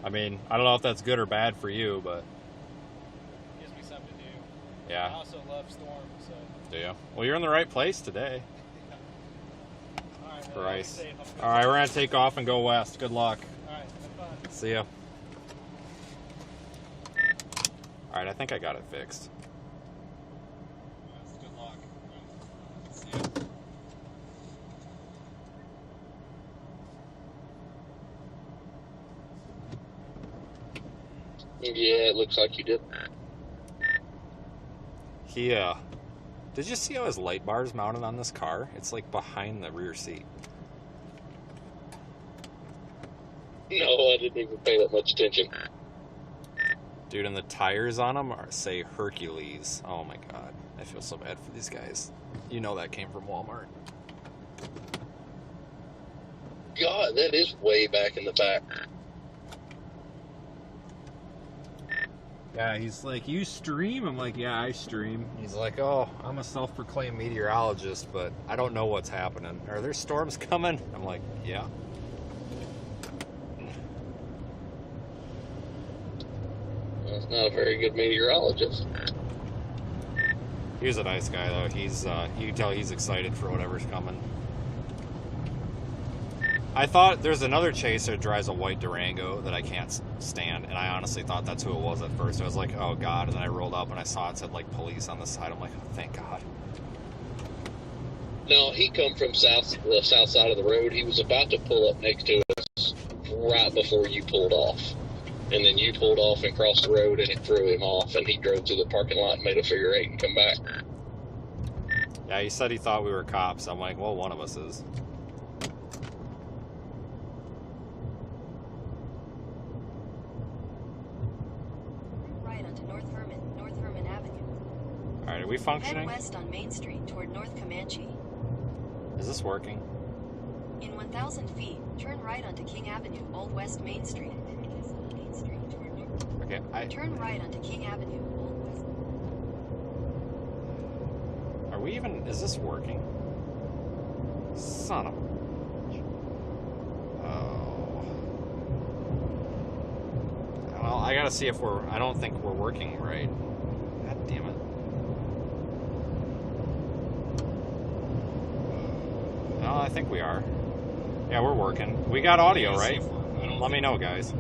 I mean, I don't know if that's good or bad for you, but Gives me something to do. yeah. I also love storms, so. Do you? Well, you're in the right place today. All right, For I'll be ice. safe. All right, we're gonna take off and go west. Good luck. All right, have fun. See ya. All right, I think I got it fixed. Good luck. See ya. Yeah, it looks like you did. Did you see how his light bar is mounted on this car? It's like behind the rear seat. No, I didn't even pay that much attention. Dude, and the tires on them say Hercules. Oh my god. I feel so bad for these guys. You know that came from Walmart. God, that is way back in the back. Yeah, he's like, you stream? I'm like, yeah, I stream. He's like, oh, I'm a self-proclaimed meteorologist, but I don't know what's happening. Are there storms coming? I'm like, yeah. That's not a very good meteorologist. He's a nice guy, though. He's, you can tell he's excited for whatever's coming. I thought there's another chaser that drives a white Durango that I can't stand, and I honestly thought that's who it was at first. I was like, oh god, and then I rolled up and I saw it said like police on the side. I'm like, oh, thank god. No, he come from the south side of the road. He was about to pull up next to us right before you pulled off. And then you pulled off and crossed the road, and it threw him off, and he drove to the parking lot and made a figure eight and come back. Yeah, he said he thought we were cops. I'm like, well, one of us is. Right onto North Herman Avenue. All right, are we functioning? Head west on Main Street toward North Comanche. Is this working? In 1,000 feet, turn right onto King Avenue, Old West Main Street. Main Street toward North. Okay, Turn right onto King Avenue, Old West. Are we even... Is this working? Son of a... Oh. Well, I gotta see if we're... I don't think we're working right. God damn it. No, I think we are. Yeah, we're working. We got audio, right? Let me know, guys.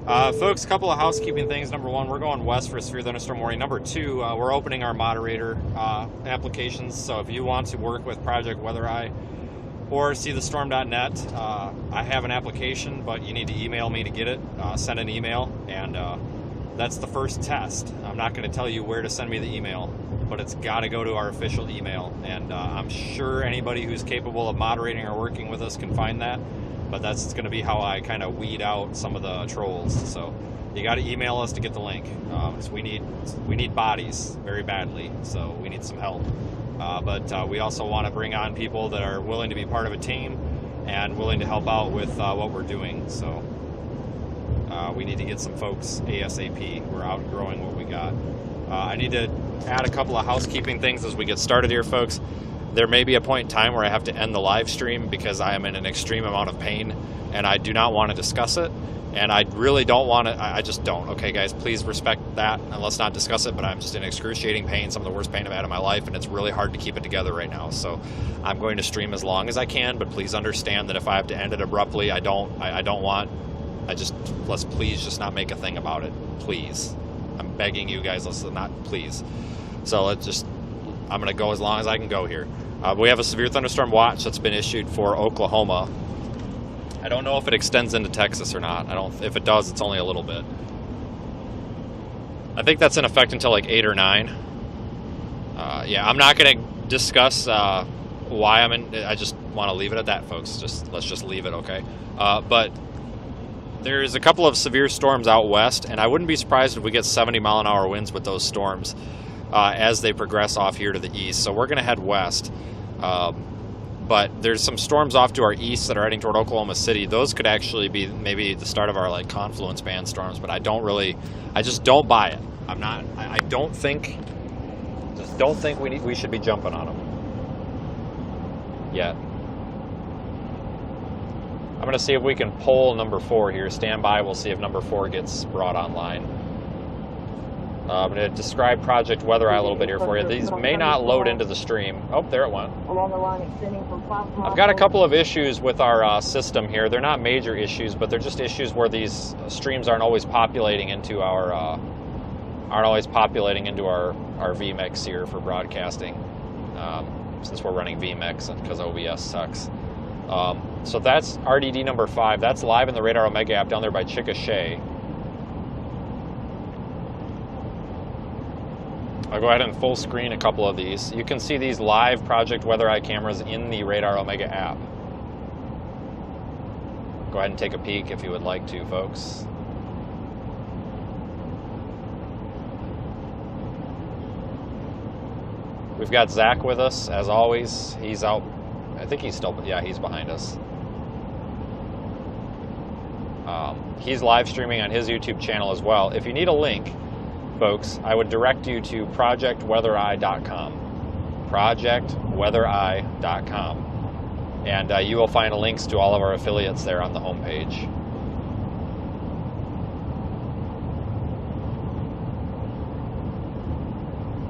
Folks, a couple of housekeeping things. Number one, we're going west for a severe thunderstorm warning. Number two, we're opening our moderator applications. So if you want to work with Project Weather Eye or seethestorm.net, I have an application, but you need to email me to get it. Send an email, and that's the first test. I'm not going to tell you where to send me the email, but it's got to go to our official email. And I'm sure anybody who's capable of moderating or working with us can find that. But that's going to be how I kind of weed out some of the trolls. So you got to email us to get the link. So we need bodies very badly. So we need some help. But we also want to bring on people that are willing to be part of a team and willing to help out with what we're doing. So we need to get some folks ASAP. We're outgrowing what we got. I need to add a couple of housekeeping things as we get started here, folks. There may be a point in time where I have to end the live stream because I am in an extreme amount of pain and I do not want to discuss it. And I really don't want to, I just don't. Okay, guys, please respect that and let's not discuss it. But I'm just in excruciating pain, some of the worst pain I've had in my life, and it's really hard to keep it together right now. So I'm going to stream as long as I can, but please understand that if I have to end it abruptly, let's please just not make a thing about it. Please. I'm begging you guys, let's not, please. So I'm going to go as long as I can go here. We have a severe thunderstorm watch that's been issued for Oklahoma. I don't know if it extends into Texas or not. If it does, it's only a little bit. I think that's in effect until like 8 or 9. Yeah, I'm not going to discuss why I'm in. I just want to leave it at that, folks. Let's just leave it, okay? But there's a couple of severe storms out west, and I wouldn't be surprised if we get 70-mile-an-hour winds with those storms as they progress off here to the east. So we're going to head west. But there's some storms off to our east that are heading toward Oklahoma City. Those could actually be maybe the start of our like confluence band storms, but I just don't buy it. I don't think we should be jumping on them yet. going to see if we can pull number 4 here. Stand by. We'll see if number 4 gets brought online. I'm going to describe Project Weather Eye a little bit here for you. These may not load into the stream. Oh, there it went. I've got a couple of issues with our system here. They're not major issues, but they're just issues where these streams aren't always populating into our vMix here for broadcasting. Since we're running vMix and because OBS sucks. So that's RDD number 5. That's live in the Radar Omega app down there by Chickasha. I'll go ahead and full screen a couple of these. You can see these live Project Weather Eye cameras in the Radar Omega app. Go ahead and take a peek if you would like to, folks. We've got Zach with us, as always. He's out. I think he's still, yeah, he's behind us. He's live streaming on his YouTube channel as well. If you need a link, folks, I would direct you to projectweathereye.com. Projectweathereye.com. And you will find links to all of our affiliates there on the homepage.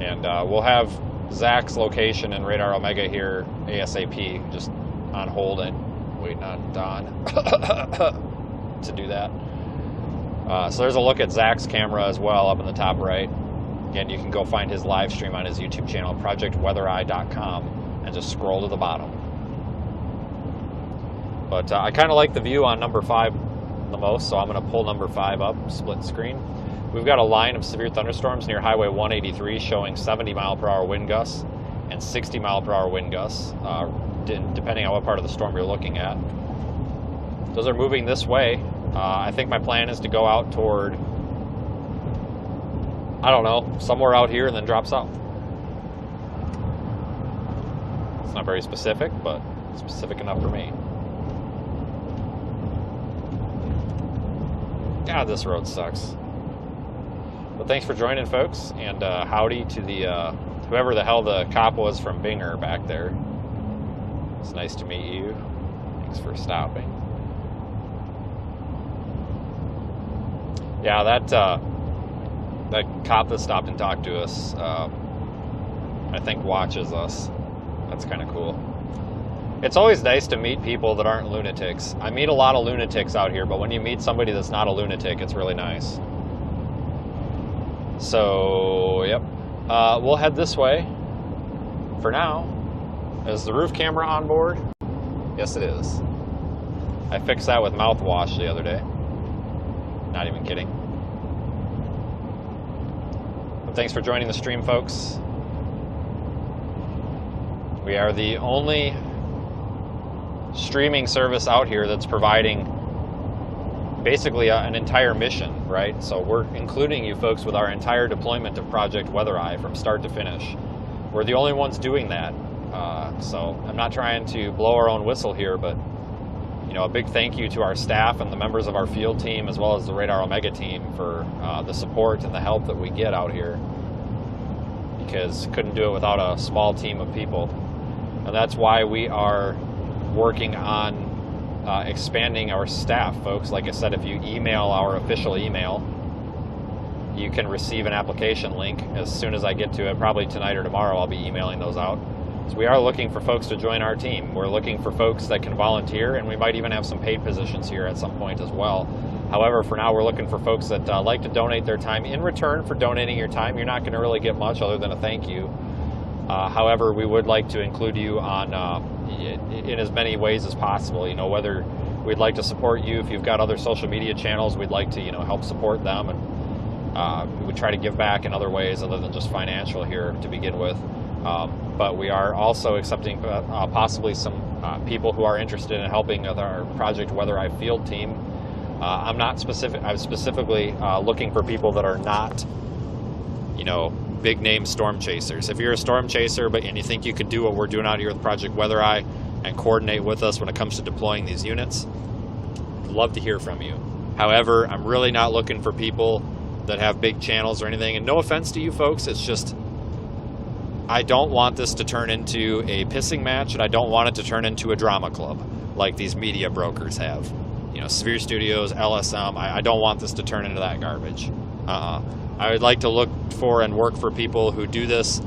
And we'll have Zach's location and Radar Omega here ASAP, just on hold and waiting on Don to do that. So there's a look at Zach's camera as well up in the top right. Again, you can go find his live stream on his YouTube channel, projectweathereye.com, and just scroll to the bottom. But I kind of like the view on number 5 the most, so I'm going to pull number 5 up, split screen. We've got a line of severe thunderstorms near Highway 183 showing 70 mile per hour wind gusts and 60 mile per hour wind gusts, depending on what part of the storm you're looking at. Those are moving this way. I think my plan is to go out toward, I don't know, somewhere out here and then drop south. It's not very specific, but specific enough for me. God, this road sucks. But thanks for joining, folks, and howdy to the whoever the hell the cop was from Binger back there. It's nice to meet you. Thanks for stopping. Yeah, that cop that stopped and talked to us, I think watches us. That's kind of cool. It's always nice to meet people that aren't lunatics. I meet a lot of lunatics out here, but when you meet somebody that's not a lunatic, it's really nice. So, yep. We'll head this way for now. Is the roof camera on board? Yes, it is. I fixed that with mouthwash the other day. Not even kidding. But thanks for joining the stream, folks. We are the only streaming service out here that's providing basically an entire mission, right? So we're including you folks with our entire deployment of Project Weather Eye from start to finish. We're the only ones doing that. So I'm not trying to blow our own whistle here, but you know, a big thank you to our staff and the members of our field team as well as the Radar Omega team for the support and the help that we get out here, because couldn't do it without a small team of people. And that's why we are working on expanding our staff, folks. Like I said, if you email our official email, you can receive an application link as soon as I get to it. Probably tonight or tomorrow I'll be emailing those out. So we are looking for folks to join our team. We're looking for folks that can volunteer, and we might even have some paid positions here at some point as well. However, for now, we're looking for folks that like to donate their time. In return for donating your time, you're not going to really get much other than a thank you. However, we would like to include you on in as many ways as possible. You know, whether we'd like to support you if you've got other social media channels, we'd like to, you know, help support them, and we would try to give back in other ways other than just financial here to begin with. But we are also accepting possibly some people who are interested in helping with our Project Weather Eye field team. I'm specifically looking for people that are not, you know, big name storm chasers. If you're a storm chaser and you think you could do what we're doing out here with Project Weather Eye and coordinate with us when it comes to deploying these units, I'd love to hear from you. However, I'm really not looking for people that have big channels or anything. And no offense to you folks, it's just I don't want this to turn into a pissing match, and I don't want it to turn into a drama club like these media brokers have. You know, Sphere Studios, LSM. I don't want this to turn into that garbage. I would like to look for and work for people who do this,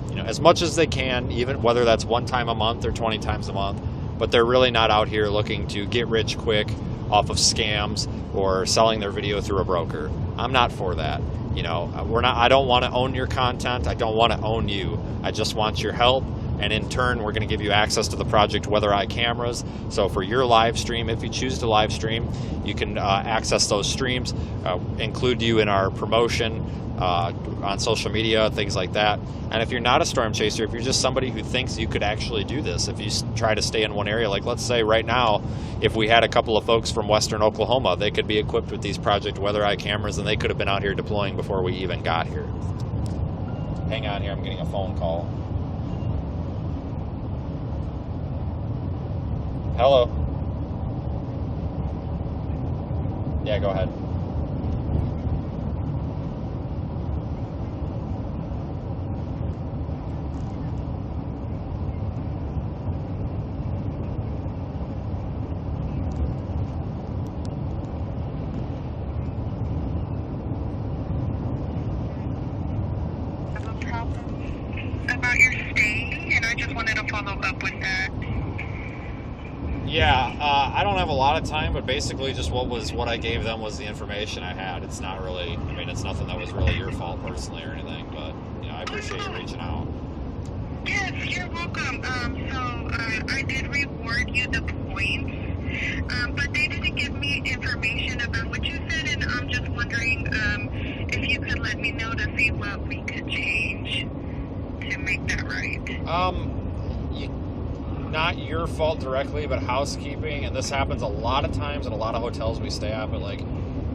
you know, as much as they can, even whether that's 1 time a month or 20 times a month. But they're really not out here looking to get rich quick off of scams or selling their video through a broker. I'm not for that. You know, I don't want to own your content. I don't want to own you. I just want your help. And in turn, we're going to give you access to the Project Weather Eye cameras. So for your live stream, if you choose to live stream, you can access those streams, include you in our promotion on social media, things like that. And if you're not a storm chaser, if you're just somebody who thinks you could actually do this, if you try to stay in one area, like let's say right now, if we had a couple of folks from Western Oklahoma, they could be equipped with these Project Weather Eye cameras, and they could have been out here deploying before we even got here. Hang on here, I'm getting a phone call. Hello. Yeah, go ahead. Have a problem about your stay, and I just wanted to follow up with that. Yeah, I don't have a lot of time, but basically just what I gave them was the information I had. It's not really, I mean, it's nothing that was really your fault personally or anything, but, you know, I appreciate you reaching out. Yes, you're welcome. I did reward you the points, but they didn't give me information about what you said, and I'm just wondering if you could let me know to see what we could change to make that right. Not your fault directly, but housekeeping, and this happens a lot of times in a lot of hotels we stay at, but like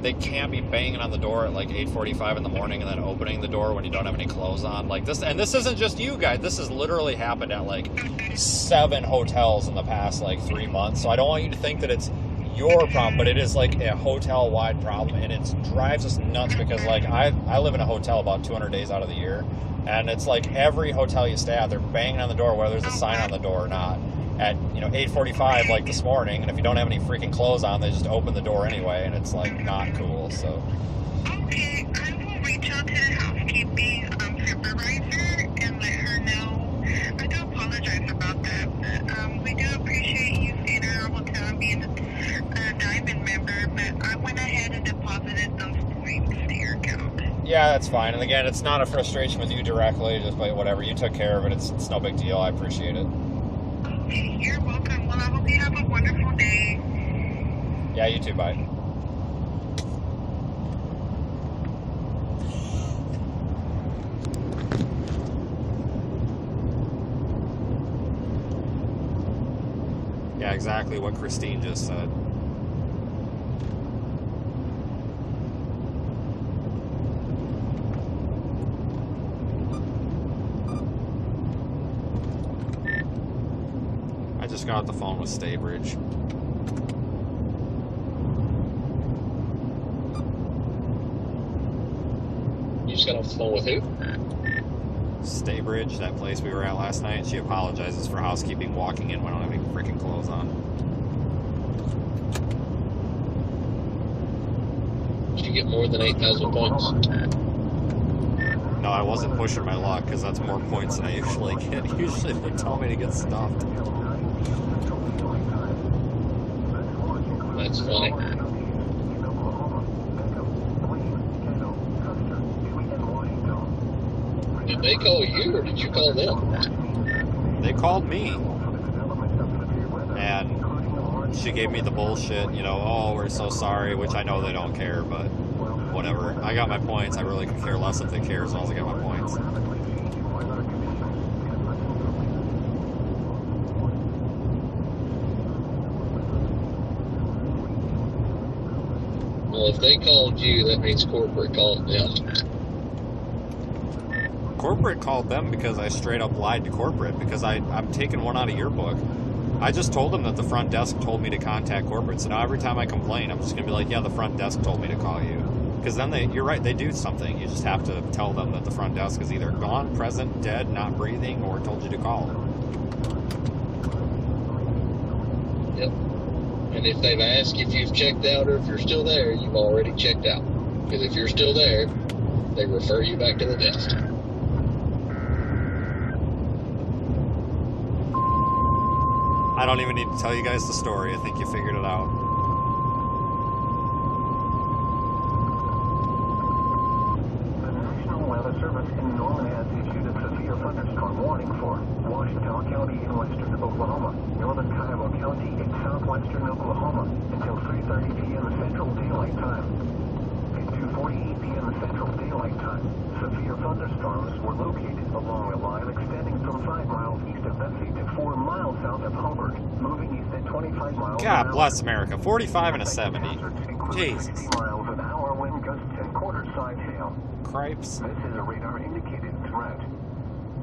they can't be banging on the door at like 8:45 in the morning and then opening the door when you don't have any clothes on. Like this, and this isn't just you guys, this has literally happened at like 7 hotels in the past like 3 months. So I don't want you to think that it's your problem, but it is like a hotel wide problem, and it drives us nuts because like I live in a hotel about 200 days out of the year, and it's like every hotel you stay at, they're banging on the door whether there's a sign on the door or not at 8:45 like this morning, and if you don't have any freaking clothes on, they just open the door anyway, and it's like not cool. So Okay, I will reach out to the housekeeping supervisor and let her know. I do apologize about that, but we do appreciate you staying in our hotel and being a Diamond member, but I went ahead and deposited those points to your account. yeah, that's fine. And again, it's not a frustration with you directly, just by whatever, you took care of it. It's no big deal. I appreciate it. Okay, you're welcome. Well, I hope you have a wonderful day. Yeah, you too. Bye. Yeah, exactly what Christine just said. I just got off the phone with Staybridge. You just got off the phone with who? Staybridge, that place we were at last night. She apologizes for housekeeping walking in when I don't have any freaking clothes on. Did you get more than 8,000 points? No, I wasn't pushing my luck because that's more points than I usually get. Usually they tell me to get stuffed. That's funny. Did they call you or did you call them? They called me. And she gave me the bullshit, oh, we're so sorry, which I know they don't care, but whatever. I got my points. I really could care less if they care as long as I got my points. Well, if they called you, that means corporate called them. Corporate called them because I straight up lied to corporate because I'm taking one out of your book. I just told them that the front desk told me to contact corporate. So now every time I complain, I'm just going to be like, yeah, the front desk told me to call you. Because then you're right, they do something. You just have to tell them that the front desk is either gone, present, dead, not breathing, or told you to call. Yep. And if they've asked if you've checked out or if you're still there, you've already checked out. Because if you're still there, they refer you back to the desk. I don't even need to tell you guys the story. I think you figured it out. The National Weather Service in Norman has issued a severe thunderstorm warning for Washita County in western Oklahoma, northern Kiowa County in southwestern Oklahoma until 3:30 p.m. Central Daylight Time. At 2:48 p.m. Central Daylight Time, severe thunderstorms were located along a line extending from 5 miles east of Betsy to 4 miles south of Hubbard, moving east at 25 miles God an hour. bless America. 45 and a 70. Jesus. 60 miles an hour, wind gusts and quarter-size hail. Cripes. This is a radar-indicated threat.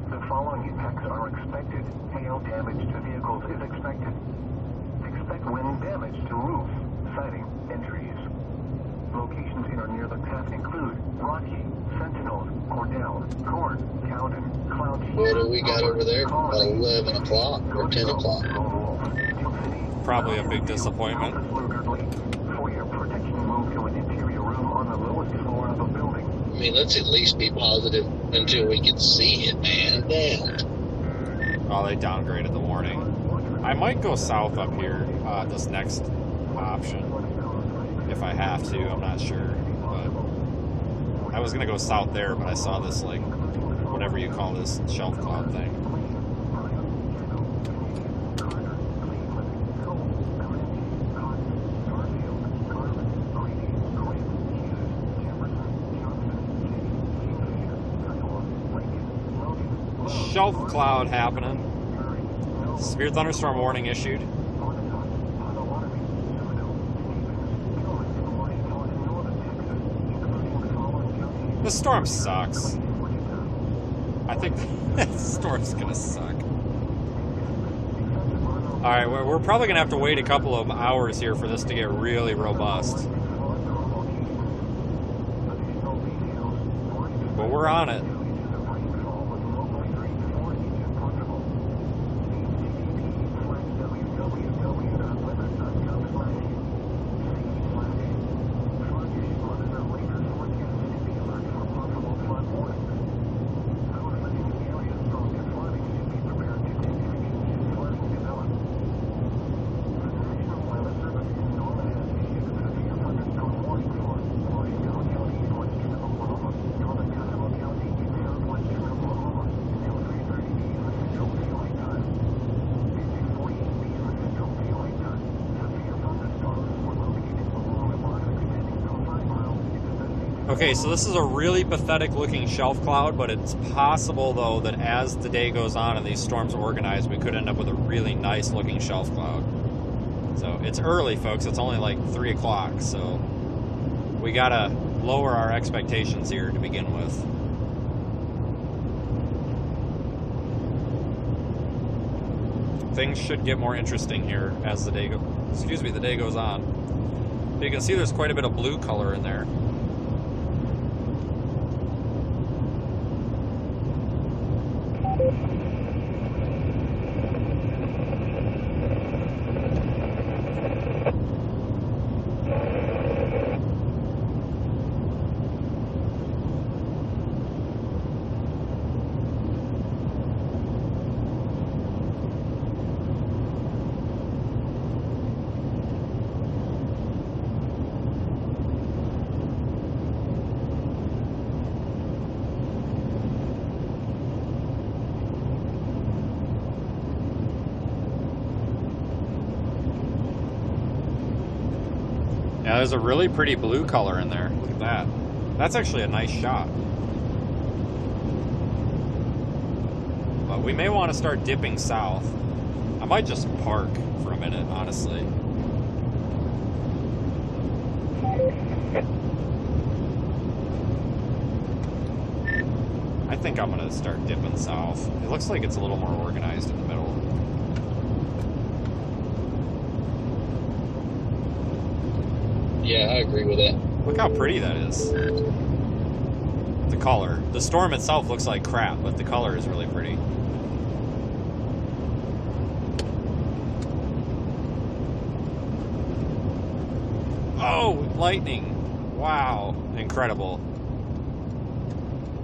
The following impacts are expected. Hail damage to vehicles is expected. Expect wind damage to roofs, siding, and trees. Locations in or near the path include Rocky, Sentinel, Cordell, Corn, Cowden, Cloud Chief, What do we got over there? About Colony, 11 o'clock or 10 o'clock. Lone Wolf, Steel City, Probably a big disappointment. Altus, Lugardly. For your protection, move to an interior room on the lowest floor of a building. I mean, let's at least be positive until we can see it, man. Damn. Oh, they downgraded the warning. I might go south up here, this next option. If I have to, I'm not sure. But I was going to go south there, but I saw this, like, whatever you call this shelf cloud thing. Shelf cloud happening. Severe thunderstorm warning issued. The storm sucks. I think this storm's gonna suck. Alright, we're probably gonna have to wait a couple of hours here for this to get really robust. But we're on it. Okay, so this is a really pathetic looking shelf cloud, but it's possible though that as the day goes on and these storms organize, we could end up with a really nice looking shelf cloud. So it's early, folks. It's only like 3 o'clock, so we gotta lower our expectations here to begin with. Things should get more interesting here as the day the day goes on. You can see there's quite a bit of blue color in there. Yeah, there's a really pretty blue color in there. Look at that. That's actually a nice shot. But we may want to start dipping south. I might just park for a minute, honestly. I think I'm going to start dipping south. It looks like it's a little more organized in the middle. Yeah, I agree with that. Look how pretty that is. The color. The storm itself looks like crap, but the color is really pretty. Oh, lightning. Wow. Incredible.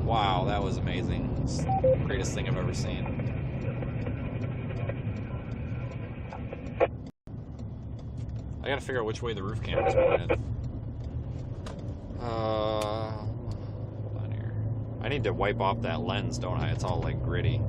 Wow, that was amazing. It's the greatest thing I've ever seen. I gotta figure out which way the roof camera's pointed. Hold on here. I need to wipe off that lens, don't I? It's all like gritty.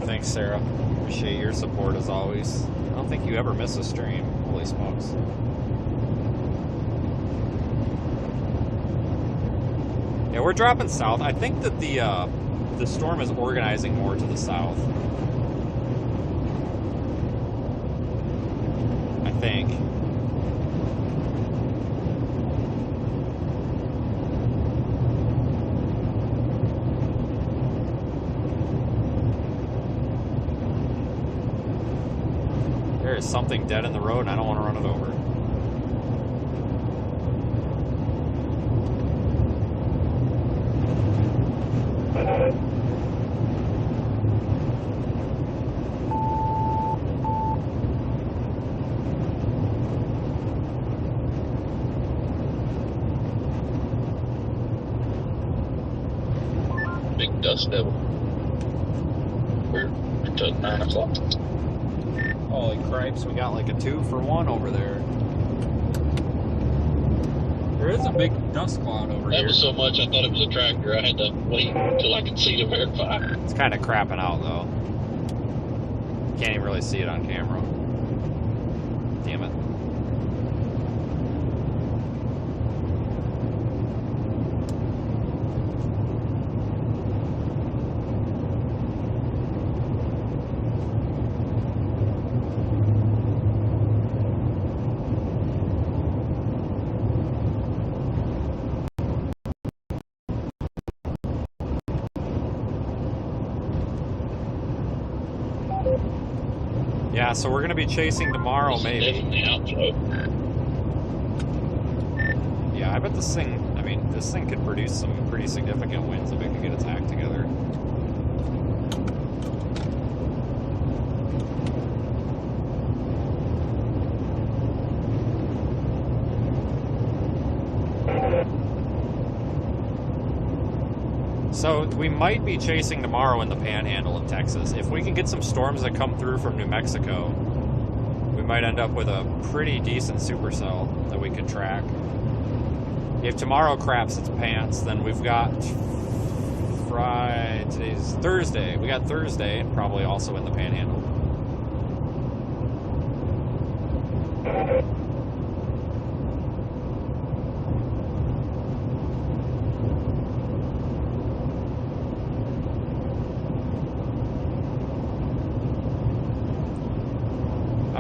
Thanks, Sarah. Appreciate your support as always. I don't think you ever miss a stream. Holy smokes. Yeah, we're dropping south. I think that the storm is organizing more to the south. I think. There is something dead in the road and I don't want to run it over. Big dust devil. We're to 9 o'clock. Holy cripes, we got like a 2-for-1 over there. There is a big dust cloud over here. That was so much I thought it was a tractor. I had to wait until I could see to verify. It's kind of crapping out though. Can't even really see it on camera. Damn it. Yeah, so we're going to be chasing tomorrow, This is maybe. definitely Outflow. Yeah, I bet this thing could produce some pretty significant wins if it could get its act together. So we might be chasing tomorrow in the panhandle of Texas. If we can get some storms that come through from New Mexico, we might end up with a pretty decent supercell that we could track. If tomorrow craps its pants, then we've got today's Thursday. We got Thursday, probably also in the panhandle.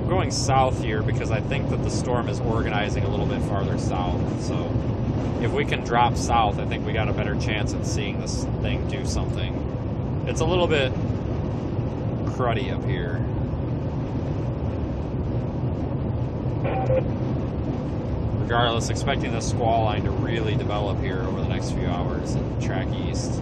Going south here because I think that the storm is organizing a little bit farther south. So if we can drop south, I think we got a better chance at seeing this thing do something. It's a little bit cruddy up here. Regardless, expecting the squall line to really develop here over the next few hours and track east.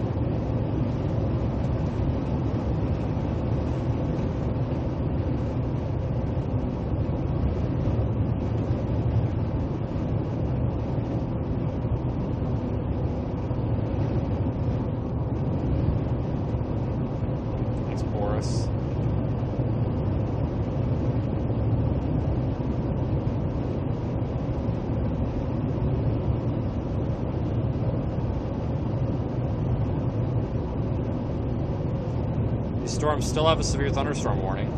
These storms still have a severe thunderstorm warning.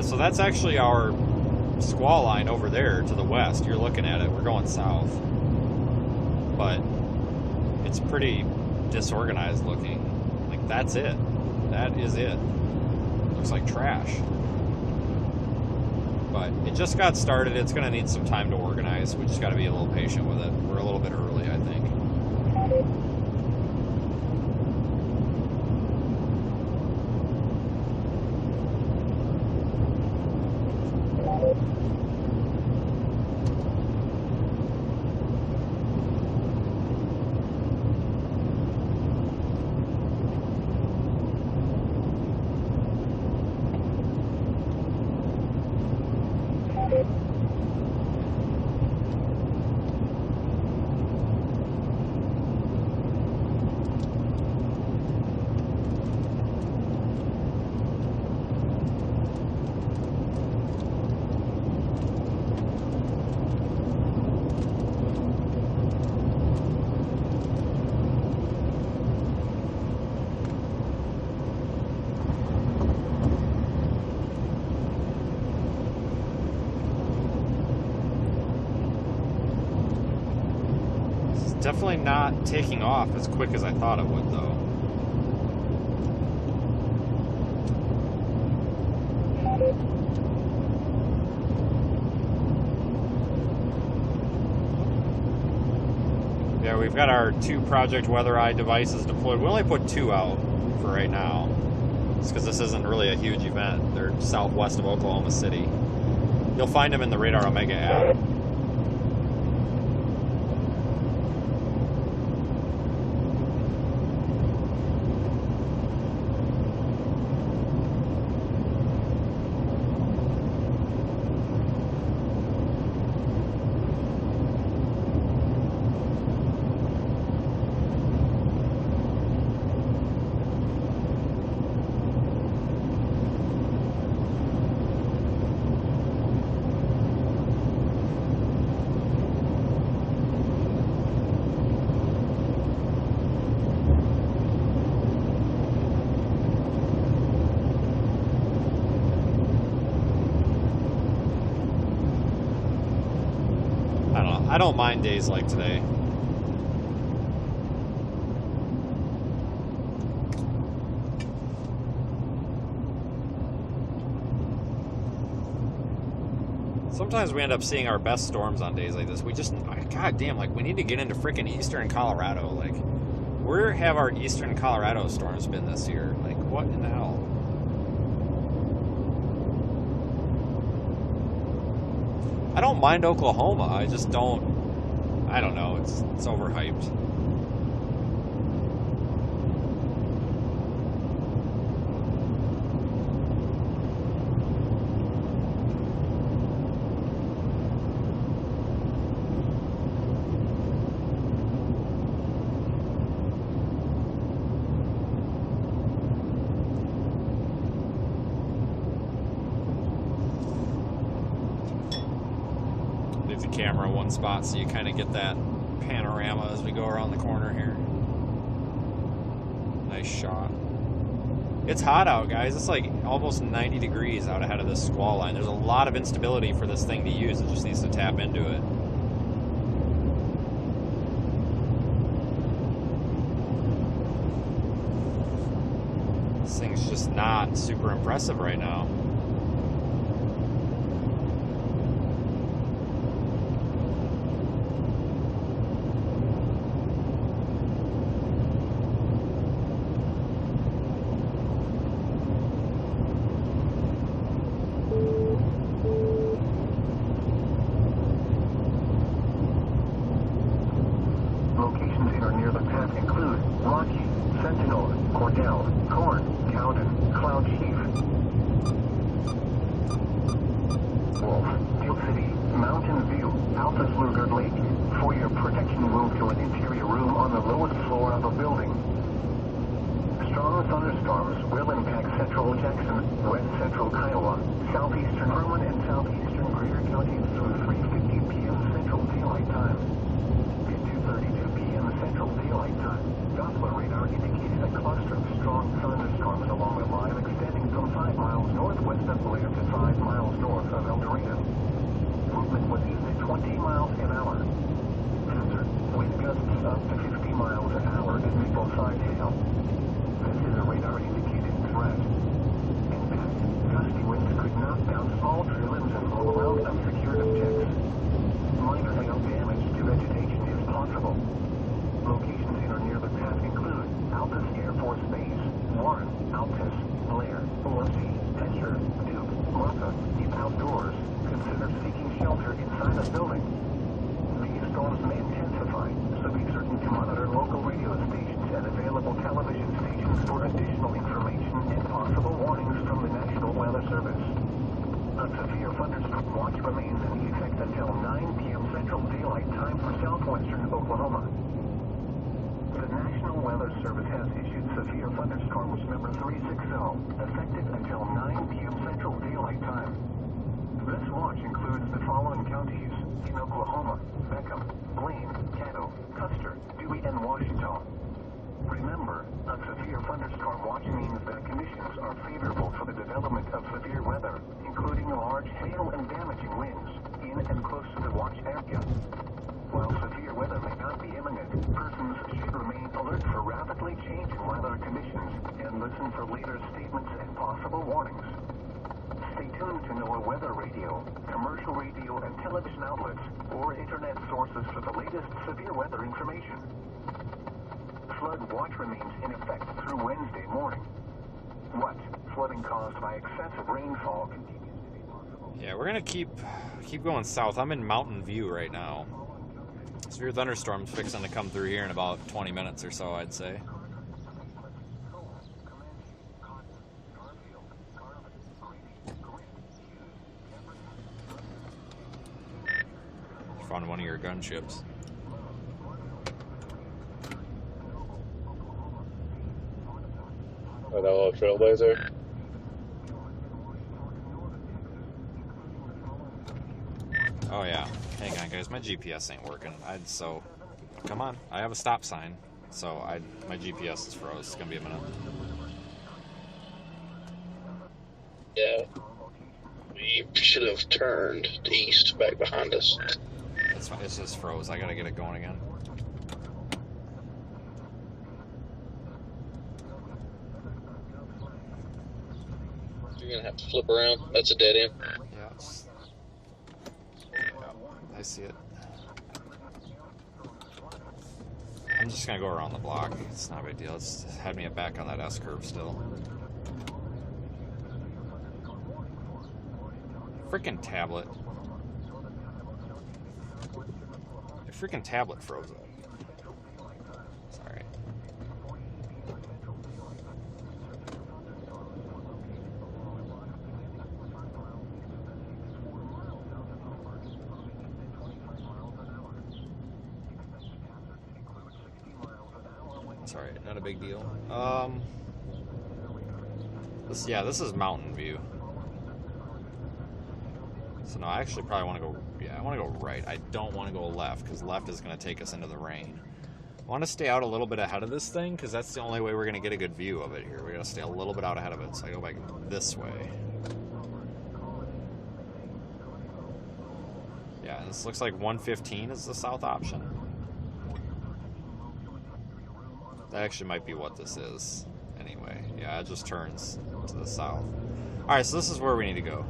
So that's actually our squall line over there to the west. You're looking at it. We're going south. But it's pretty disorganized looking. Like, that's it. That is it. Looks like trash. But it just got started. It's going to need some time to organize. We just got to be a little patient with it. We're a little bit early, I think. Definitely not taking off as quick as I thought it would, though. Yeah, we've got our 2 Project Weather Eye devices deployed. We only put 2 out for right now. Just because this isn't really a huge event. They're southwest of Oklahoma City. You'll find them in the Radar Omega app. I don't mind days like today. Sometimes we end up seeing our best storms on days like this. We just, god damn, like, we need to get into frickin' eastern Colorado. Like, where have our eastern Colorado storms been this year? Like, what in the hell? I don't mind Oklahoma. I just don't. I don't know. It's overhyped. The camera one spot so you kind of get that panorama as we go around the corner here. Nice shot. It's hot out, guys. It's like almost 90 degrees out ahead of this squall line. There's a lot of instability for this thing to use. It just needs to tap into it. This thing's just not super impressive right now. Steel City, Mountain View, Altus Lake. For your protection, move to an interior room on the lowest floor of a building. Strong thunderstorms will impact central Jackson, west central Kiowa, southeastern Herman, and southeastern Greer counties through 3:50 p.m. Central Daylight Time. At 2:32 p.m. Central Daylight Time, Doppler radar indicated a cluster of strong thunderstorms along the line extending from 5 miles northwest of Blair to 5 miles north of El Dorado. Movement was east at 20 miles an hour. Hazard, wind gusts up to 50 miles an hour at Mapleside Hill. This is a radar-indicated threat. Impact, gusty winds could knock down small tree limbs and roll around unsecured objects. Minor hail damage to vegetation is possible. Locations in or near the path include Altus Air Force Base, Warren, Altus, Blair, Biloxi, Petcher, Duke, Martha. If outdoors, consider seeking shelter inside a building. These storms may intensify, so be certain to monitor local radio stations and available television stations for additional information and possible warnings from the National Weather Service. A severe thunderstorm watch remains in effect until 9 p.m. Central Daylight Time for southwestern Oklahoma. The National Weather Service has issued severe thunderstorms number 360, effective until 9 p.m. Central Daylight Time. This watch includes the following counties in Oklahoma: Beckham, Blaine, Caddo, Custer, Dewey, and Washington. Remember, a severe thunderstorm watch means that conditions are favorable for the development of severe weather, including large hail and damaging winds in and close to the watch area. While severe weather may not be imminent, persons should remain alert for rapidly changing weather conditions and listen for later statements and possible warnings. Stay tuned to NOAA weather radio, commercial radio and television outlets, or internet sources for the latest severe weather information. Flood watch remains in effect through Wednesday morning. What? Flooding caused by excessive rainfall continues to be possible. Yeah, we're gonna keep going south. I'm in Mountain View right now. Severe thunderstorms fixing to come through here in about 20 minutes or so, I'd say. Found one of your gunships. Oh, that little trailblazer. Oh yeah. Hang on, guys. My GPS ain't working. So come on. I have a stop sign. So my GPS is froze. It's gonna be a minute. Yeah. We should have turned east back behind us. It's fine. It's just froze. I gotta get it going again. You're gonna have to flip around. That's a dead end. Yeah. I see it. I'm just gonna go around the block. It's not a big deal. It's had me back on that S curve still. Freaking tablet. The freaking tablet froze up. Sorry. Sorry, not a big deal. This is Mountain View. So no, I actually probably want to go, I want to go right. I don't want to go left, because left is going to take us into the rain. I want to stay out a little bit ahead of this thing, because that's the only way we're going to get a good view of it here. We're going to stay a little bit out ahead of it, so I go back this way. Yeah, this looks like 115 is the south option. That actually might be what this is. Anyway, yeah, it just turns to the south. Alright, so this is where we need to go.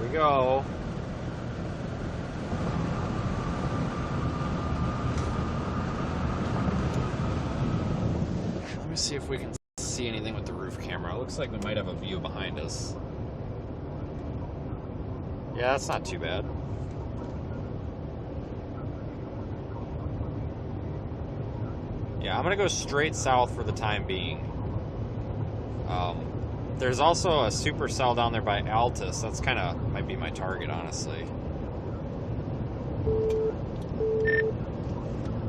we go. Let me see if we can see anything with the roof camera. It looks like we might have a view behind us. Yeah, that's not too bad. Yeah, I'm gonna go straight south for the time being. There's also a supercell down there by Altus. That's kind of might be my target, honestly.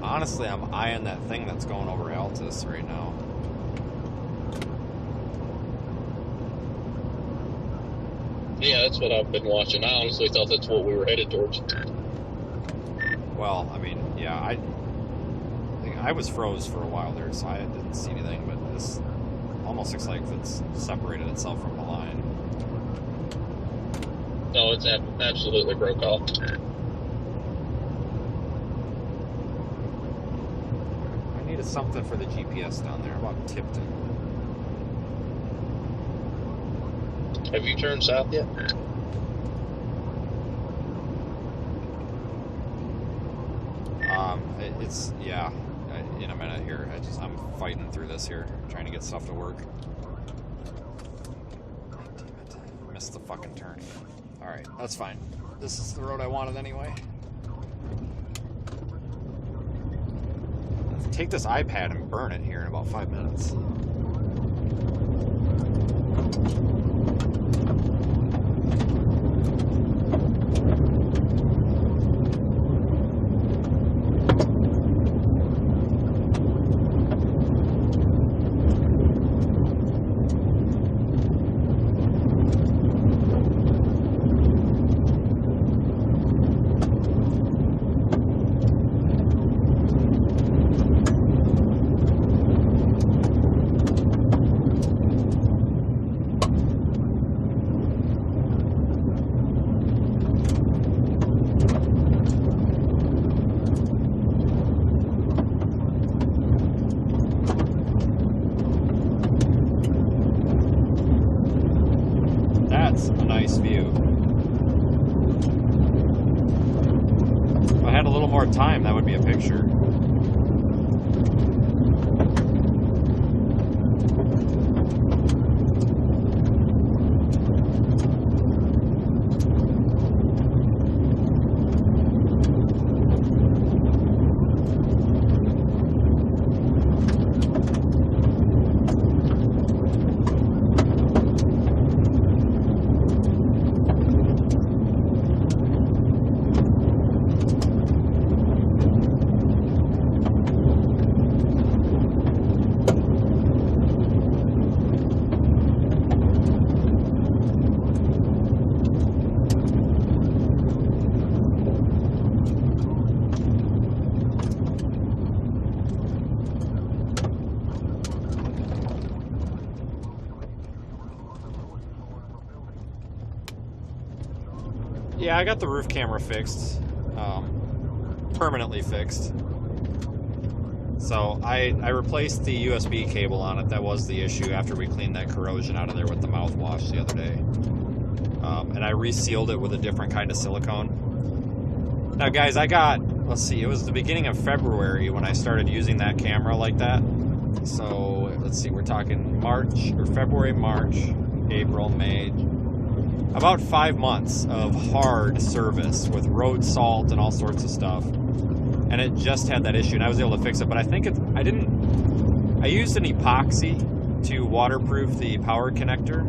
Honestly, I'm eyeing that thing that's going over Altus right now. Yeah, that's what I've been watching. I honestly thought that's what we were headed towards. Well, I mean, yeah, I was froze for a while there, so I didn't see anything, but this almost looks like it's separated itself from the line. No, it's absolutely broke off. I needed something for the GPS down there. How about Tipton? Have you turned south yet? It's, yeah, in a minute here. I'm fighting through this here, trying to get stuff to work. Damn it. Missed the fucking turn. Alright, that's fine. This is the road I wanted anyway. I'll take this iPad and burn it here in about 5 minutes. That's a nice view. If I had a little more time, that would be a picture. Yeah, I got the roof camera fixed, permanently fixed. So I replaced the USB cable on it. That was the issue after we cleaned that corrosion out of there with the mouthwash the other day. And I resealed it with a different kind of silicone. Now guys, let's see, it was the beginning of February when I started using that camera like that. So let's see, we're talking February, March, April, May. About 5 months of hard service with road salt and all sorts of stuff, and it just had that issue, and I was able to fix it. But I think I used an epoxy to waterproof the power connector,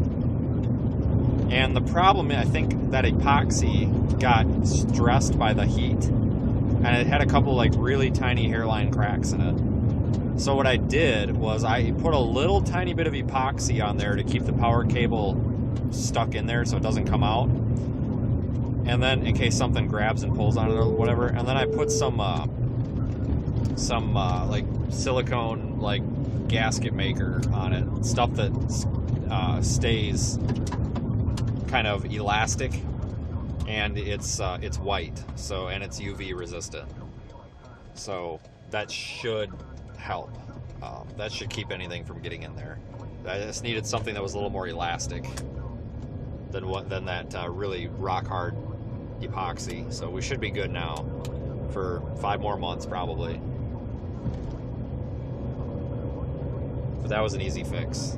and the problem, I think that epoxy got stressed by the heat, and it had a couple like really tiny hairline cracks in it. So what I did was I put a little tiny bit of epoxy on there to keep the power cable stuck in there so it doesn't come out, and then in case something grabs and pulls on it or whatever, and then I put some like silicone like gasket maker on it, stuff that stays kind of elastic, and it's white, so, and it's UV resistant, so that should help. That should keep anything from getting in there. I just needed something that was a little more elastic. than that really rock hard epoxy. So we should be good now for 5 more months probably. But that was an easy fix.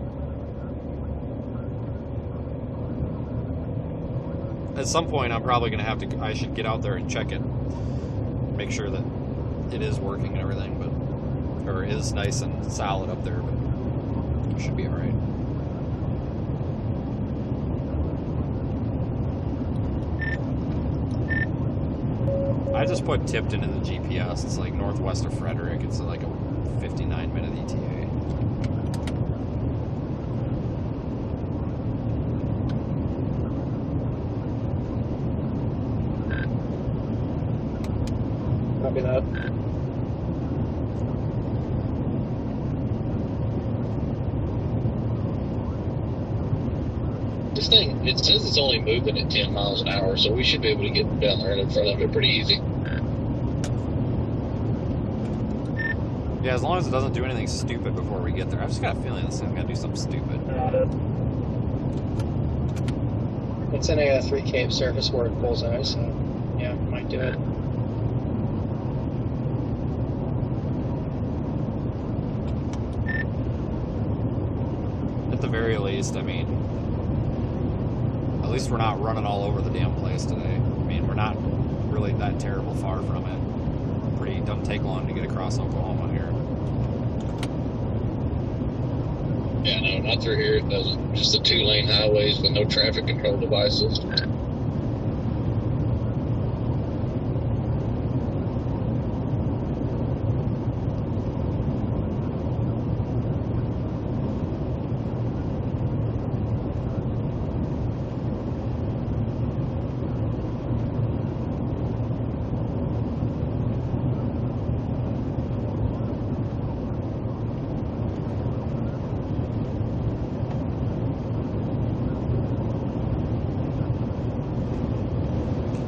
At some point, I'm probably going to have to. I should get out there and check it, make sure that it is working and everything, or is nice and solid up there. But it should be all right. I just put Tipton in the GPS. It's like northwest of Frederick. It's like a 59-minute ETA. Copy that. This thing, it says it's only moving at 10 miles an hour, so we should be able to get down there and in front of it pretty easy. Yeah, as long as it doesn't do anything stupid before we get there. I've just got a feeling this thing's gonna do something stupid. It's in a 3K surface where it bullseye, so yeah, might do it. At the very least, I mean, at least we're not running all over the damn place today. I mean, we're not really that terrible far from it. Doesn't take long to get across Oklahoma here. Yeah, no, not through here. It doesn't. Just the 2-lane highways with no traffic control devices.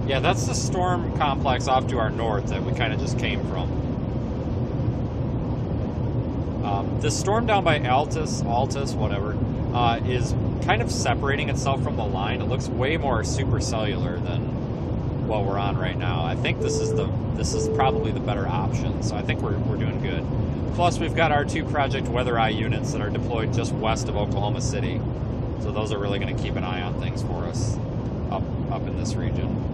Yeah, that's the storm complex off to our north that we kind of just came from. This storm down by Altus, whatever, is kind of separating itself from the line. It looks way more supercellular than what we're on right now. I think this is probably the better option. So I think we're doing good. Plus, we've got our 2 Project Weather Eye units that are deployed just west of Oklahoma City. So those are really going to keep an eye on things for us up in this region.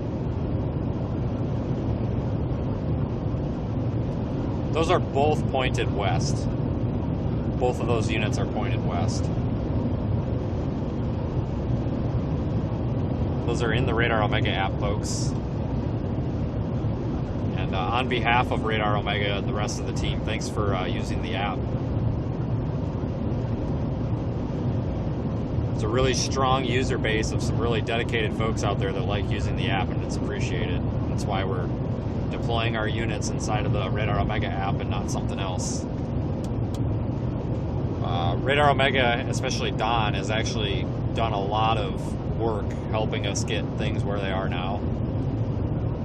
Those are both pointed west. Both of those units are pointed west. Those are in the Radar Omega app, folks. And on behalf of Radar Omega and the rest of the team, thanks for using the app. It's a really strong user base of some really dedicated folks out there that like using the app, and it's appreciated. That's why we're deploying our units inside of the Radar Omega app and not something else. Radar Omega, especially Don, has actually done a lot of work helping us get things where they are now.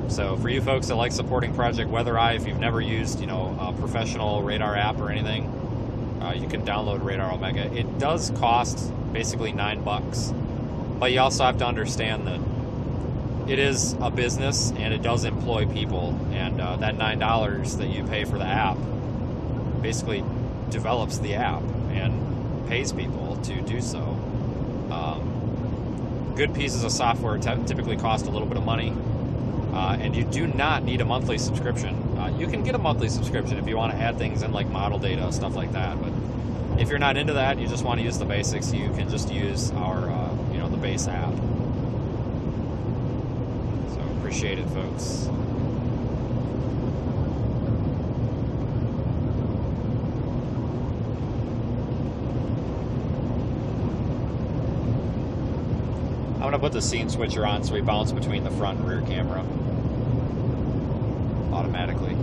So for you folks that like supporting Project Weather Eye, if you've never used, a professional radar app or anything, you can download Radar Omega. It does cost basically $9, but you also have to understand that it is a business and it does employ people, and that $9 that you pay for the app basically develops the app and pays people to do so. Good pieces of software typically cost a little bit of money, and you do not need a monthly subscription. You can get a monthly subscription if you want to add things in like model data, stuff like that, but if you're not into that, you just want to use the basics, you can just use our the base app. Appreciate it, folks. I'm going to put the scene switcher on so we bounce between the front and rear camera automatically.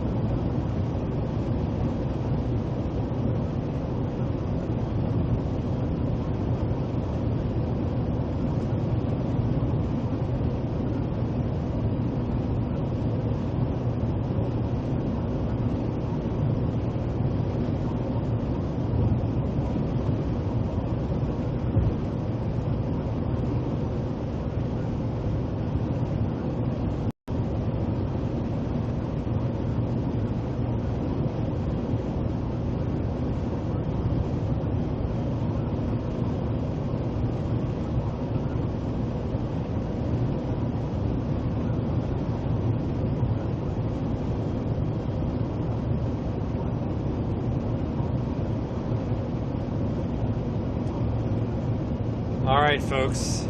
right, folks.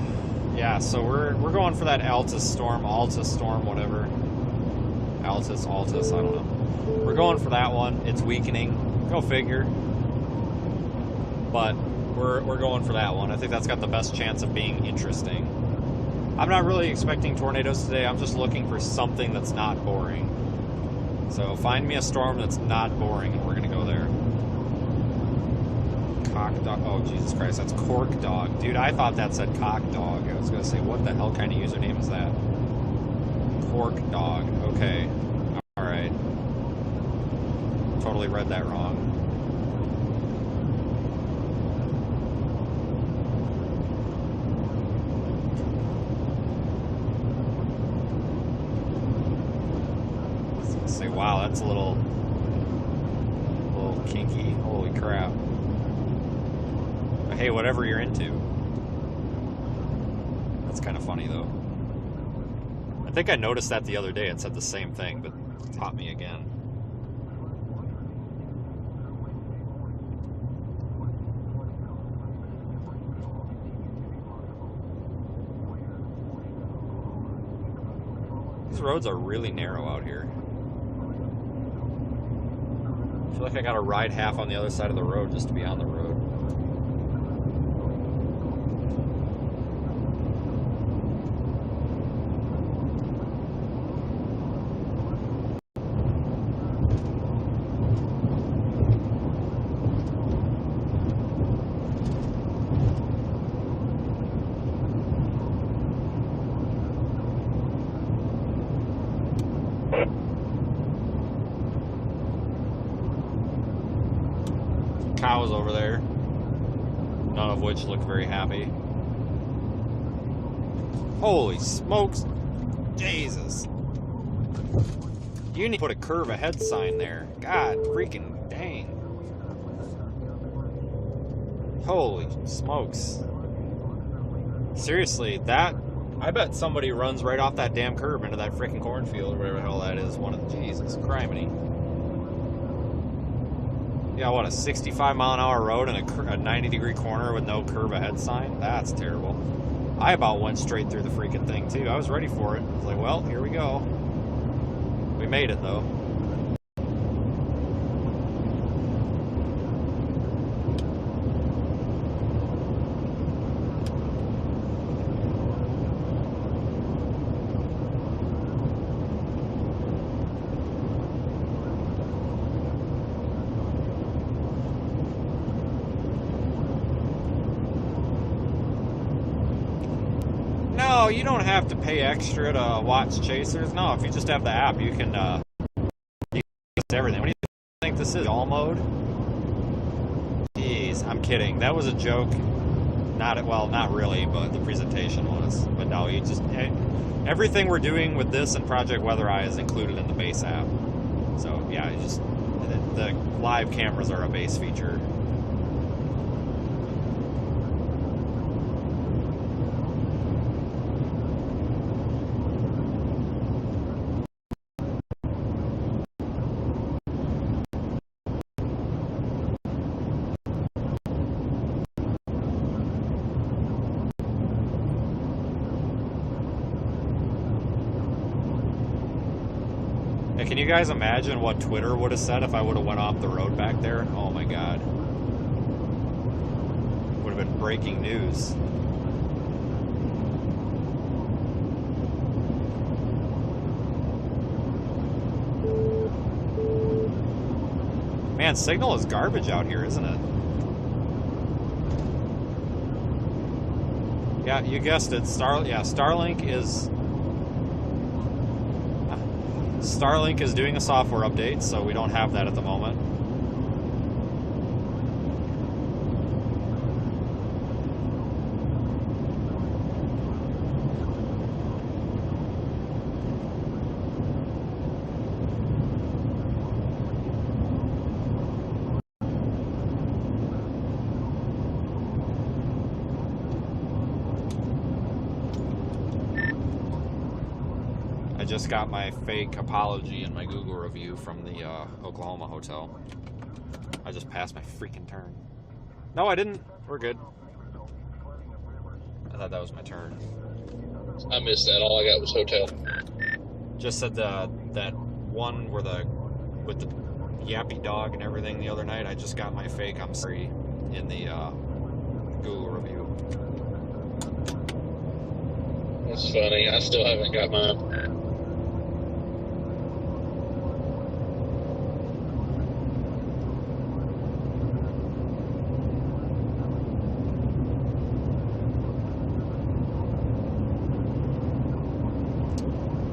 Yeah, so we're going for that Altus storm, whatever. Altus, I don't know. We're going for that one. It's weakening. Go figure. But we're going for that one. I think that's got the best chance of being interesting. I'm not really expecting tornadoes today. I'm just looking for something that's not boring. So find me a storm that's not boring, and we're going to go there. Cock dog. Oh, Jesus Christ. That's cork dog. Dude, I thought that said cock dog. I was going to say, what the hell kind of username is that? Cork dog. Okay. Alright. Totally read that wrong. Say, wow, that's a little kinky. Holy crap. But hey, whatever you're into. That's kind of funny, though. I think I noticed that the other day. It said the same thing, but it taught me again. These roads are really narrow out here. I feel like I gotta ride half on the other side of the road just to be on the road. Cows over there, none of which look very happy. Holy smokes, Jesus. You need to put a curve ahead sign there. God freaking dang. Holy smokes. Seriously, that, I bet somebody runs right off that damn curb into that freaking cornfield or whatever the hell that is. Jesus criminy. Yeah, what, a 65 mile an hour road and a 90-degree corner with no curve ahead sign? That's terrible. I about went straight through the freaking thing, too. I was ready for it. I was like, well, here we go. We made it, though. No, you don't have to pay extra to watch chasers. No, if you just have the app, you can use everything. What do you think this is? All mode? Jeez, I'm kidding. That was a joke. Not really, but the presentation was. But no, you just everything we're doing with this and Project Weather Eye is included in the base app. So yeah, the live cameras are a base feature. Can you guys imagine what Twitter would have said if I would have went off the road back there? Oh my god. Would have been breaking news. Man, signal is garbage out here, isn't it? Yeah, you guessed it. Starlink is doing a software update, so we don't have that at the moment. I just got my fake apology in my Google review from the Oklahoma hotel. I just passed my freaking turn. No, I didn't. We're good. thought that was my turn. I missed that. All I got was hotel. Just said that one with the yappy dog and everything the other night. I just got my fake I'm sorry in the Google review. That's funny. I still haven't got mine.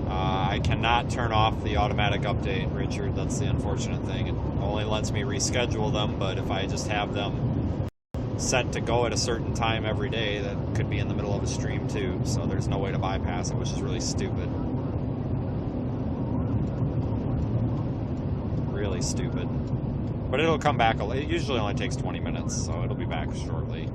I cannot turn off the automatic update, Richard. That's the unfortunate thing. It only lets me reschedule them, but if I just have them set to go at a certain time every day, that could be in the middle of a stream too, so there's no way to bypass it, which is really stupid. Really stupid. But it'll come back. It usually only takes 20 minutes, so it'll be back shortly.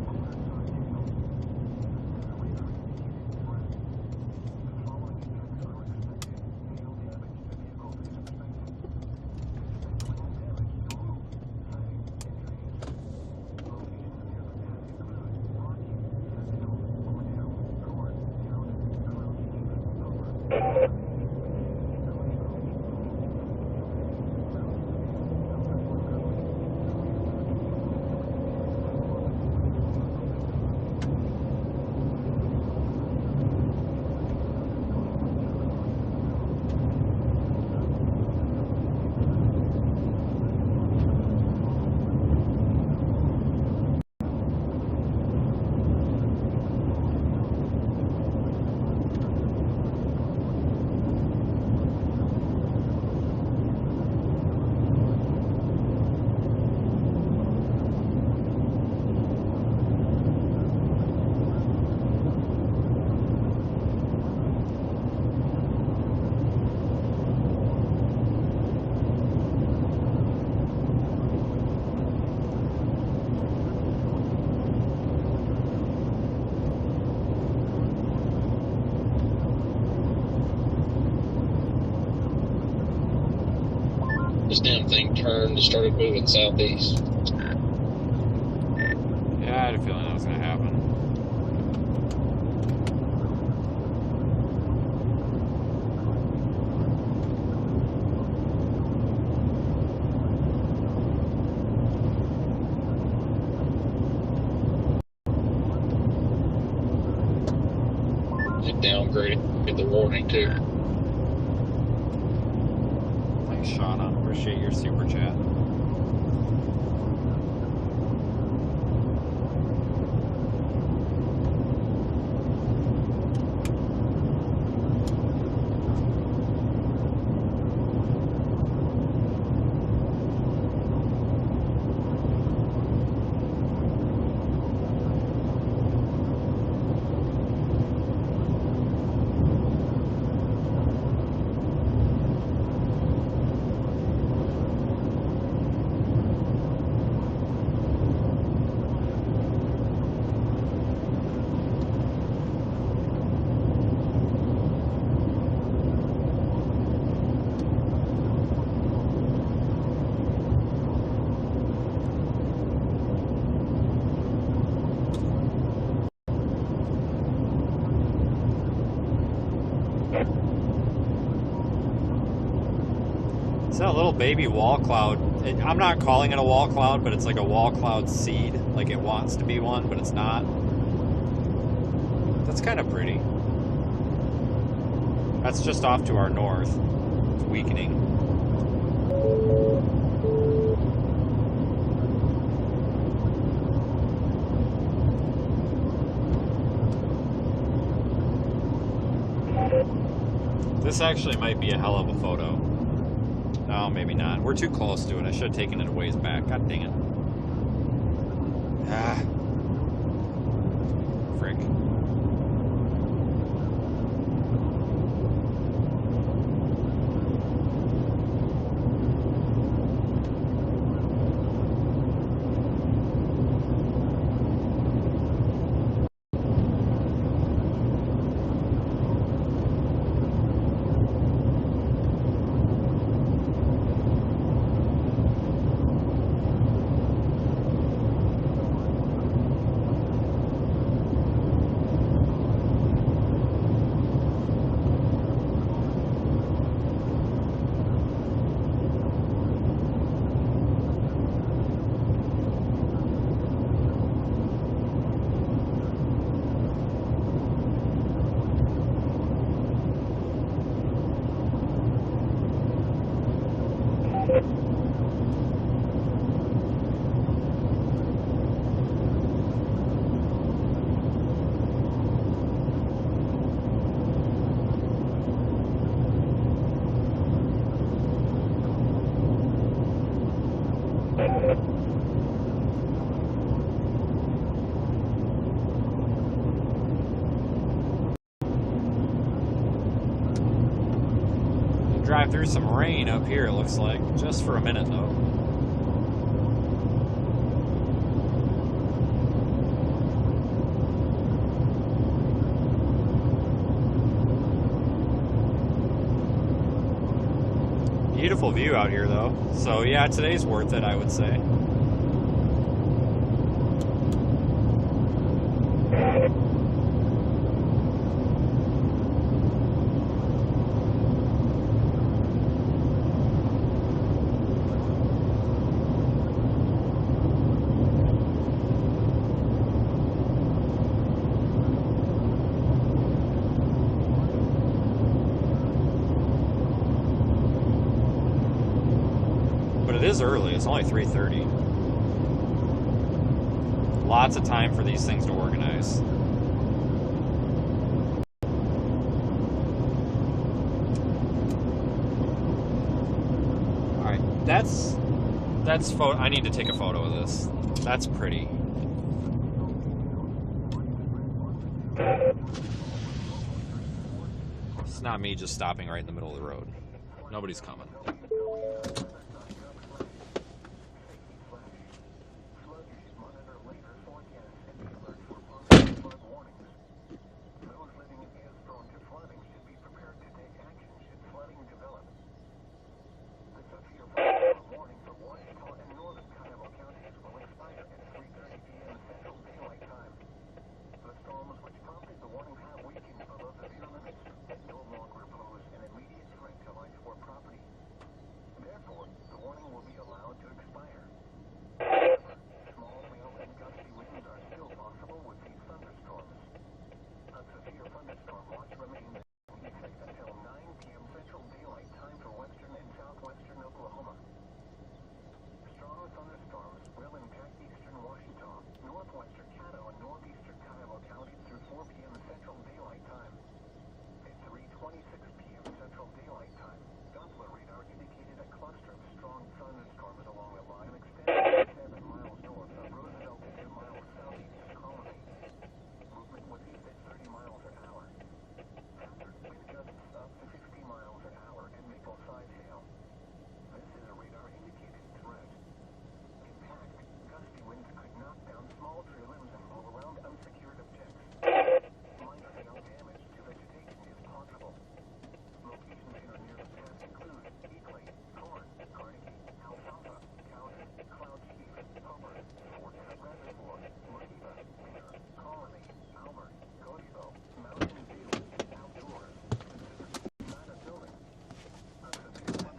This damn thing turned and started moving southeast. Yeah, I had a feeling that was going to happen. It downgraded the warning too. Thanks, Shauna. Appreciate your super chat. It's that little baby wall cloud. I'm not calling it a wall cloud, but it's like a wall cloud seed. Like it wants to be one, but it's not. That's kind of pretty. That's just off to our north. It's weakening. This actually might be a hell of a photo. No, maybe not. We're too close to it. I should have taken it a ways back. God dang it. Ah. Frick. drive through some rain up here, it looks like. Just for a minute, though. Beautiful view out here, though. So, yeah, today's worth it, I would say. It is early. It's only 3:30. Lots of time for these things to organize. All right, that's photo. I need to take a photo of this. That's pretty. It's not me just stopping right in the middle of the road. Nobody's coming.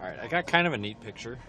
Alright, I got kind of a neat picture.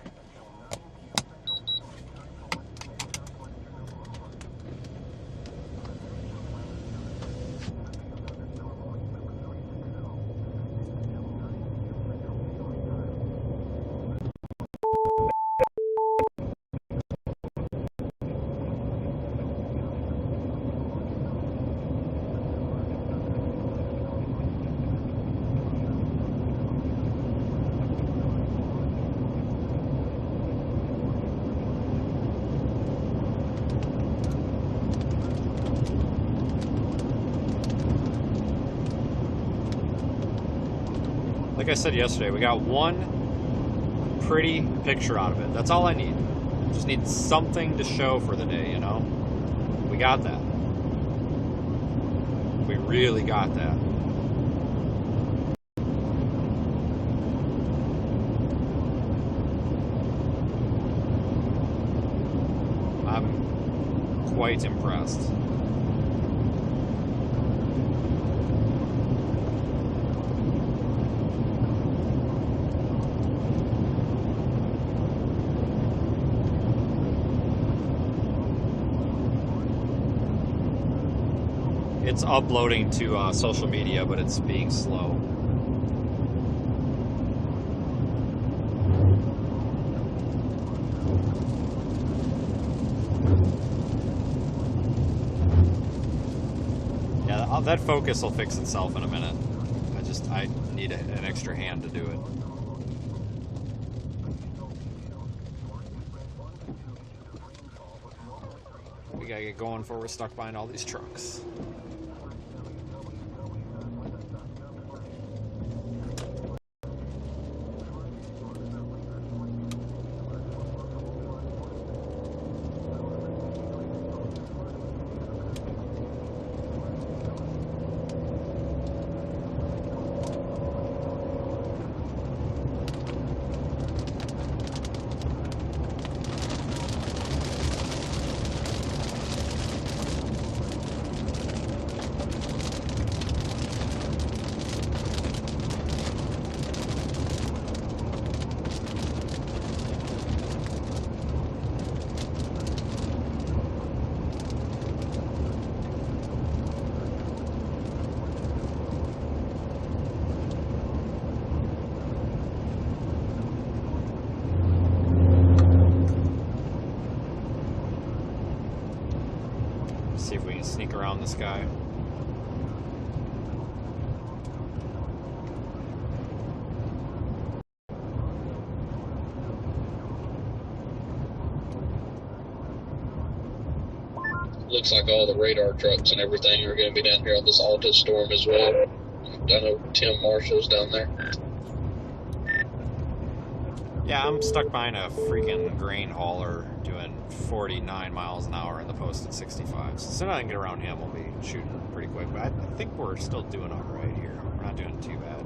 Like I said yesterday, we got one pretty picture out of it. That's all I need. Just need something to show for the day, you know? We got that. We really got that. I'm quite impressed. It's uploading to social media, but it's being slow. Yeah, that focus will fix itself in a minute. I need an extra hand to do it. We gotta get going before we're stuck behind all these trucks. this guy. Looks like all the radar trucks and everything are going to be down here on this Altus storm as well. I know Tim Marshall's down there. Yeah, I'm stuck behind a freaking grain hauler doing 49 miles an hour in the posted 65. So as soon as I can get around him, we'll be shooting pretty quick. But I think we're still doing all right here. We're not doing too bad.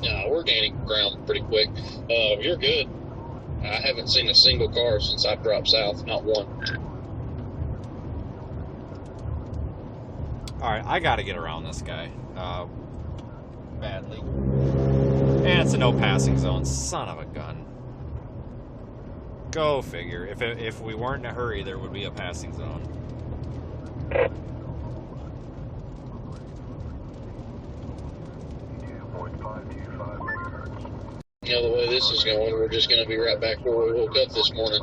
No, we're gaining ground pretty quick. You're good. I haven't seen a single car since I dropped south, not one. Alright, I gotta get around this guy. Badly. And it's a no passing zone. Son of a gun. Go figure. If we weren't in a hurry, there would be a passing zone. You know, the way this is going, we're just going to be right back where we woke up this morning.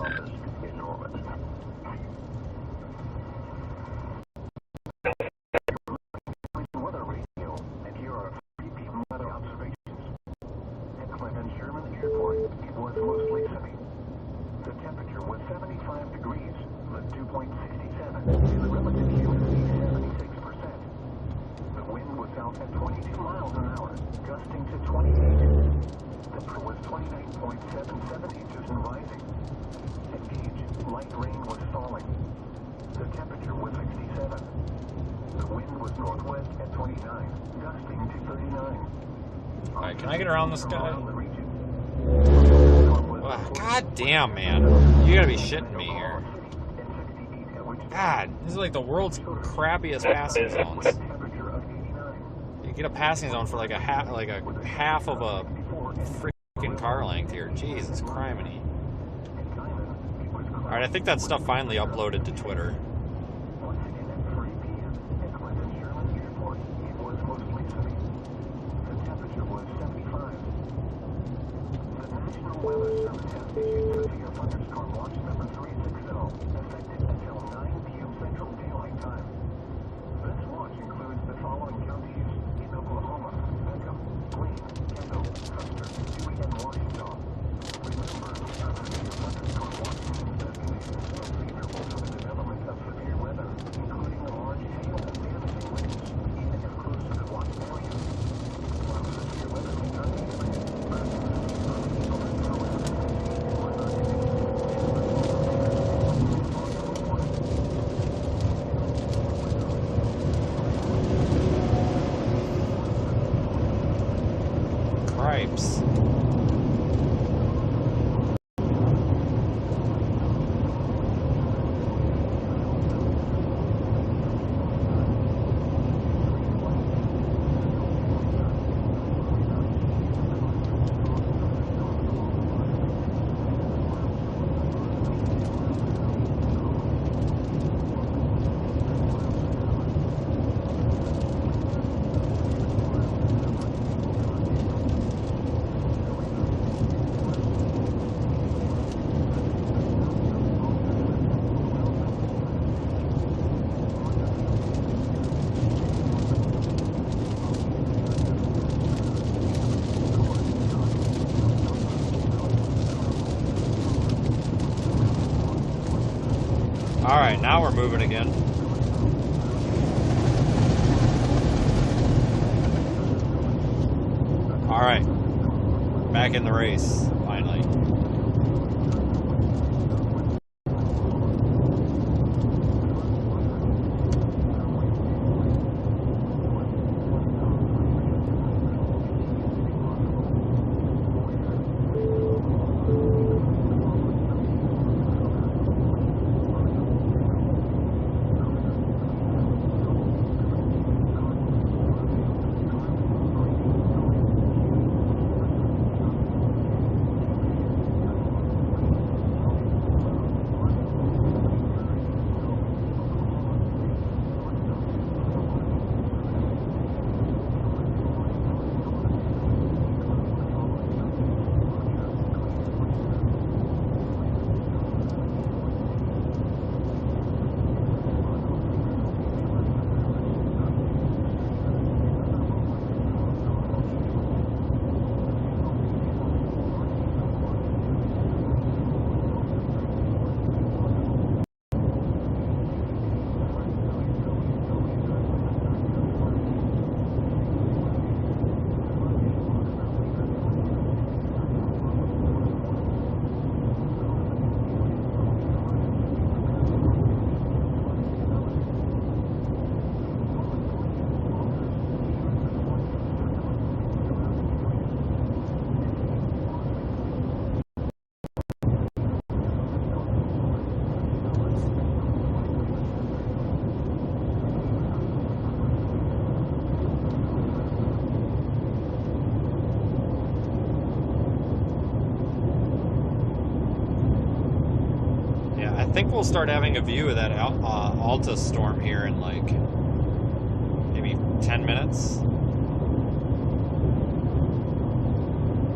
Alright, can I get around this guy? God damn, man. You gotta be shitting me here. God, this is like the world's crappiest passing zones. You get a passing zone for like a half of a freaking car length here. Jesus criminy. Alright, I think that stuff finally uploaded to Twitter. Cripes. Alright, now we're moving again. Alright. Back in the race, finally. think we'll start having a view of that Altus storm here in like maybe 10 minutes.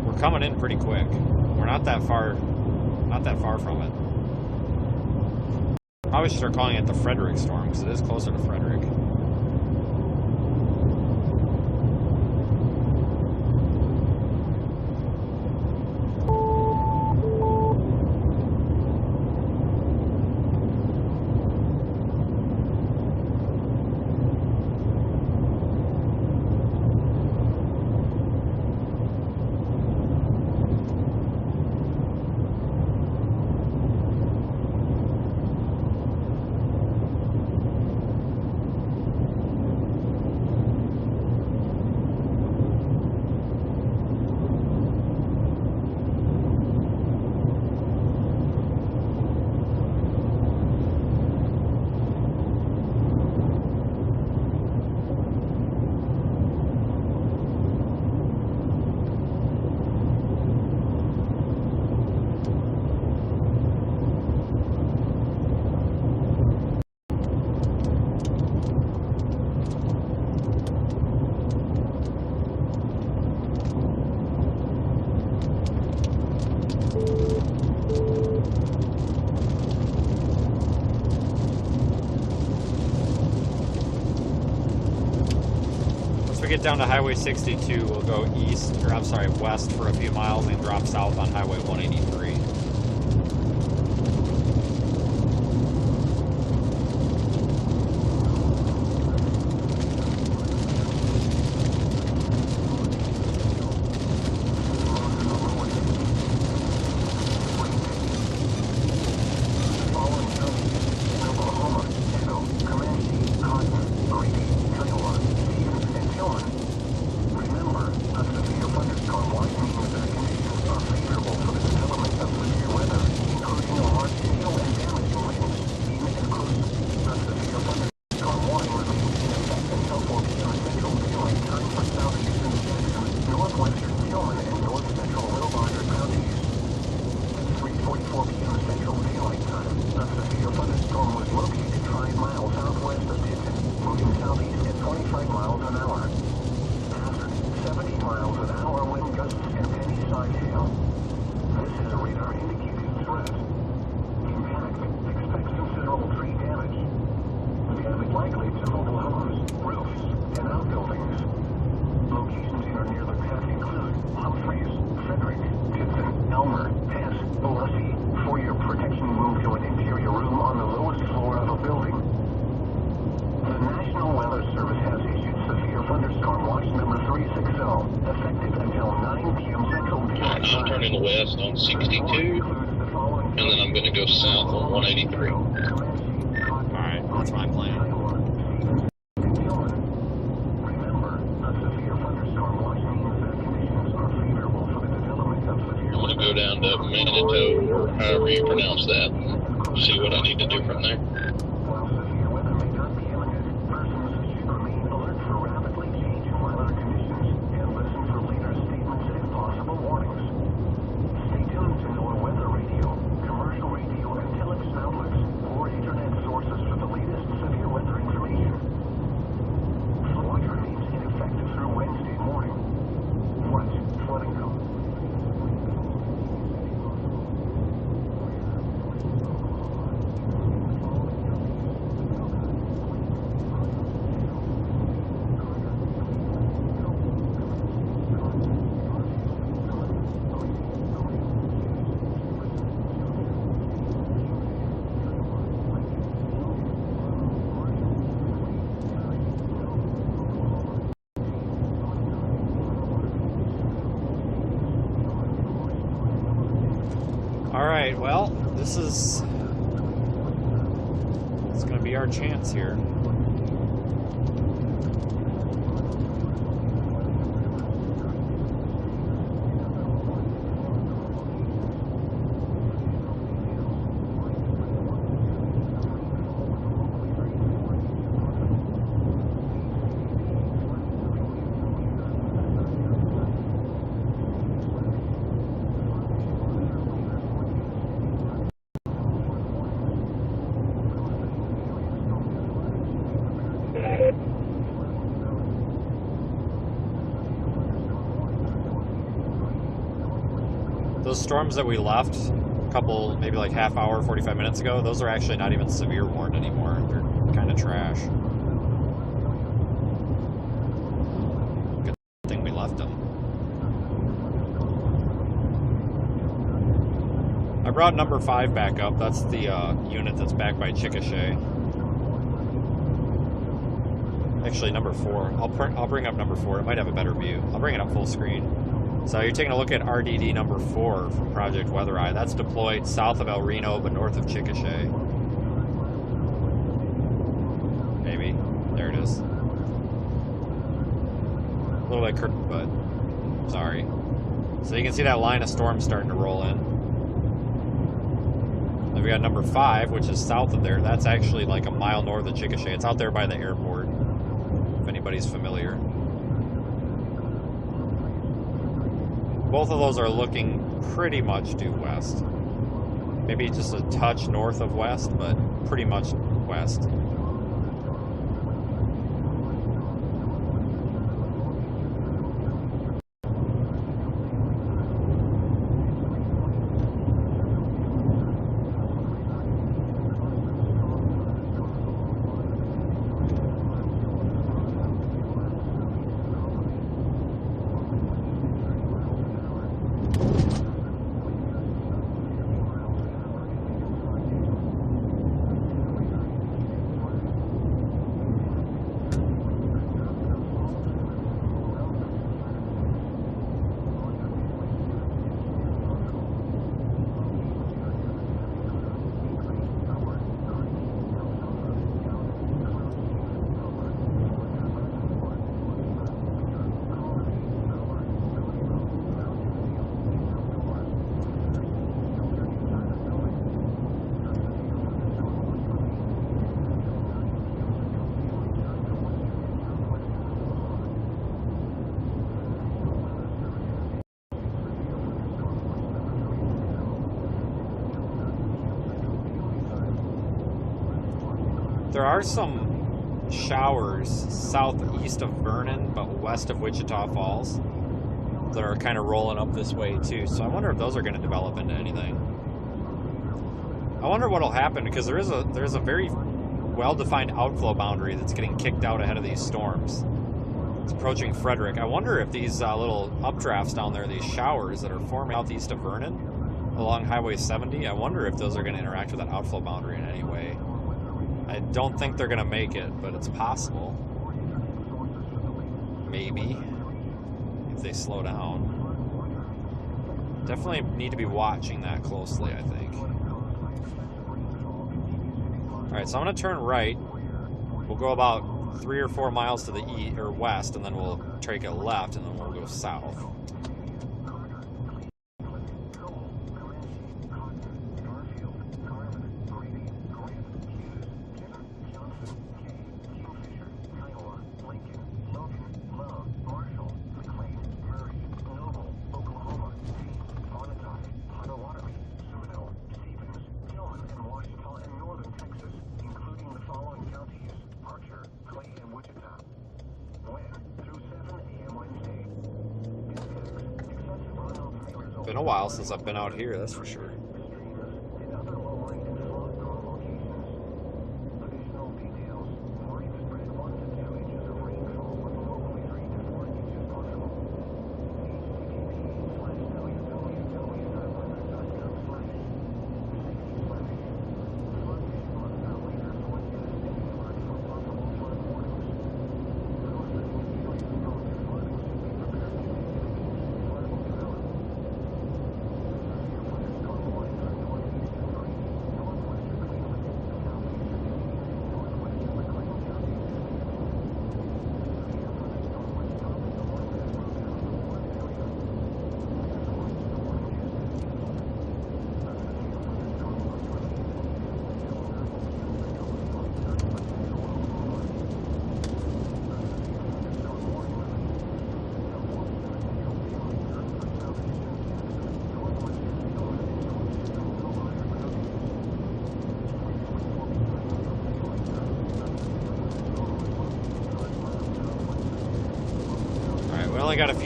We're coming in pretty quick. We're not that far from it. Probably should start calling it the Frederick storm because it is closer to Frederick. Get down to Highway 62, we'll go west for a few miles and drop south on Highway 183. On 62, and then I'm going to go south on 183. Alright, that's my plan. I'm going to go down to Manitou, or however you pronounce that, and see what I need to do from there. Alright, well, it's going to be our chance here. Those storms that we left a couple, maybe like half hour, 45 minutes ago, those are actually not even severe warned anymore. They're kind of trash. Good thing we left them. I brought number 5 back up. That's the unit that's back by Chickasha. Actually, number 4. I'll bring up number 4. It might have a better view. I'll bring it up full screen. So you're taking a look at RDD number 4 from Project Weather Eye. That's deployed south of El Reno, but north of Chickasha. Maybe. There it is. A little bit crooked, but sorry. So you can see that line of storm starting to roll in. Then we got number 5, which is south of there. That's actually like a mile north of Chickasha. It's out there by the airport, if anybody's familiar. Both of those are looking pretty much due west. Maybe just a touch north of west, but pretty much west. There are some showers southeast of Vernon, but west of Wichita Falls, that are kind of rolling up this way too. So I wonder if those are going to develop into anything. I wonder what'll happen, because there's a very well-defined outflow boundary that's getting kicked out ahead of these storms. It's approaching Frederick. I wonder if these little updrafts down there, these showers that are forming southeast of Vernon along Highway 70, I wonder if those are going to interact with that outflow boundary in any way. I don't think they're going to make it, but it's possible. Maybe. If they slow down. Definitely need to be watching that closely, I think. Alright, so I'm going to turn right. We'll go about 3 or 4 miles to the east or west, and then we'll take a left, and then we'll go south. Been a while since I've been out here, that's for sure.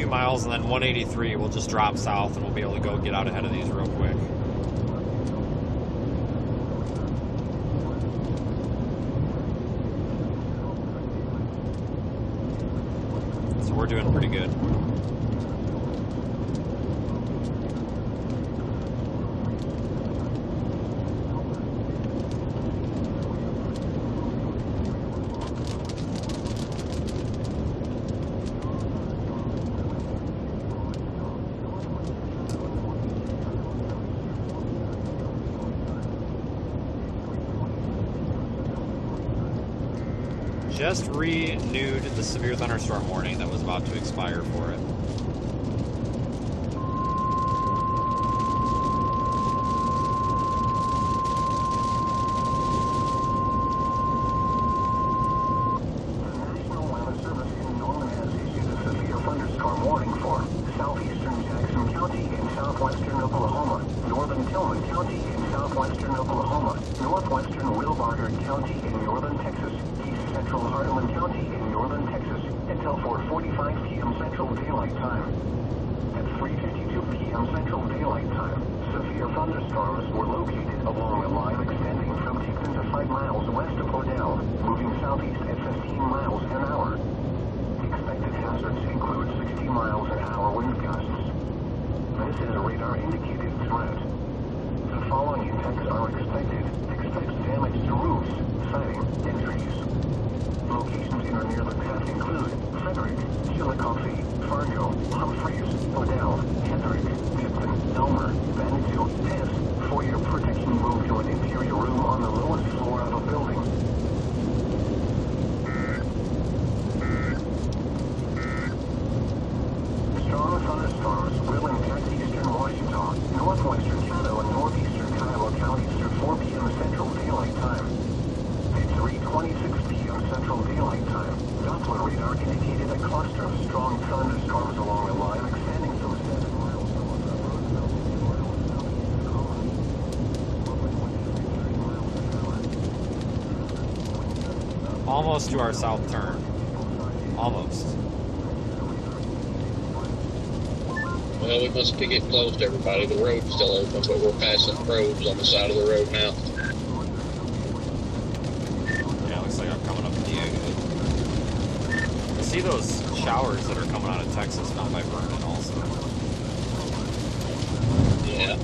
miles, and then 183 will just drop south, and we'll be able to go get out ahead of these real quick. So we're doing pretty good. Just renewed the severe thunderstorm warning that was about to expire for it. National Weather Service in Norman has issued a severe thunderstorm warning for southeastern Jackson County in southwestern Oklahoma, northern Tillman County in southwestern Oklahoma, northwestern Wilbarger County in northern Texas, central Hardeman County in northern Texas until 4:45 p.m. Central Daylight Time. At 3:52 p.m. Central Daylight Time, severe thunderstorms were located along a line extending from Ticton to 5 miles west of Ordell, moving southeast at 15 miles an hour. Expected hazards include 60 miles an hour wind gusts. This is a radar-indicated threat. The following impacts are expected. Expect damage to roofs, siding, and trees. Locations in or near the path include Frederick, Chillicothe, Fargo, Humphreys, Odell, Hendrick, Tipton, Elmer, Manitou, Hess. For your protection, move to an interior room on the lowest floor of a building. Strong thunderstorms will impact eastern Washington, northwestern Caddo, and northeastern Kiowa counties through 4 p.m. Central Daylight Time. At 3:26 p.m. Central Daylight Time, Doppler radar indicated a cluster of strong thunderstorms along a line extending from 7 miles north of Roosevelt to 2 miles southeast of Colony. Almost to our south turn. Almost. Well, we must be getting close to everybody. The road's still open, but we're passing probes on the side of the road now. Yeah, looks like I'm coming up Diego. I see those showers that are coming out of Texas down by Vernon also. Yeah.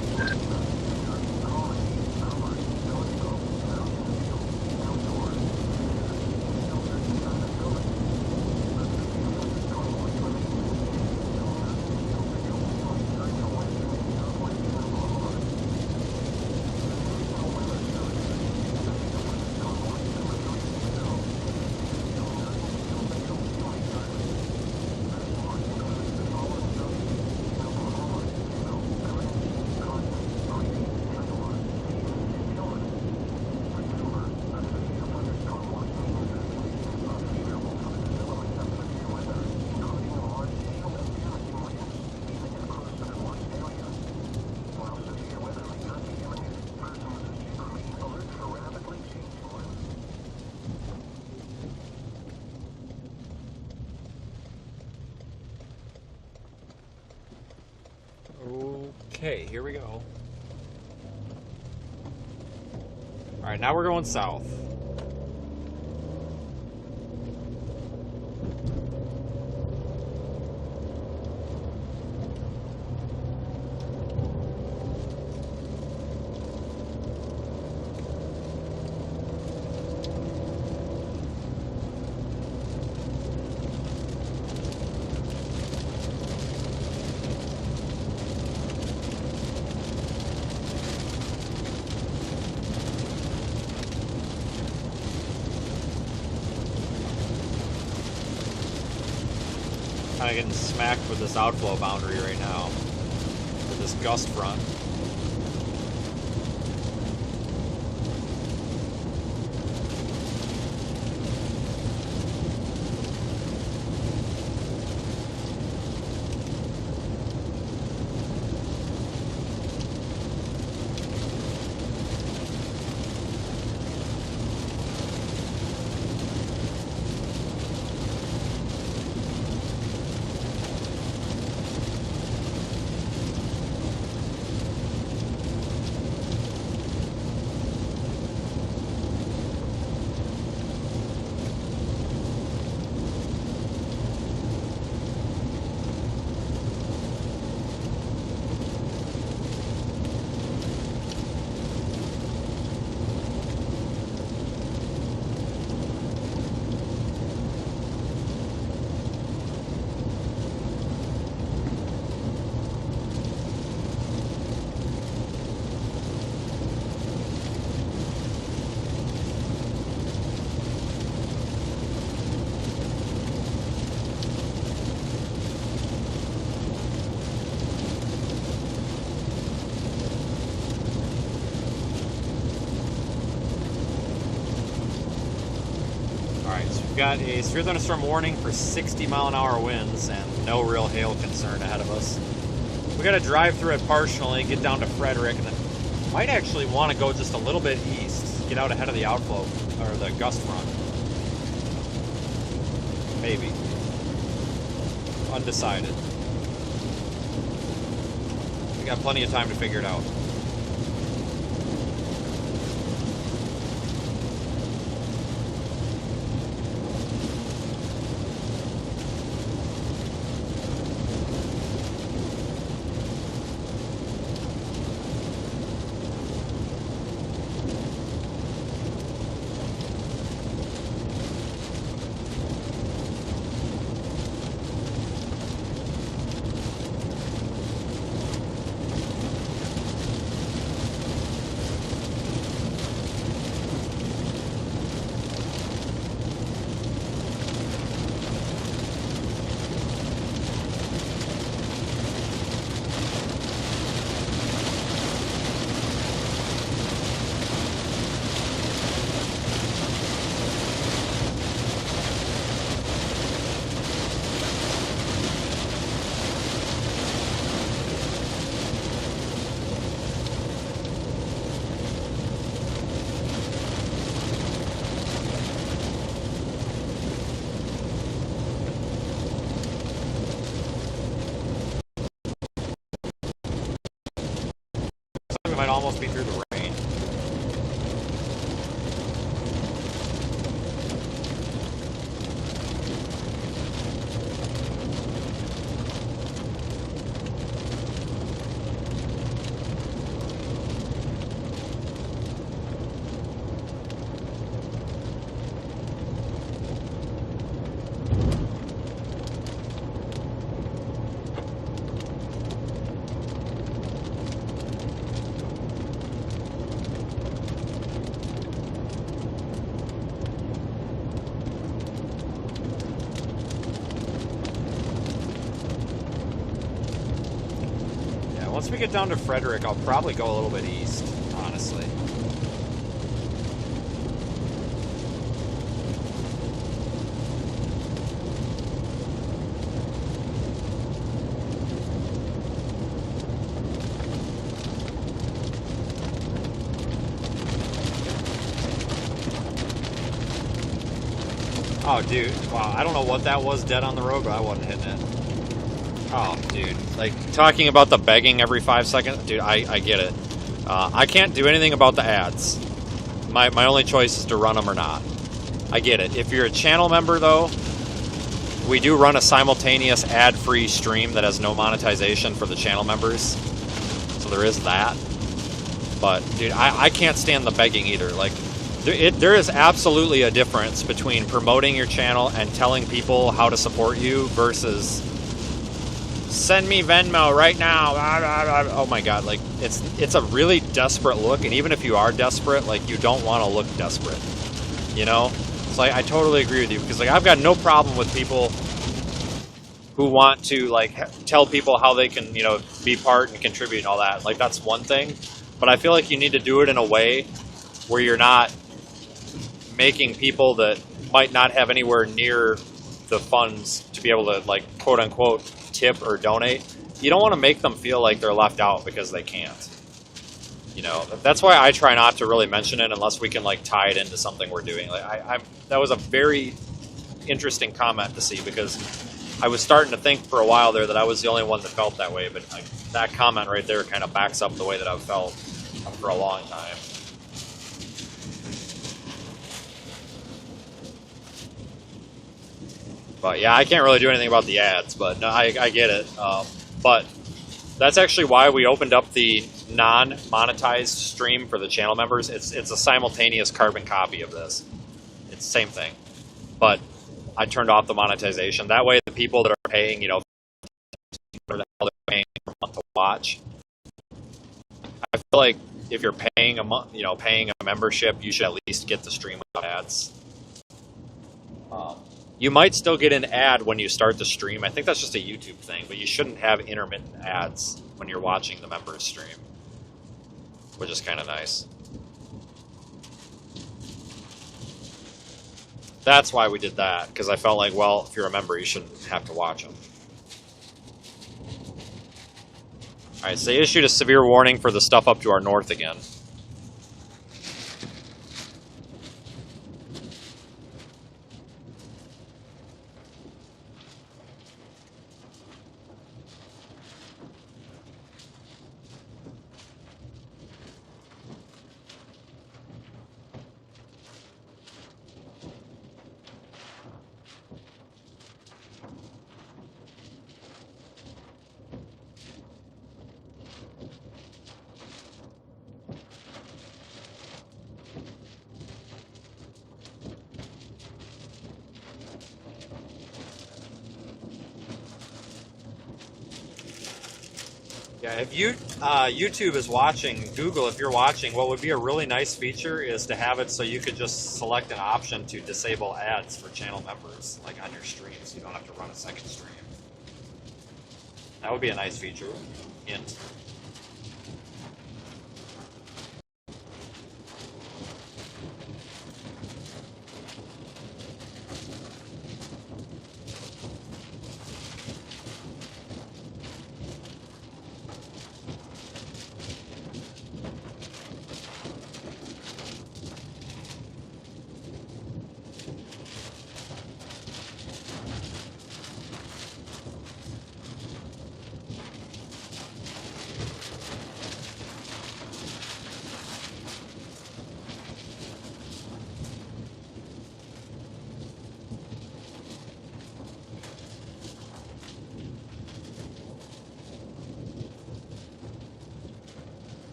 Okay, here we go. Alright, now we're going south. Kind of getting smacked with this outflow boundary right now, with this gust front. We've got a severe thunderstorm warning for 60-mile-an-hour winds and no real hail concern ahead of us. We got to drive through it partially, get down to Frederick, and then might actually want to go just a little bit east, get out ahead of the outflow, or the gust front. Maybe. Undecided. We got plenty of time to figure it out. We might almost be through the rain. Once we get down to Frederick, I'll probably go a little bit east, honestly. Oh, dude. Wow, I don't know what that was dead on the road, but I wasn't hitting it. Oh, dude. Like, talking about the begging every 5 seconds, dude, I get it. I can't do anything about the ads. My only choice is to run them or not. I get it. If you're a channel member, though, we do run a simultaneous ad-free stream that has no monetization for the channel members. So there is that. But, dude, I can't stand the begging either. Like, there is absolutely a difference between promoting your channel and telling people how to support you versus send me Venmo right now. Oh my god, like it's a really desperate look, and even if you are desperate, like you don't want to look desperate, you know? So I totally agree with you, because like I've got no problem with people who want to like tell people how they can, you know, be part and contribute and all that. Like that's one thing, but I feel like you need to do it in a way where you're not making people that might not have anywhere near the funds to be able to like quote unquote tip or donate. You don't want to make them feel like they're left out because they can't. You know, that's why I try not to really mention it unless we can like tie it into something we're doing. Like that was a very interesting comment to see, because I was starting to think for a while there that I was the only one that felt that way, but like, that comment right there kind of backs up the way that I've felt for a long time. But yeah, I can't really do anything about the ads, but no, I get it. But that's actually why we opened up the non-monetized stream for the channel members. It's a simultaneous carbon copy of this. It's the same thing. But I turned off the monetization. That way the people that are paying, you know, whatever the hell they're paying per month to watch, I feel like if you're paying a month, you know, paying a membership, you should at least get the stream without ads. You might still get an ad when you start the stream. I think that's just a YouTube thing, but you shouldn't have intermittent ads when you're watching the members stream, which is kind of nice. That's why we did that, because I felt like, well, if you're a member, you shouldn't have to watch them. Alright, so they issued a severe warning for the stuff up to our north again. Yeah, if you YouTube is watching, Google, if you're watching, what would be a really nice feature is to have it so you could just select an option to disable ads for channel members, like on your stream, so you don't have to run a second stream. That would be a nice feature. Hint.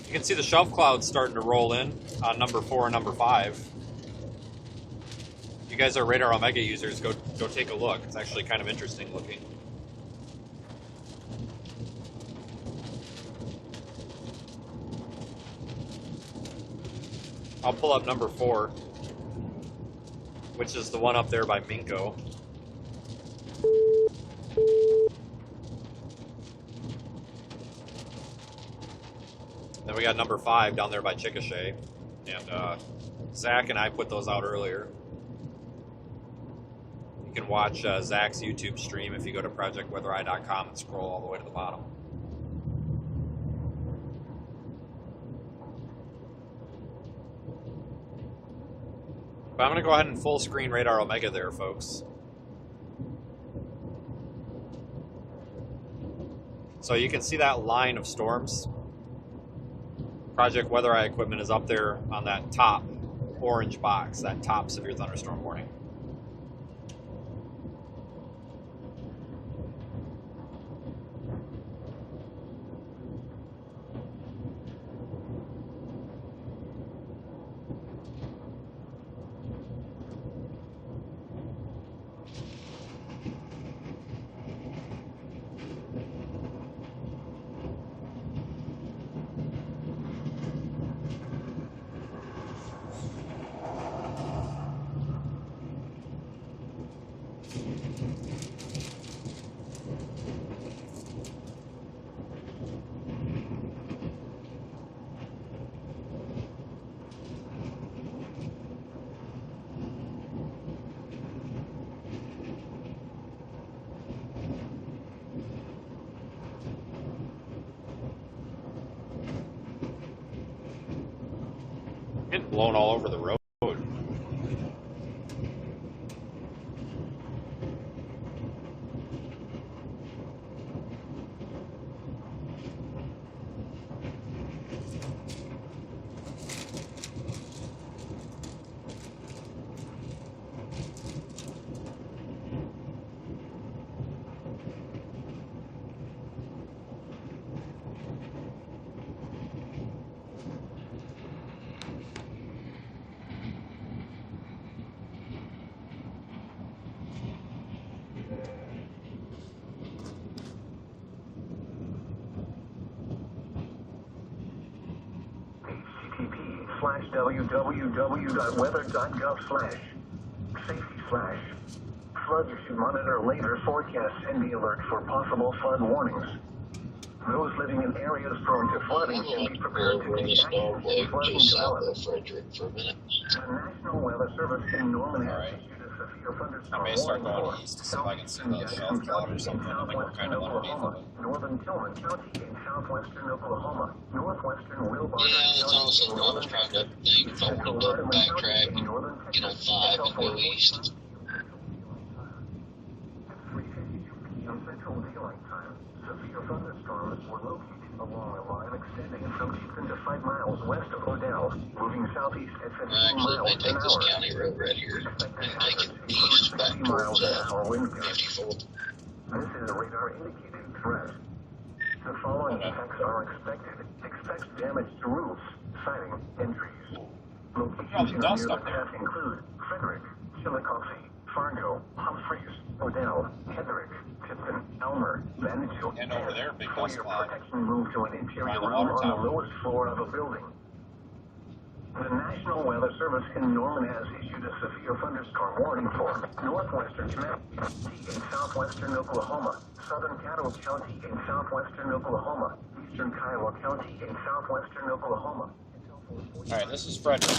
You can see the shelf clouds starting to roll in on number 4 and number 5. You guys are Radar Omega users, go take a look. It's actually kind of interesting looking. I'll pull up number 4, which is the one up there by Minko. Then we got number 5 down there by Chickasha. And Zach and I put those out earlier. You can watch Zach's YouTube stream if you go to projectweathereye.com and scroll all the way to the bottom. But I'm going to go ahead and full screen Radar Omega there, folks. So you can see that line of storms. Project Weather Eye equipment is up there on that top orange box, that top severe thunderstorm warning. Getting blown all over the road. www.weather.gov/safety/. Flooders should monitor later forecasts and be alert for possible flood warnings. Those living in areas prone to flooding I'll should be go prepared over to to take this action dog if leg flooding just south develops. of Frederick for a minute. The National Weather Service in Norman has Alright. issued a severe I thunderstorm may start warning going for east to see if I can see southeastern the Jackson shelf cloud County or in something. I think we're southwestern kind of underneath Oklahoma, of it. northern Tillman County in southwestern Oklahoma, northwestern Wilbarger Yeah, that's County also in what I was northern trying to Texas, think if I central wanted to Hardeman County backtrack in and northern get on Texas, 5 and go east. At 3:52 p.m. Central Daylight Time, severe thunderstorms were located along a line extending from 2 to 5 miles west of Odell, moving southeast at 15 I actually may miles an take this hour. county road right here Expected and take it hazards include east back 60 towards miles an hour wind gusts. 54. This is a radar indicated threat. The following effects are expected. Expect damage to roofs, siding, and trees. Locations in the dust near up the there. path include Frederick, Chillicothe, Fargo, Humphreys, Odell, Hedrick, Tipton, Elmer, Manitou, And over there, big for dust your cloud. protection, move to an interior Find the room water on tower. the lowest floor of a building. The National Weather Service in Norman has issued a severe thunderstorm warning for northwestern Tennessee in southwestern Oklahoma, southern Caddo County in southwestern Oklahoma, eastern Kiowa County in southwestern Oklahoma. Alright, this is Frederick.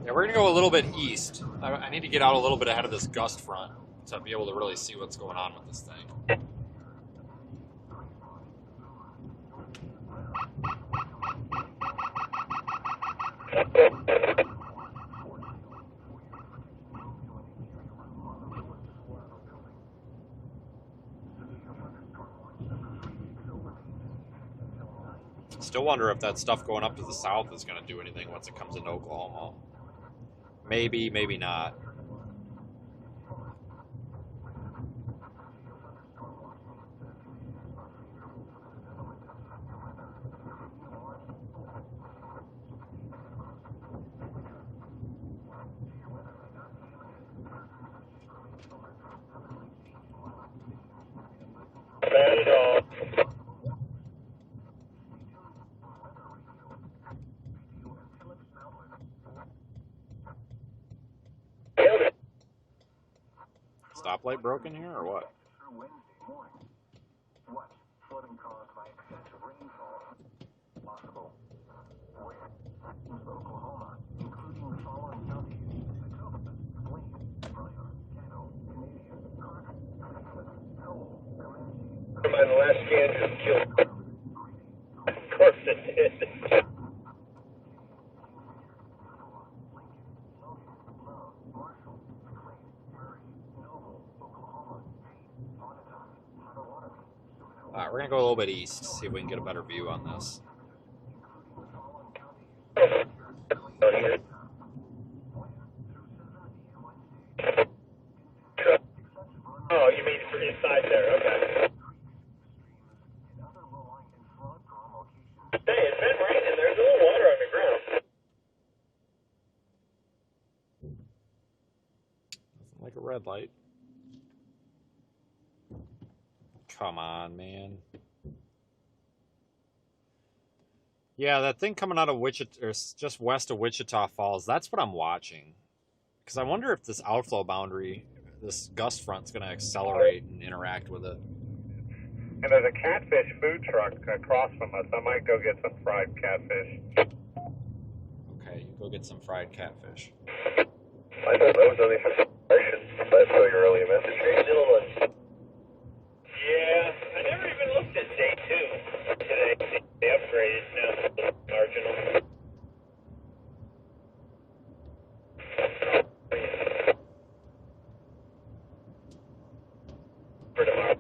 Yeah, we're going to go a little bit east. I need to get out a little bit ahead of this gust front to be able to really see what's going on with this thing. Still wonder if that stuff going up to the south is going to do anything once it comes into Oklahoma. Maybe, maybe not. Bad at all. Stoplight broken here or what? Through Wednesday morning. What? Flooding caused by excessive rainfall. Possible. Where? Oklahoma, including the following counties: Dakota, Blaine, Bryan, Caddo, Canadian, Carter, Franklin, Cole, Comanche. My last scan just killed. Of course it did. Alright, we're going to go a little bit east, see if we can get a better view on this. Oh, you mean for inside there? Okay. Hey, it's been raining. There's a little water on the ground. Nothing like a red light. Come on, man. Yeah, that thing coming out of Wichita, or just west of Wichita Falls, that's what I'm watching. Because I wonder if this outflow boundary, this gust front's going to accelerate and interact with it. And there's a catfish food truck across from us. I might go get some fried catfish. Okay, you go get some fried catfish. I thought that was only for celebration. That's so early message. Little ones. Yeah, I never even looked at day 2 today. They upgraded now. Marginal. For tomorrow.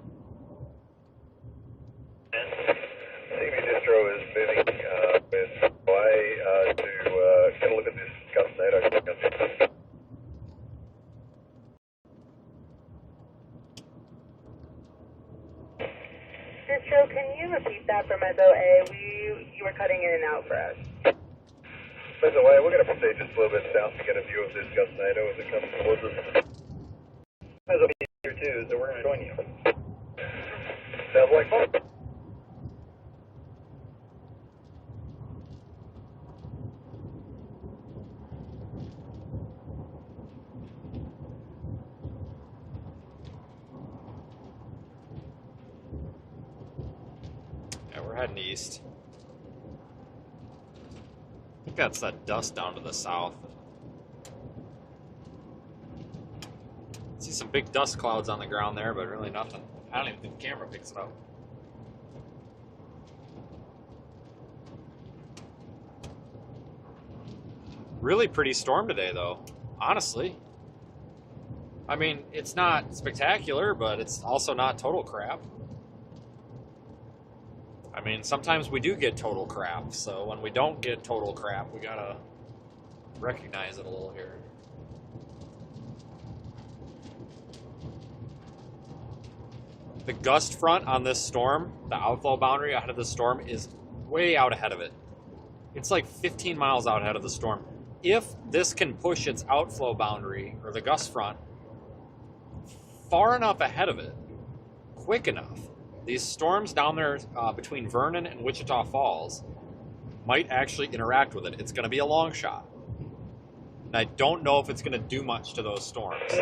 CB Distro is bidding with Hawaii to get a look at this Gusnado. mile crash. By the way, we're going to stay just a little bit south to get a view of this gust tornado as it comes towards us. There's a here too, so we're going to join you. Sounds like fun. Yeah, we're heading east. I think that's that dust down to the south. See some big dust clouds on the ground there, but really nothing. I don't even think the camera picks it up. Really pretty storm today, though. Honestly. I mean, it's not spectacular, but it's also not total crap. I mean, sometimes we do get total crap, so when we don't get total crap, we gotta recognize it a little here. The gust front on this storm, the outflow boundary ahead of the storm, is way out ahead of it. It's like 15 miles out ahead of the storm. If this can push its outflow boundary, or the gust front, far enough ahead of it, quick enough, these storms down there between Vernon and Wichita Falls might actually interact with it. It's going to be a long shot. And I don't know if it's going to do much to those storms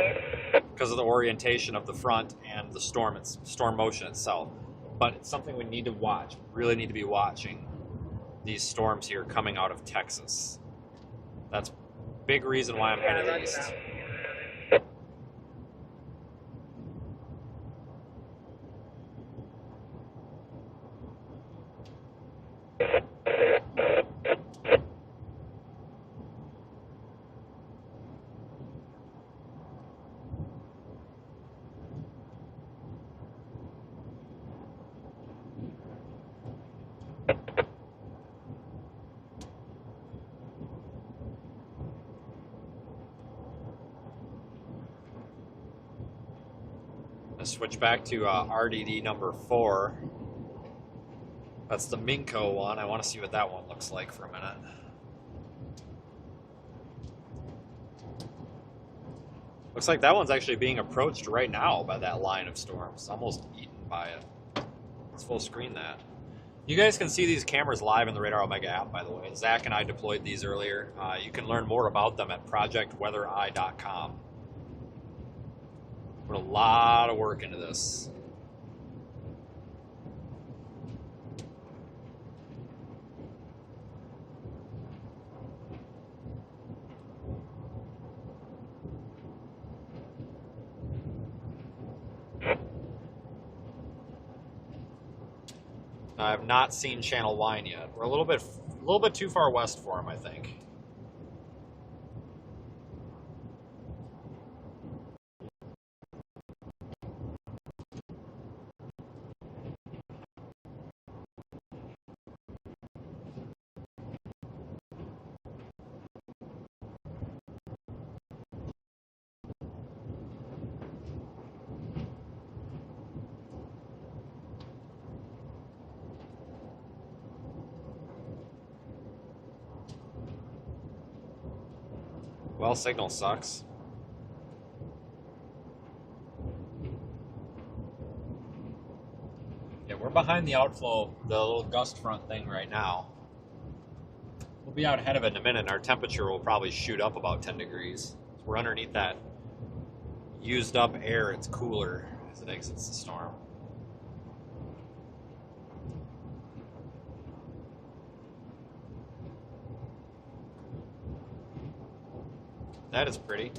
because of the orientation of the front and the storm motion itself. But it's something we need to watch. Really need to be watching these storms here coming out of Texas. That's a big reason why I'm headed east. Switch back to RDD number 4. That's the Minko one. I want to see what that one looks like for a minute. Looks like that one's actually being approached right now by that line of storms. Almost eaten by it. Let's full screen that. You guys can see these cameras live in the Radar Omega app, by the way. Zach and I deployed these earlier. You can learn more about them at projectweathereye.com. Put a lot of work into this. I have not seen Channel Wine yet. We're a little bit too far west for him, I think. Well, signal sucks. Yeah, we're behind the outflow, the little gust front thing right now. We'll be out ahead of it in a minute, and our temperature will probably shoot up about 10 degrees. So we're underneath that used up air. It's cooler as it exits the storm. That is pretty.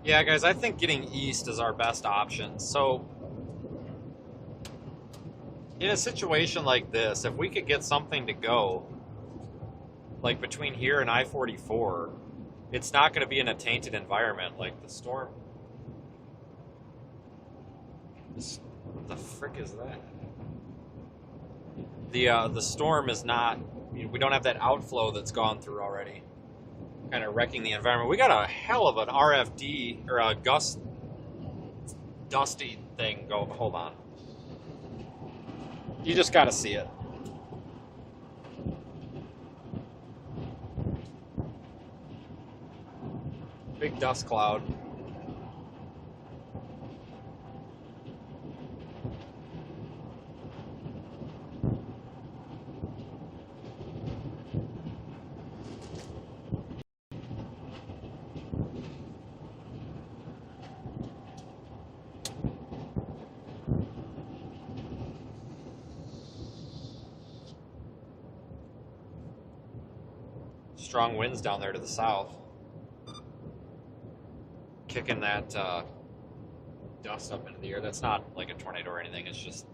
Yeah, guys, I think getting east is our best option. So, in a situation like this, if we could get something to go, like between here and I-44, it's not going to be in a tainted environment like the storm. What the frick is that? The storm is not. We don't have that outflow that's gone through already, kind of wrecking the environment. We got a hell of an RFD or a dusty thing going. Hold on. You just got to see it. Big dust cloud. Strong winds down there to the south, kicking that dust up into the air. That's not like a tornado or anything, it's just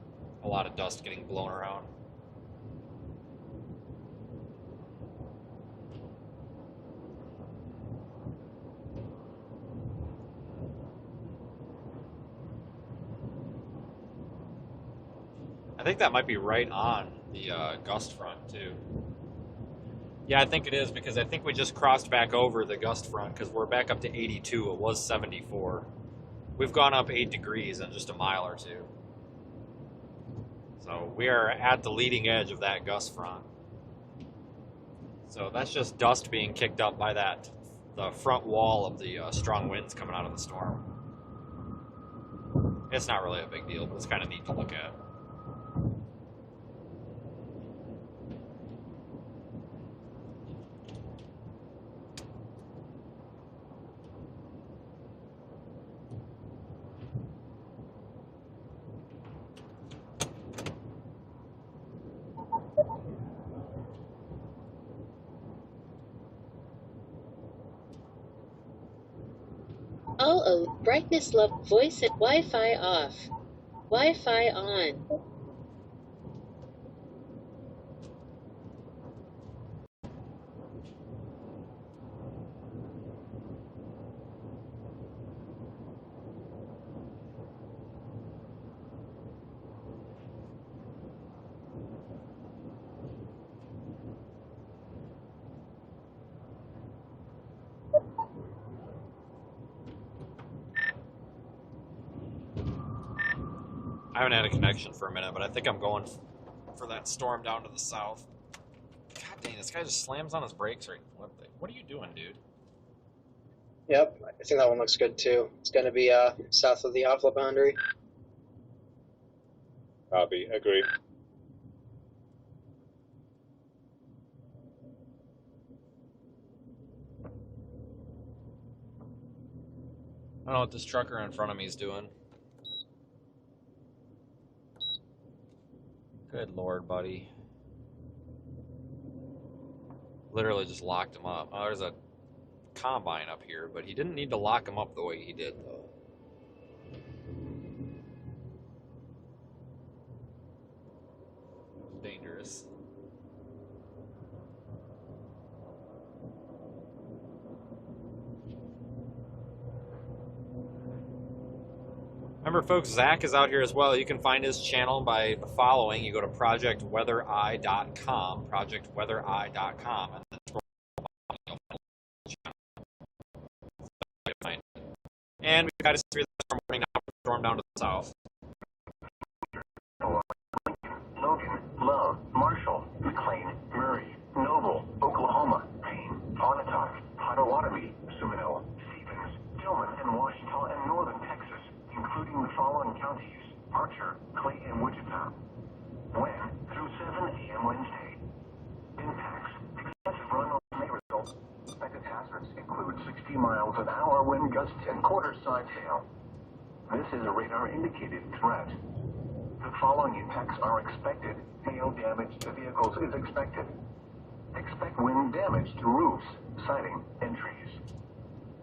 a lot of dust getting blown around. I think that might be right on the gust front too. Yeah, I think it is, because I think we just crossed back over the gust front, because we're back up to 82. It was 74. We've gone up 8 degrees in just a mile or two. So we are at the leading edge of that gust front. So that's just dust being kicked up by the front wall of the strong winds coming out of the storm. It's not really a big deal, but it's kind of neat to look at. All brightness level, voice and Wi-Fi off. Wi-Fi on. I haven't had a connection for a minute, but I think I'm going for that storm down to the south. God dang, this guy just slams on his brakes right. What are you doing, dude? Yep, I think that one looks good too. It's going to be south of the Outflow boundary. Copy, agree. I don't know what this trucker in front of me is doing. Good Lord, buddy. Literally just locked him up. Oh, there's a combine up here, but he didn't need to lock him up the way he did, though. Dangerous. Remember, folks, Zach is out here as well. You can find his channel by following. You go to projectweathereye.com, projectweathereye.com, and then scroll down. And we've got a series of morning now, storm down to the south. Logan, Love, Marshall, McLean, Murray, Noble, Oklahoma, Payne, Pontotoc, Potawatomi, Seminole, Stevens, Tillman, and Washita, and northern Texas, including the following counties: Archer, Clay, and Wichita. When through 7 a.m. Wednesday. Impacts: extensive runoff may result. Expected hazards include 60 miles an hour wind gusts and quarter-size hail. This is a radar-indicated threat. The following impacts are expected. Hail damage to vehicles is expected. Expect wind damage to roofs, siding, and trees.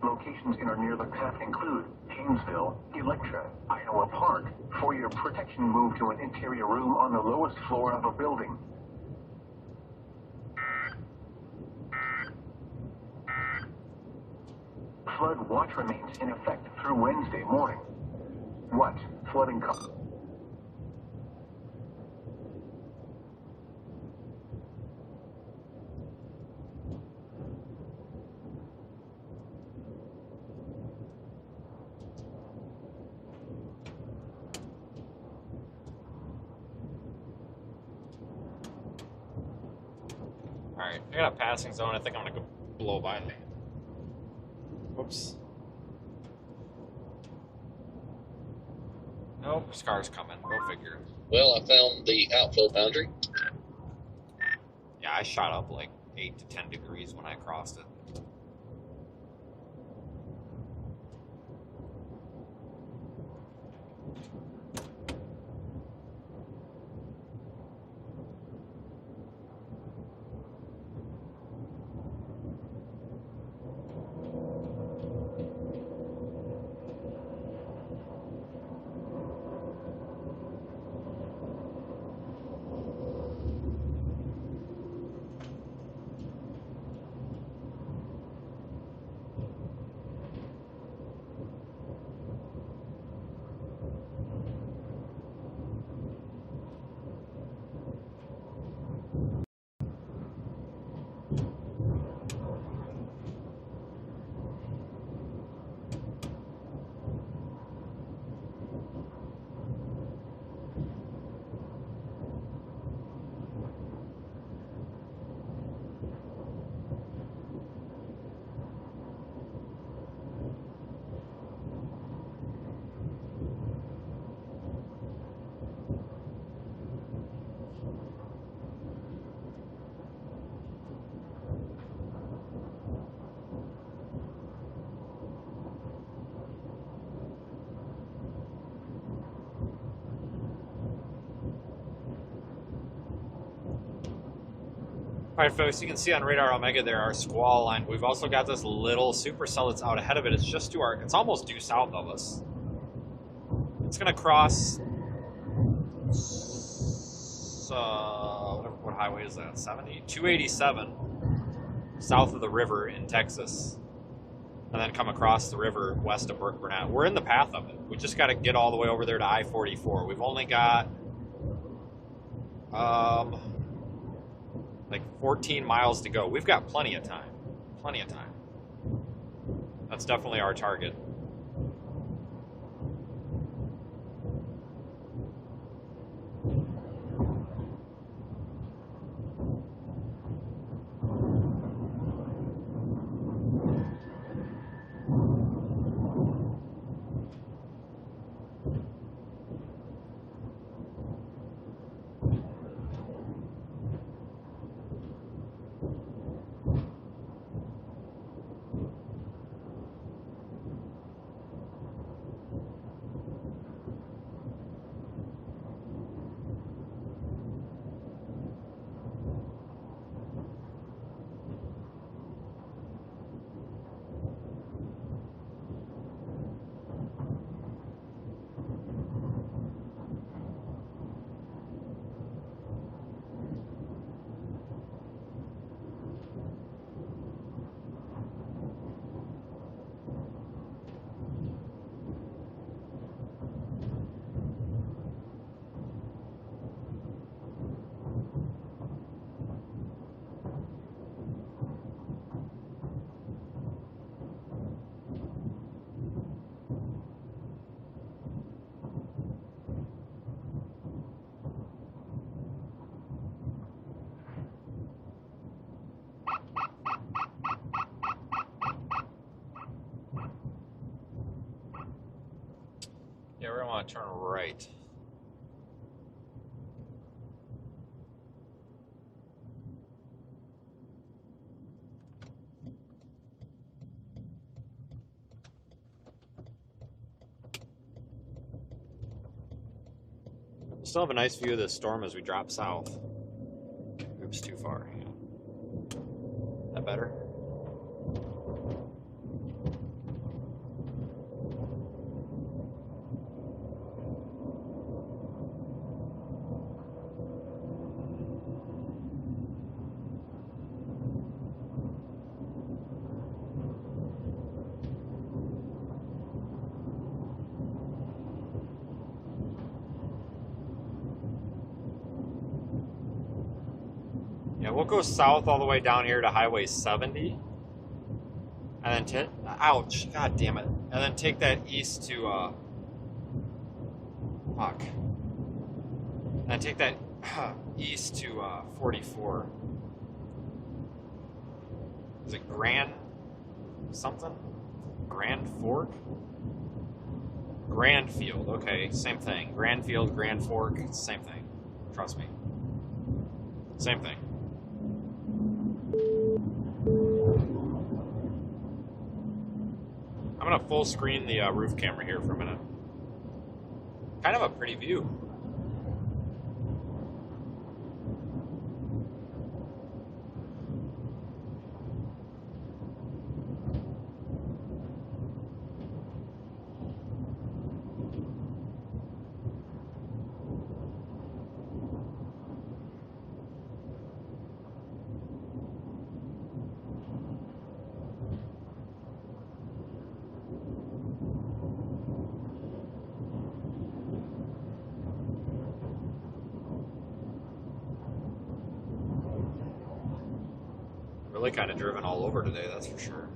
Locations in or near the path include Jamesville, Electra, Iowa Park. For your protection, move to an interior room on the lowest floor of a building. Flood watch remains in effect through Wednesday morning. What? Flooding Alright, I got a passing zone. I think I'm gonna go blow by me. Whoops. Nope, Scar's coming. Go figure. Well, I found the outflow boundary. Yeah, I shot up like 8 to 10 degrees when I crossed it. Alright folks, you can see on Radar Omega there our squall line. We've also got this little supercell that's out ahead of it. It's just to our, it's almost due south of us. It's gonna cross, what highway is that, 70? 287, south of the river in Texas. And then come across the river west of Brook Burnett. We're in the path of it. We just gotta get all the way over there to I-44. We've only got, like 14 miles to go. We've got plenty of time. Plenty of time. That's definitely our target. Yeah, we're gonna want to turn right. Still have a nice view of this storm as we drop south. Oops, too far. Hang on. That better? Yeah, we'll go south all the way down here to Highway 70. And then, ouch, god damn it. And then take that east to, fuck. And then take that east to 44. Is it Grand something? Grand Fork? Grandfield, okay, same thing. Grandfield, Grand Fork, same thing. Trust me. Same thing. I'm gonna full screen the roof camera here for a minute. Kind of a pretty view. Really kind of driven all over today, that's for sure.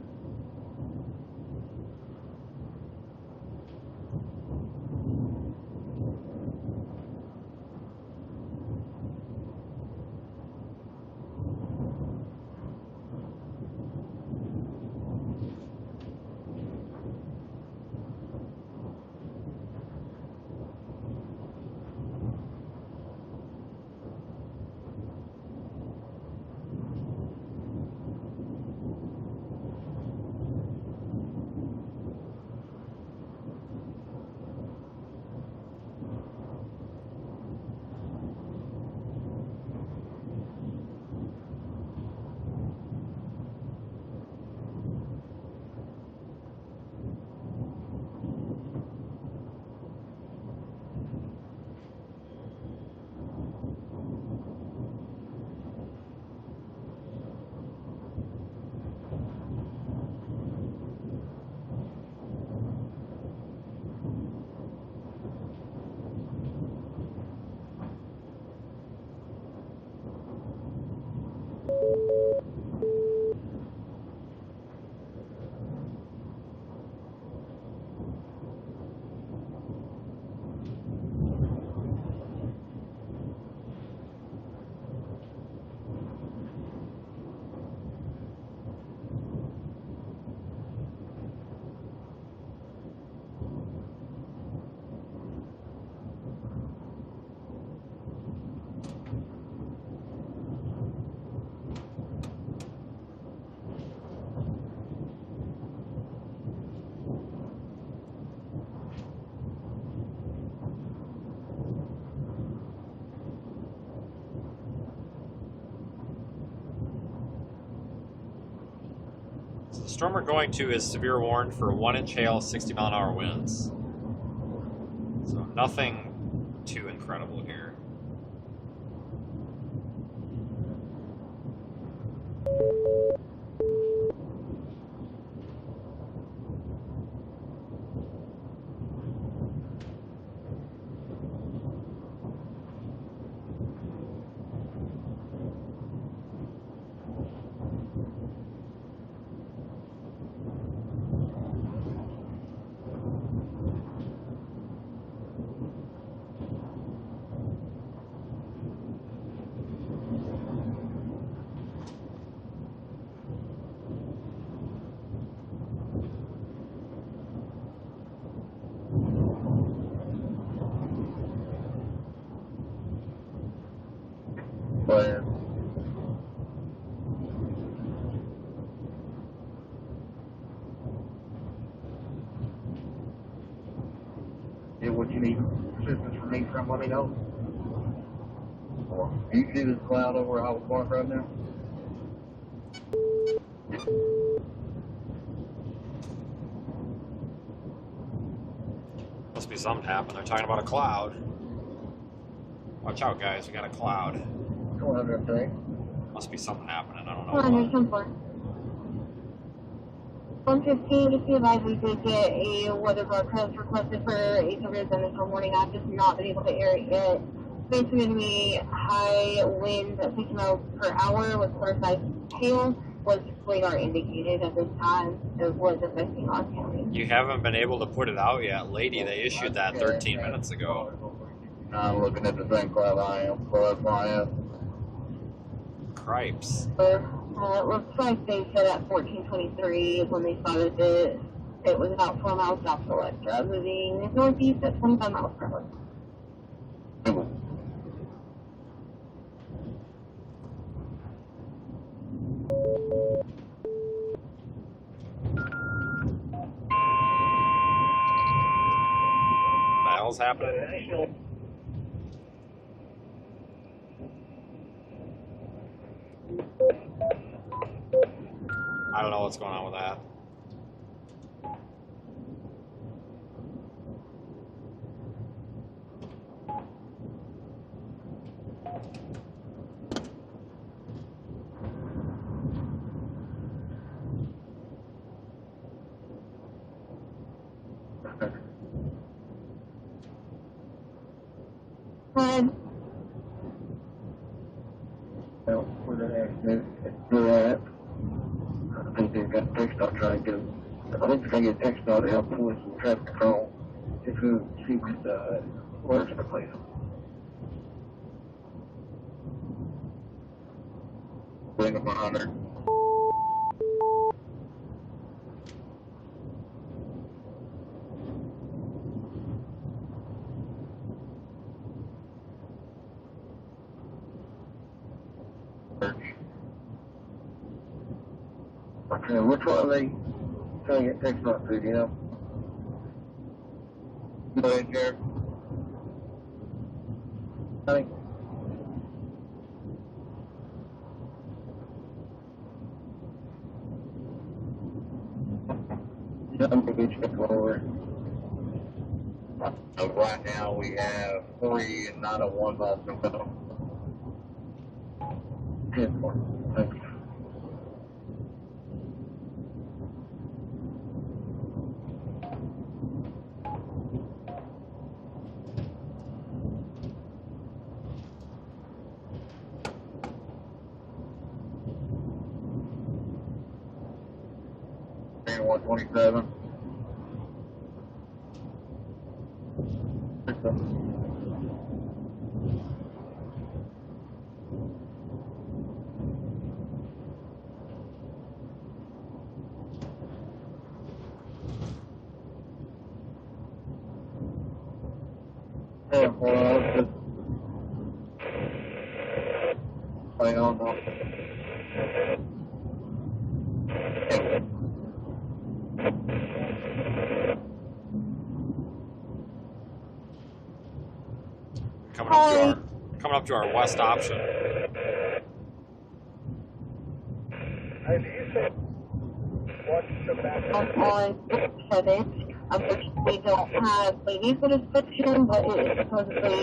The storm we're going to is severe warned for 1-inch hail, 60-mile-an-hour winds. So nothing too incredible here. But if what you need assistance from me from, let me know. Or you can see this cloud over where I was parked right now. Must be something happened. They're talking about a cloud. Watch out, guys. We got a cloud. 403. Must be something happening. I don't know. 404. 115, just be advised we did get a weather broadcast requested for a service and it's for morning. I've just not been able to air it yet. basically going to be high winds at 50 miles per hour with quarter-size hail. Was radar indicated at this time. It was affecting our county. You haven't been able to put it out yet, lady. They issued that 13 minutes ago. I'm looking at the same club I am, so that's why I am. Cripes. It looks like they said at 14:23 when they spotted it. It was about 4 miles south of Electra, moving northeast at 25 miles per hour. What the hell's happening? I don't know what's going on with that. Well, we're going to actually do that. I think they've got text out trying to get I think they're going to get text out to help police and traffic control if who seeks orders to place them. Bring them 100. Okay, which one are they trying to get text out to, you know? Go ahead, Sheriff. Honey? I'm going to get you over. Right now we have 3 and 901 Boston. 10-4. Thank you. And 127. Yeah, well, let's just play on now. Coming up to our west option. Hey, do you say watch the back? On 7, unfortunately, don't have ladies for description, but it is supposedly.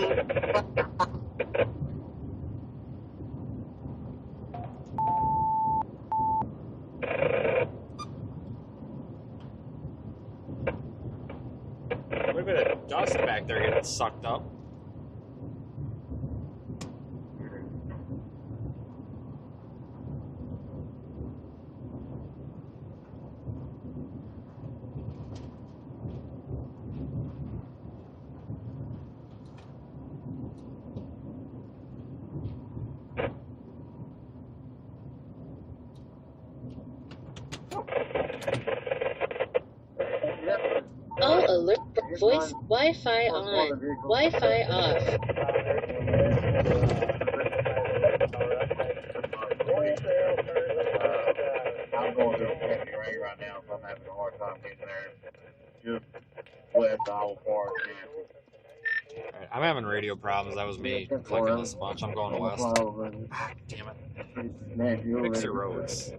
Look at the dust back there getting sucked up. All alert. Voice Wi-Fi on. Wi-Fi off. I'm going through a heavy rain right now, so I'm having a hard time getting there. Just west Iowa Park. Alright, I'm having radio problems. That was me clicking this bunch. I'm going west. Ah, damn it. Fix your roads.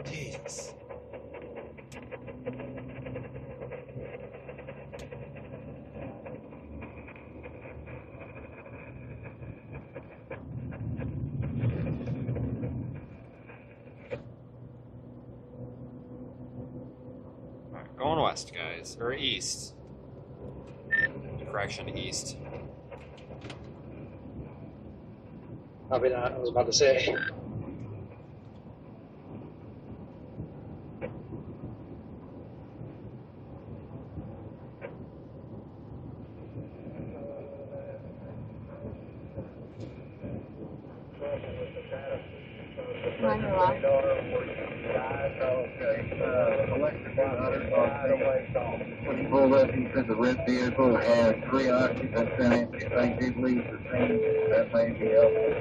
Jesus. Alright, going west, guys. Or east. correction, east. Probably not. I was about to say. When you pulled up, he said the red vehicle had 3 occupants in it. If they did leave the scene, that may be helpful.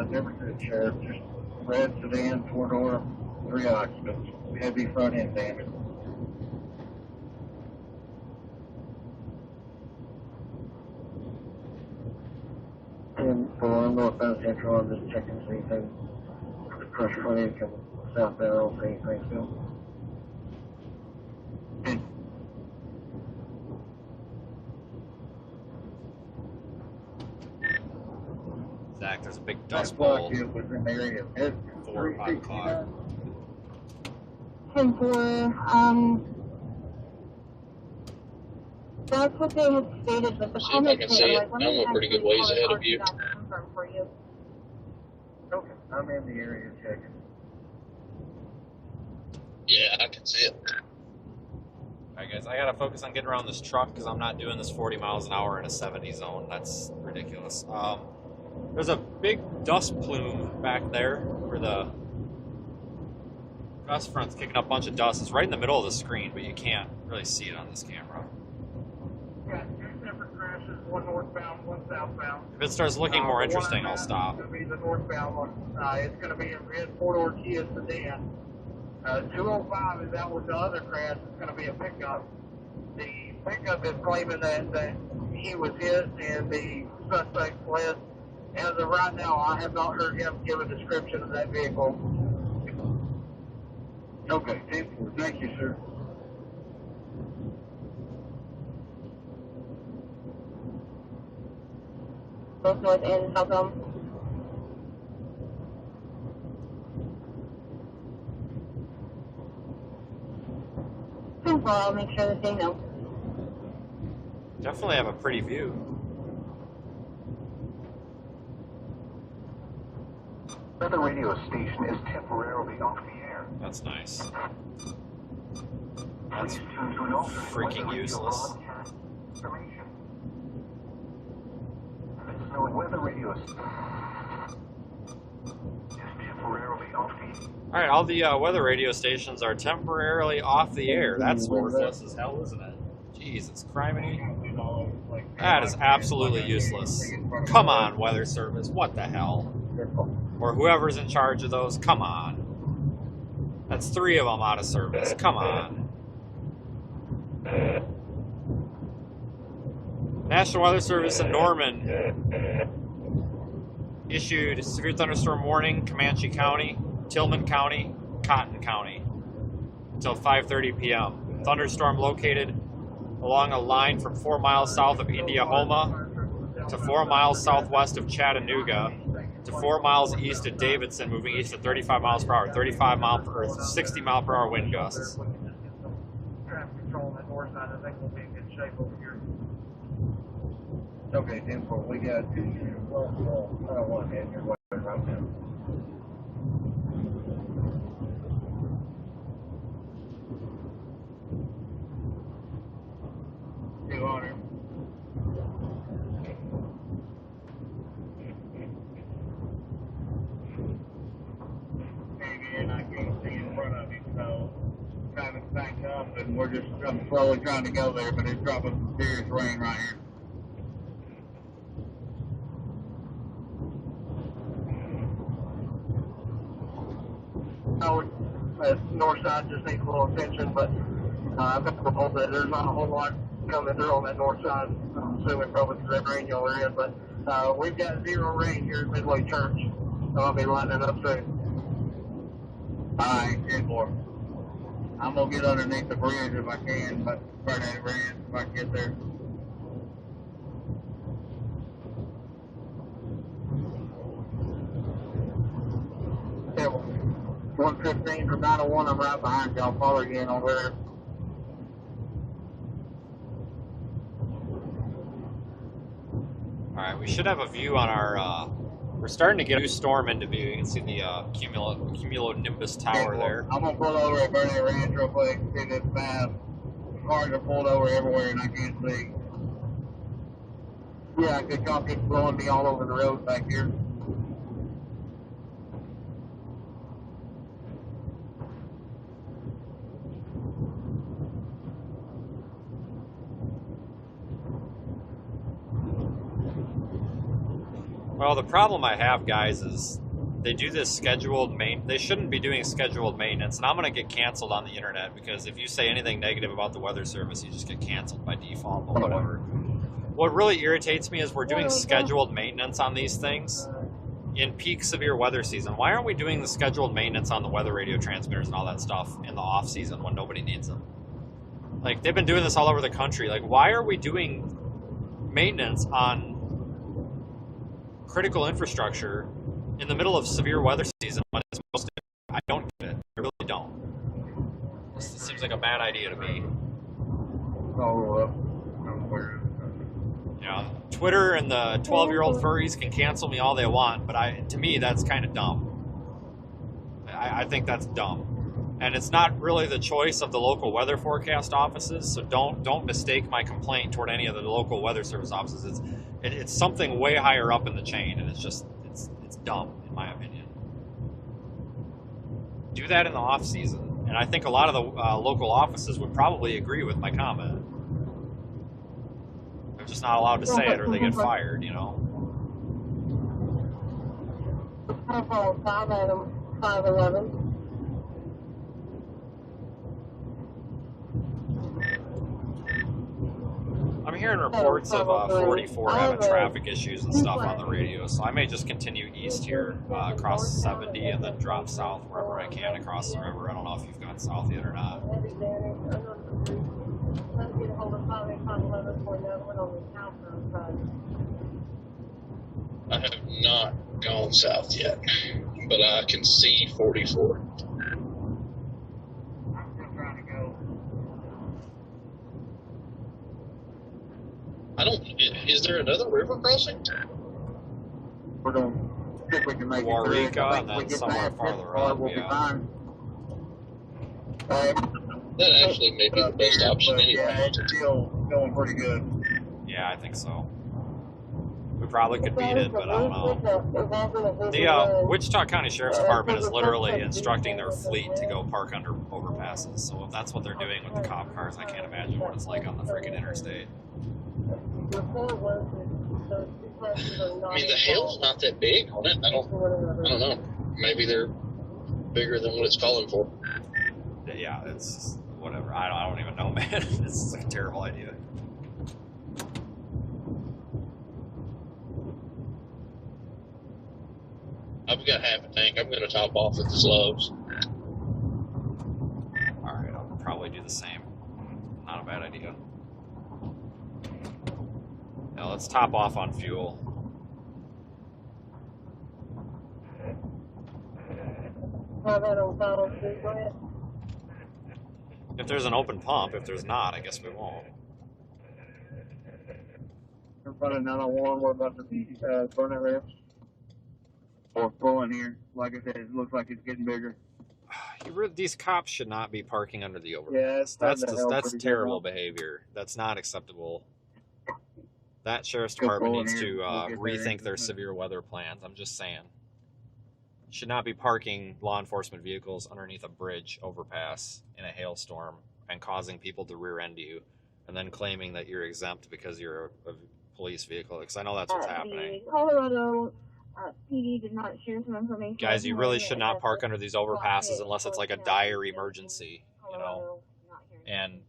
Never good, Sheriff. Just red sedan, 4-door, 3 occupants. Heavy front end damage. And for northbound central, I'm just checking to see anything. Crush footage and southbound, I don't see anything still. Zach, there's a big dust bowl. It was in the area of 4 or 5 o'clock. 10-4, that's what they had stated, but the See if I comment can see it. I'm a pretty good ways ahead of you. for you. Okay, I'm in the area checking. Yeah, I can see it. Alright guys, I gotta focus on getting around this truck because I'm not doing this 40 miles an hour in a 70 zone. That's ridiculous. There's a big dust plume back there where the gust front's kicking up a bunch of dust. It's right in the middle of the screen, but you can't really see it on this camera. Yeah, 2 separate crashes, 1 northbound, 1 southbound. If it starts looking more interesting, I'll stop. It's going to be the northbound one. It's going to be a red 4-door Kia sedan. 205 is out with the other crash. It's going to be a pickup. The pickup is claiming that he was hit and the suspect fled. As of right now, I have not heard him give a description of that vehicle. Okay, thank you, sir. Both north and southbound. I'll make sure that they know. Definitely have a pretty view. The radio station is temporarily off the air. That's nice. That's freaking useless. Weather radio is temporarily off the air. Alright, all the weather radio stations are temporarily off the air. That's worthless as hell, isn't it? Jeez, it's criminy. That is absolutely useless. Come on, weather service. What the hell? Or whoever's in charge of those, come on. That's 3 of them out of service. Come on. National Weather Service in Norman issued severe thunderstorm warning, Comanche County, Tillman County, Cotton County, until 5:30 p.m. Thunderstorm located along a line from 4 miles south of Indiahoma to 4 miles southwest of Chattanooga to 4 miles east of Davidson, moving east at 35 miles per hour, 60 mile per hour wind gusts. Traffic control on the north side, I think we'll be in good shape over here. Okay, 10-4, we got 2 I don't want to head your way right now. You on him? Again, I can't see in front of him, so trying to back up, and I'm slowly trying to go there, but it's dropping some serious rain right here. That north side just needs a little attention, but I've got to hold that there's not a whole lot coming through on that north side. I'm assuming probably because that rain y'all are in, but we've got 0 rain here at Midway Church, so I'll be lighting it up soon. All right, 10-4. I'm gonna get underneath the bridge if I can, but Burnett Ranch if I can get there. Yeah, 115 from 901, I'm right behind y'all. Follow again over there. All right, we should have a view on our. We're starting to get a new storm into view. You can see the cumulonimbus tower there. I'm gonna pull over at Burnett Ranch real quick. See this fast. Cars are pulled over everywhere, and I can't see. Yeah, good cop just blowing me all over the road back here. Well, the problem I have, guys, is they do this scheduled They shouldn't be doing scheduled maintenance, and I'm going to get canceled on the internet because if you say anything negative about the weather service, you just get canceled by default, but whatever. What really irritates me is we're doing scheduled maintenance on these things in peak severe weather season. Why aren't we doing the scheduled maintenance on the weather radio transmitters and all that stuff in the off season when nobody needs them? Like, they've been doing this all over the country. Like, why are we doing maintenance on critical infrastructure in the middle of severe weather season when it's supposed to? I don't get it. I really don't. This seems like a bad idea to me. You know, Twitter and the 12-year-old furries can cancel me all they want, but to me, that's kind of dumb. I think that's dumb. And it's not really the choice of the local weather forecast offices, so don't mistake my complaint toward any of the local weather service offices. It's something way higher up in the chain, and it's dumb, in my opinion. Do that in the off season, and I think a lot of the local offices would probably agree with my comment. They're just not allowed to say it, or they get fired, you know. 511. I'm hearing reports of 44 having traffic issues and stuff on the radio, so I may just continue east here, across 70, and then drop south wherever I can across the river. I don't know if you've gone south yet or not. I have not gone south yet, but I can see 44. Is there another river crossing? We're going to see if we can make it Warika, and then somewhere farther up, yeah. That actually may be the best option anyway. Yeah, it's still going pretty good. Yeah, I think so. We probably could beat it, but I don't know. The Wichita County Sheriff's Department is literally instructing their fleet to go park under overpasses, so if that's what they're doing with the cop cars, I can't imagine what it's like on the freaking interstate. I mean, the hail's not that big on it. I don't know. Maybe they're bigger than what it's calling for. Yeah, it's whatever. I don't even know, man. This is like a terrible idea. I've got half a tank. I'm going to top off at the Slows. Alright, I'll probably do the same. Not a bad idea. Now let's top off on fuel. If there's an open pump, if there's not, I guess we won't. We're running 901, we're about to be burning rips. Or flowing here. Like I said, it looks like it's getting bigger. These cops should not be parking under the overpass. Yeah, that's terrible behavior. That's not acceptable. That sheriff's department needs to rethink their severe weather plans. I'm just saying. Should not be parking law enforcement vehicles underneath a bridge overpass in a hailstorm and causing people to rear end you and then claiming that you're exempt because you're a police vehicle, because I know that's what's happening. Colorado PD did not share some information. Guys, you really should not park under these overpasses unless it's like a dire emergency, you know. And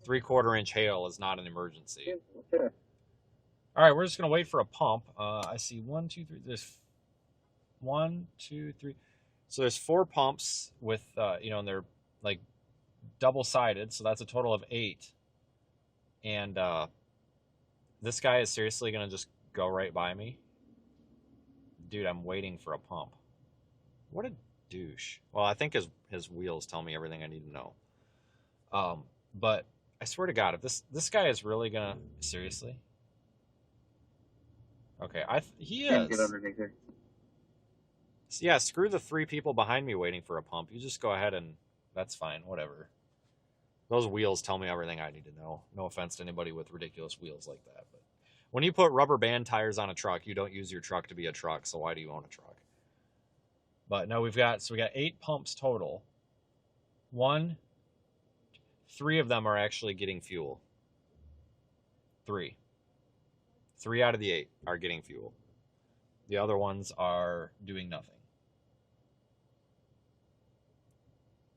3/4 inch hail is not an emergency. All right, we're just gonna wait for a pump. I see 1, 2, 3. There's 1, 2, 3. So there's 4 pumps with, you know, and they're like double-sided, so that's a total of 8. And this guy is seriously going to just go right by me? Dude, I'm waiting for a pump. What a douche. Well, I think his wheels tell me everything I need to know. But I swear to God, if this guy is really going to... Seriously? Okay, he is. Get underneath here. Yeah, screw the 3 people behind me waiting for a pump. You just go ahead and that's fine, whatever. Those wheels tell me everything I need to know. No offense to anybody with ridiculous wheels like that. But when you put rubber band tires on a truck, you don't use your truck to be a truck, so why do you own a truck? But no, we got 8 pumps total. 3 of them are actually getting fuel. 3 out of the 8 are getting fuel. The other ones are doing nothing.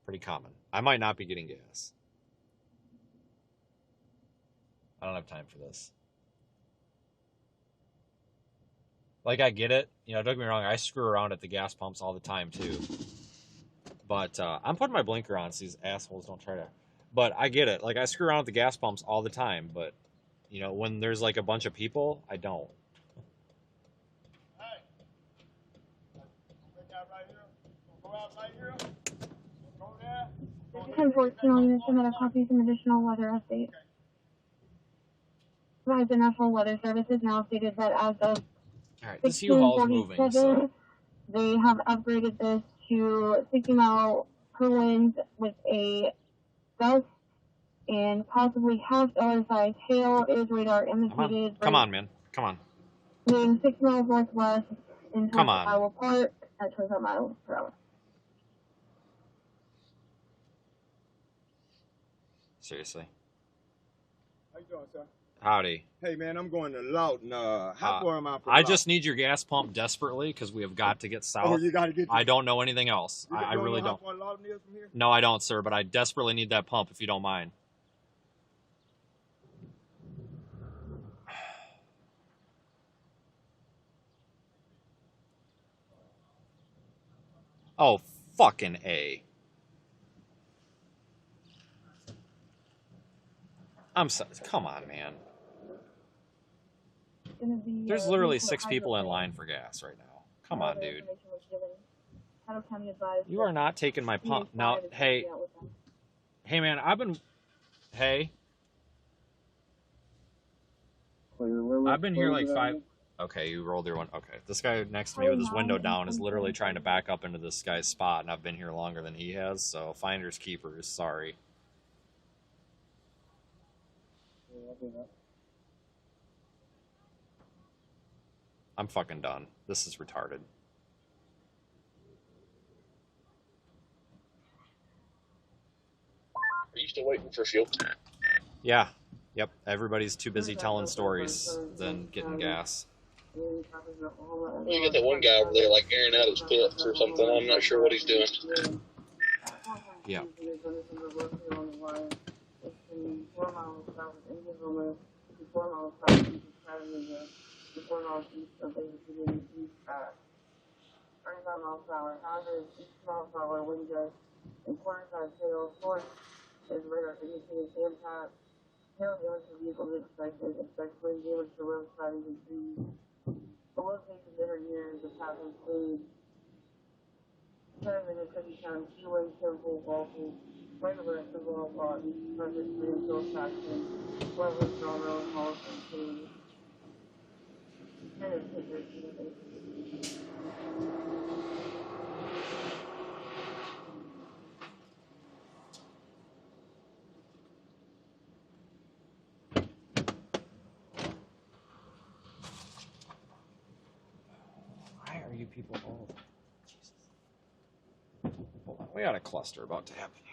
Pretty common. I might not be getting gas. I don't have time for this. Like, I get it. You know, don't get me wrong, I screw around at the gas pumps all the time, too. But I'm putting my blinker on so these assholes don't try to... But I get it. Like, I screw around at the gas pumps all the time, but, you know, when there's, like, a bunch of people, I don't. Hey. Go out right here. Go there. 1014 on units, another copy, some additional weather update. Rise the National Weather Services now stated that as of Alright, this U-Haul's moving, so... they have upgraded this to 60 mile per wind with a gust and possibly half dollar size hail. Is radar indicated. Come on, man. Come on. Moving 6 miles northwest in Come on. Iowa Park at 25 miles per hour. Seriously. How you doing, sir? Howdy. Hey, man, I'm going to Lawton. How far am I from I Lawton? just need your gas pump desperately because we have got to get south. Oh, you got to get... I don't know anything else. I really don't. How far Lawton is from here? No, I don't, sir, but I desperately need that pump if you don't mind. Oh, fucking A. I'm sorry. Come on, man. There's literally 6 people in line for gas right now. Come on, dude. You are not taking my pump. No, hey. Hey, man, Hey. I've been here like 5... Okay, you rolled your one. Okay. This guy next to me with his window down is literally trying to back up into this guy's spot, and I've been here longer than he has, so finders keepers, sorry. I'm fucking done. This is retarded. Are you still waiting for fuel? Yeah. Yep. Everybody's too busy telling stories than getting gas. You got that one guy over there, like, airing out his pits or something. I'm not sure what he's doing. Yeah. Is radar indicated impact. Hail damage to vehicles expected, especially damage to roadside and trees. The locations that are near the path include 10 minutes every time, Seaway, Temple, Walton, regular at the Royal Park, Perfect, Greenfield, Saxon, Level, Sawmill, Holliston, City. And it's Why are you people old? Jesus. Hold on. We got a cluster about to happen here.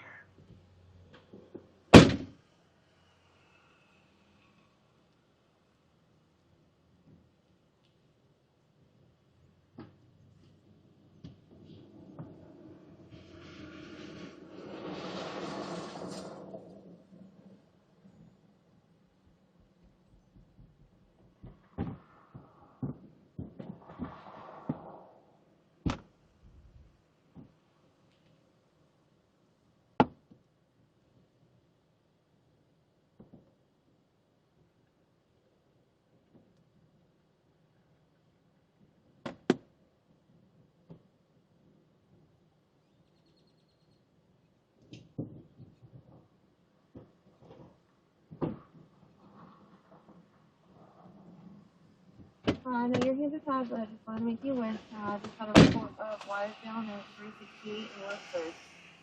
No, you're here to talk, but I just want to make you aware. Just got a report of wires down at 368 and West First,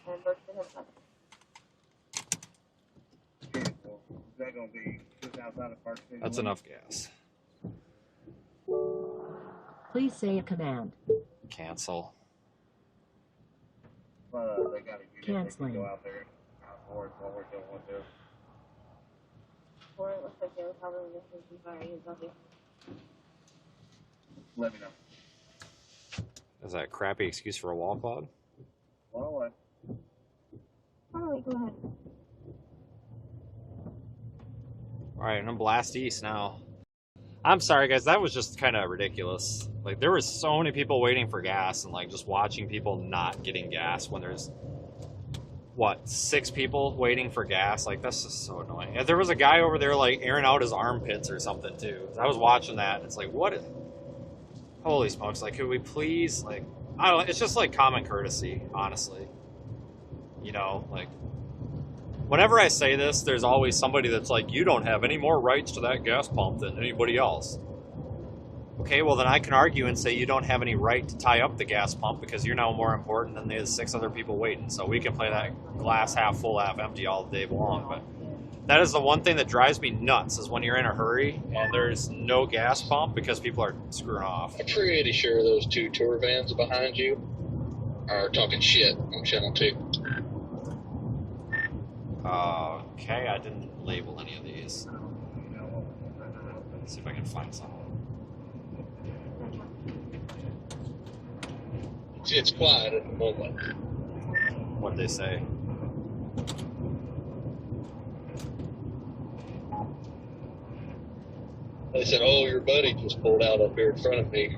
and Berkshire has happened. Is that going to be just outside of Park City? That's enough gas. Please say a command. Cancel. They got to Canceling. go out there. What we're doing with this. Or it looks like they were probably missing some fires out there. Let me know. Is that a crappy excuse for a wall cloud? Well, Alright, go ahead. Alright, I'm gonna blast east now. I'm sorry guys, that was just kind of ridiculous. Like, there was so many people waiting for gas and like just watching people not getting gas when there's, what, 6 people waiting for gas? Like, that's just so annoying. And there was a guy over there like airing out his armpits or something too. I was watching that and it's like, what is... Holy smokes, like, could we please, like, I don't know, it's just like common courtesy, honestly. You know, like, whenever I say this, there's always somebody that's like, you don't have any more rights to that gas pump than anybody else. Okay, well then I can argue and say you don't have any right to tie up the gas pump because you're now more important than the 6 other people waiting. So we can play that glass half full, half empty all day long. But that is the one thing that drives me nuts, is when you're in a hurry and there's no gas pump because people are screwing off. I'm pretty sure those 2 tour vans behind you are talking shit on channel 2. Okay, I didn't label any of these. Let's see if I can find some. It's quiet at the moment. What'd they say? They said, oh, your buddy just pulled out up here in front of me.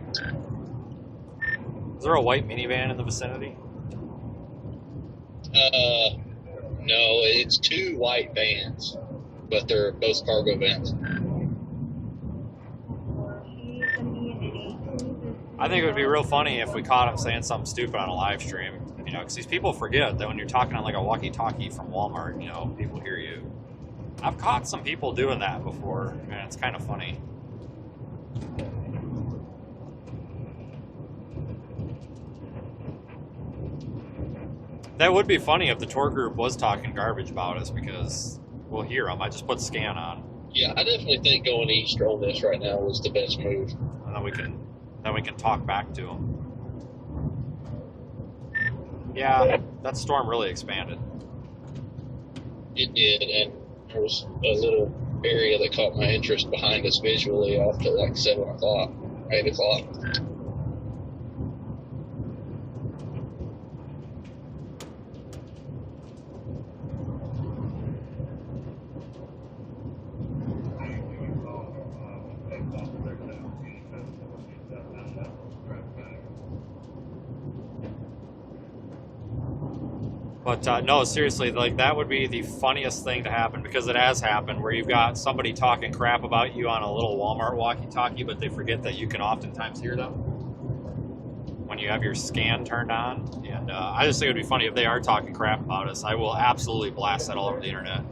Is there a white minivan in the vicinity? No, it's 2 white vans, but they're both cargo vans. I think it would be real funny if we caught him saying something stupid on a live stream. You know, because these people forget that when you're talking on like a walkie-talkie from Walmart, you know, people hear you. I've caught some people doing that before, and it's kind of funny. That would be funny if the tour group was talking garbage about us, because we'll hear them. I just put scan on. Yeah, I definitely think going east on this right now was the best move. And then we can talk back to them. Yeah, that storm really expanded. It did, and there was a little area that caught my interest behind us visually off to like 7 o'clock, 8 o'clock. But no, seriously, like, that would be the funniest thing to happen, because it has happened, where you've got somebody talking crap about you on a little Walmart walkie-talkie, but they forget that you can oftentimes hear them when you have your scan turned on. And I just think it would be funny if they are talking crap about us. I will absolutely blast that all over the internet.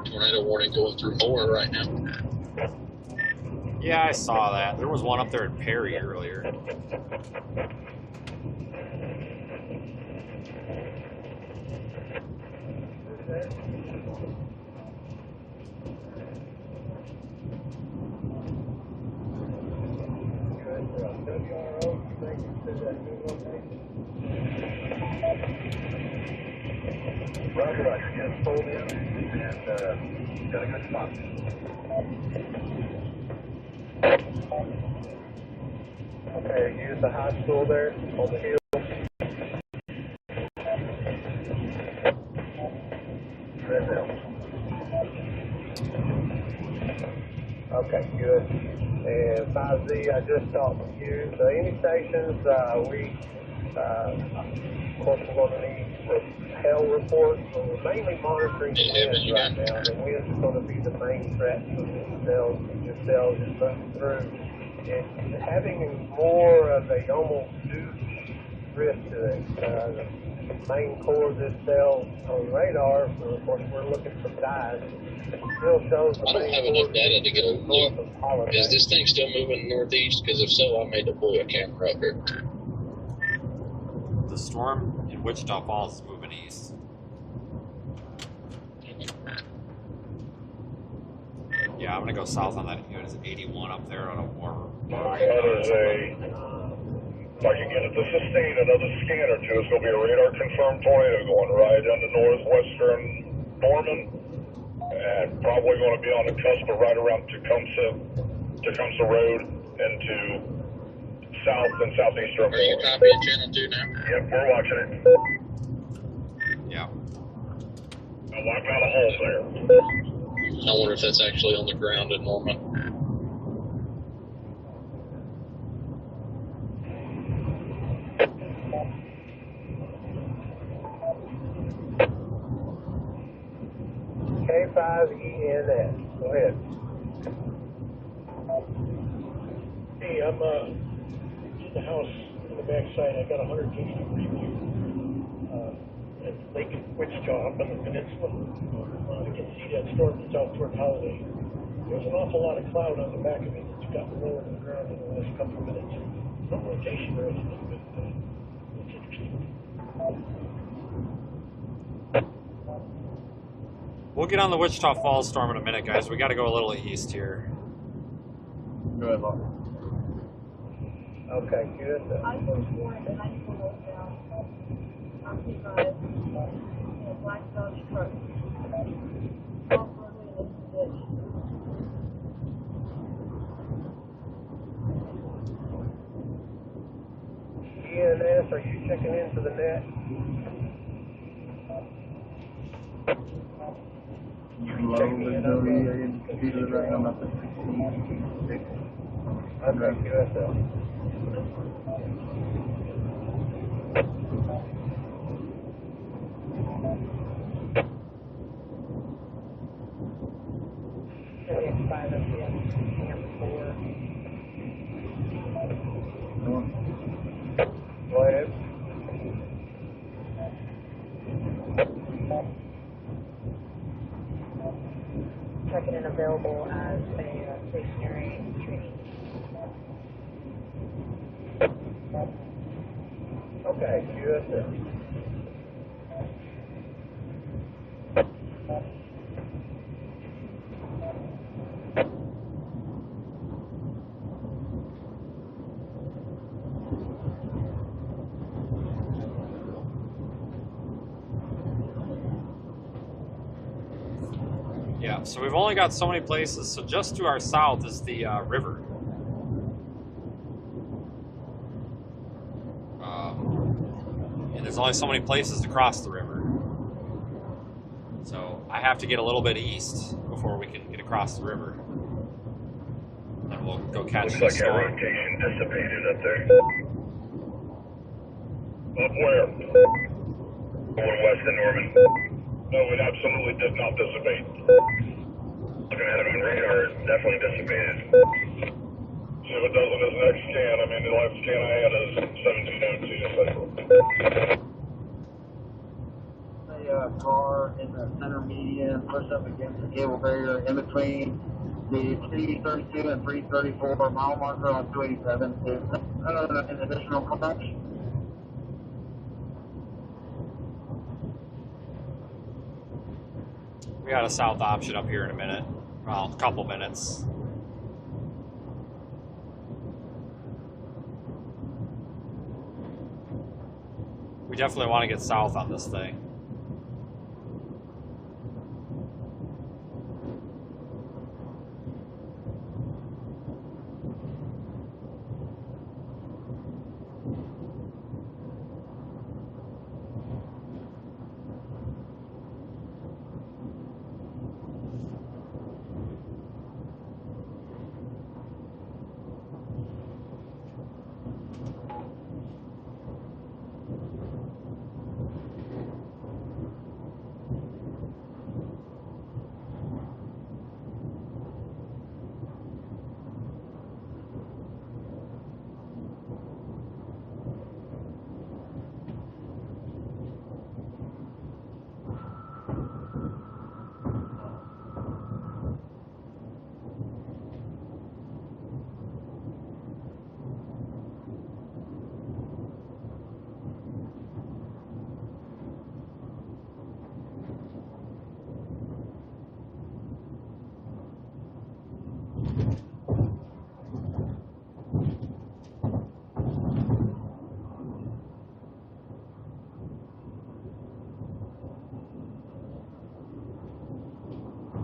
Tornado warning going through more right now. Yeah, I saw that. There was one up there at Perry earlier. Roger, Roger. Just pulled in and got a good spot. Okay, use the high school there on the hill. Okay, good. And 5Z, I just talked with you. So any stations, of course, we're going to need the hail reports. So we're mainly monitoring the winds right now. The winds are going to be the main threat for yourselves as moving through. And having more of a almost due risk to it. main core of this cell on radar, so of course we're looking for ties. Still shows the I don't main have core enough data to get a north loop. of Holiday. Is this thing still moving northeast? Because if so, I may deploy a camera up here. The storm in Wichita Falls is moving east. Yeah, I'm gonna go south on that. It's 81 up there on a war. That is a, if I can get it to sustain another scan or two, it's going to be a radar confirmed tornado going right into northwestern Norman, and probably going to be on the cusp of right around Tecumseh Road into south and southeastern. Are you copying channel 2 now? Yep, we're watching it. Yeah. I'll wipe out a hole there. I wonder if that's actually on the ground in Norman. K5ENS. Go ahead. Hey, I'm in the house in the backside. I got a 180-degree view at Lake Wichita up on the peninsula. I can see that storm that's out toward Holiday. There's an awful lot of cloud on the back of it that's gotten lower to the ground in the last couple of minutes. No rotation or anything, but it's interesting. We'll get on the Wichita Falls storm in a minute, guys. We got to go a little east here. Good luck. Okay, good. I was warned and I pulled down. I'm P5. Black Dodge truck. Off runway in the ditch. ENS, are you checking into the net? Slowly, slowly, I can see the ground up at 66. Okay, QSL. Go ahead. Checking in available as a stationary training. Okay, QSL. Yeah, so we've only got so many places. So just to our south is the river. And there's only so many places to cross the river. So I have to get a little bit east before we can get across the river. Then we'll go catch Looks the like our storm. rotation dissipated up there. Up where? Going west of Norman. No, it absolutely did not dissipate. Looking at it on radar, it definitely dissipated. See if it does in this next scan. I mean, the last scan I had is 1702. A car in the center median, push up against the cable barrier in between the 332 and 334 mile marker on 287 is an additional connection. We got a south option up here in a minute. Well, a couple minutes. We definitely want to get south on this thing.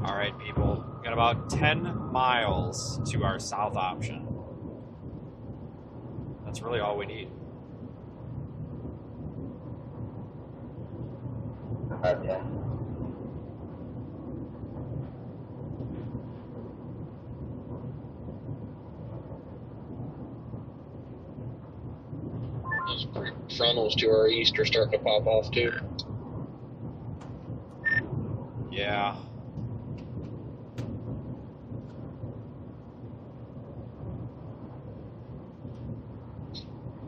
All right, people. Got about 10 miles to our south option. That's really all we need. Okay. Those frontals to our east are starting to pop off too. Yeah.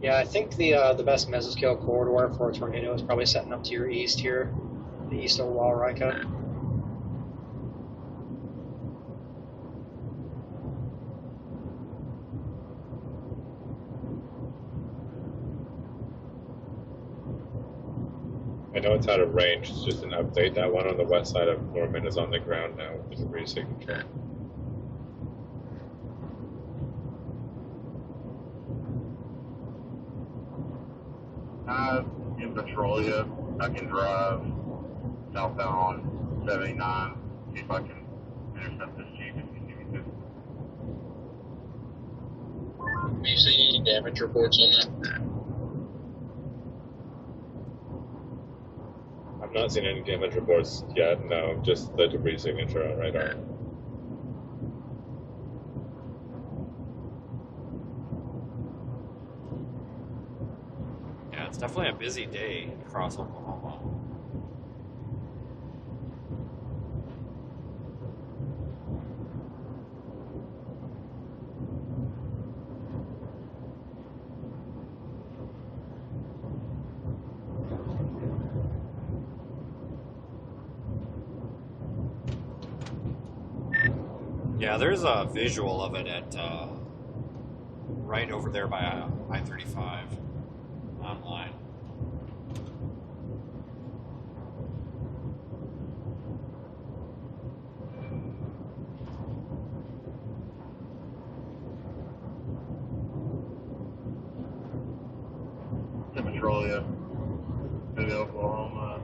Yeah, I think the best mesoscale corridor for a tornado is probably setting up to your east here, the east of Waurika. I know it's out of range. It's just an update. That one on the west side of Norman is on the ground now with the degree signature. In Petrolia, I can drive southbound 79, see if I can intercept this Jeep if you need me to. Have you seen any damage reports on that? I've not seen any damage reports yet, no, just the debris signature on radar. Yeah, it's definitely a busy day across Oklahoma. Yeah, there's a visual of it at right over there by I-35 online. To Petrolia, City, Oklahoma,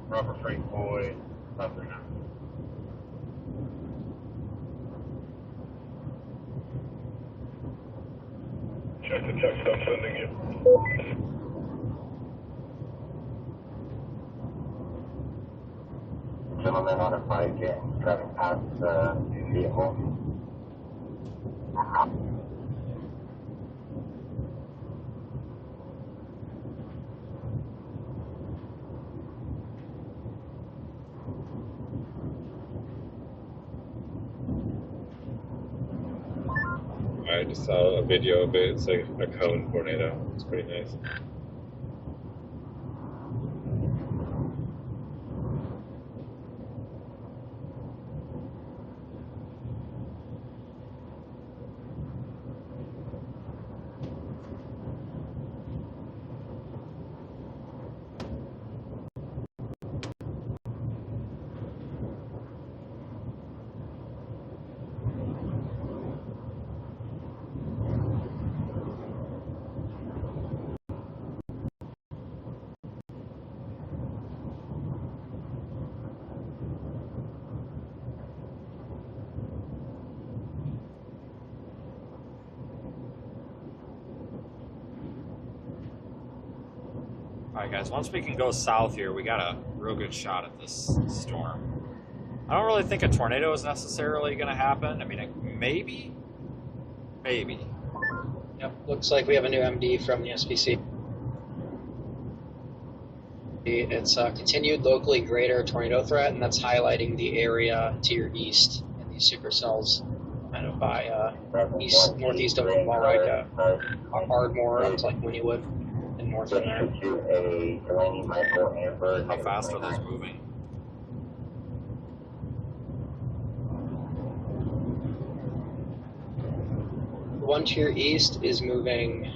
Robert Frank Boy, 539. Check the text I'm sending you. Gentlemen on a bike driving past the vehicle. I just saw a video of it. It's like a cone tornado. It's pretty nice. Alright guys, once we can go south here, we got a real good shot at this storm. I don't really think a tornado is necessarily going to happen. I mean, maybe. Yep, looks like we have a new MD from the SPC. It's a continued locally greater tornado threat, and that's highlighting the area to your east in these supercells, kind of by northeast of Waurika, Ardmore, up to like Wynnewood, and north from there. How fast are those moving? The one to your east is moving,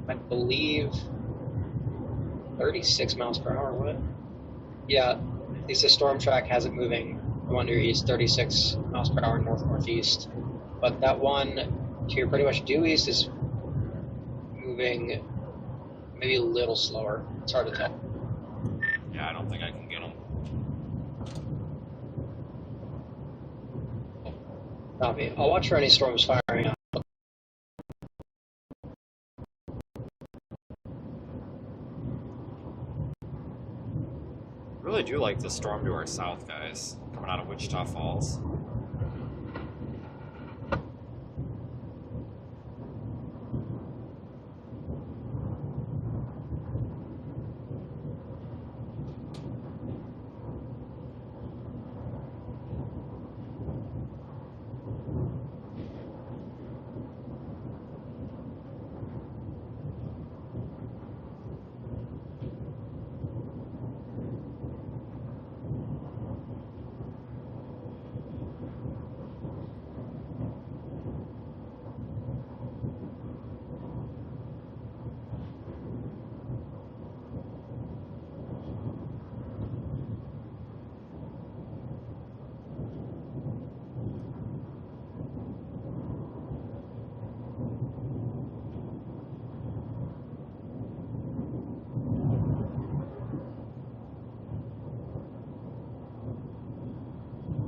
I believe, 36 miles per hour. What? Yeah, at least the storm track has it moving one to your east, 36 miles per hour north-northeast. But that one to your pretty much due east is moving maybe a little slower. It's hard to tell. Yeah, I don't think I can get them. Copy. I'll watch for any storms firing up. Really do like the storm to our south, guys, coming out of Wichita Falls.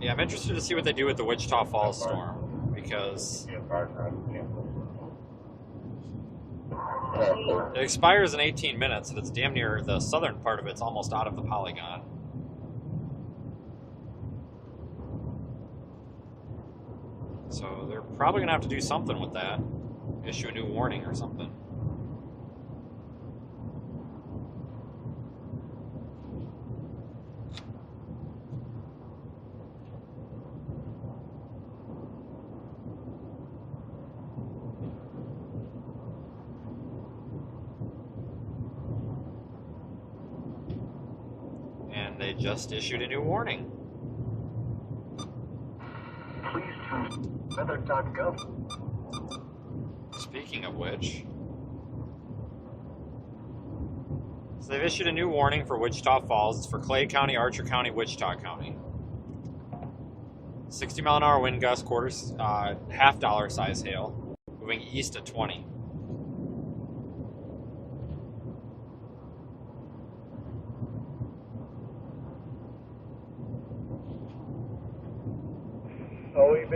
Yeah, I'm interested to see what they do with the Wichita Falls storm, because it expires in 18 minutes, and it's damn near the southern part of it's almost out of the polygon. So they're probably going to have to do something with that. Issue a new warning or something. And they just issued a new warning. Please choose weather.gov. Speaking of which, so they've issued a new warning for Wichita Falls. It's for Clay County, Archer County, Wichita County. 60 mile an hour wind gust, quarters, half dollar size hail, moving east at 20. OEB.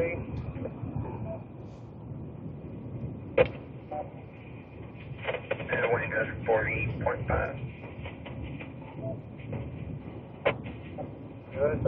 And wind gust 40.5. Good.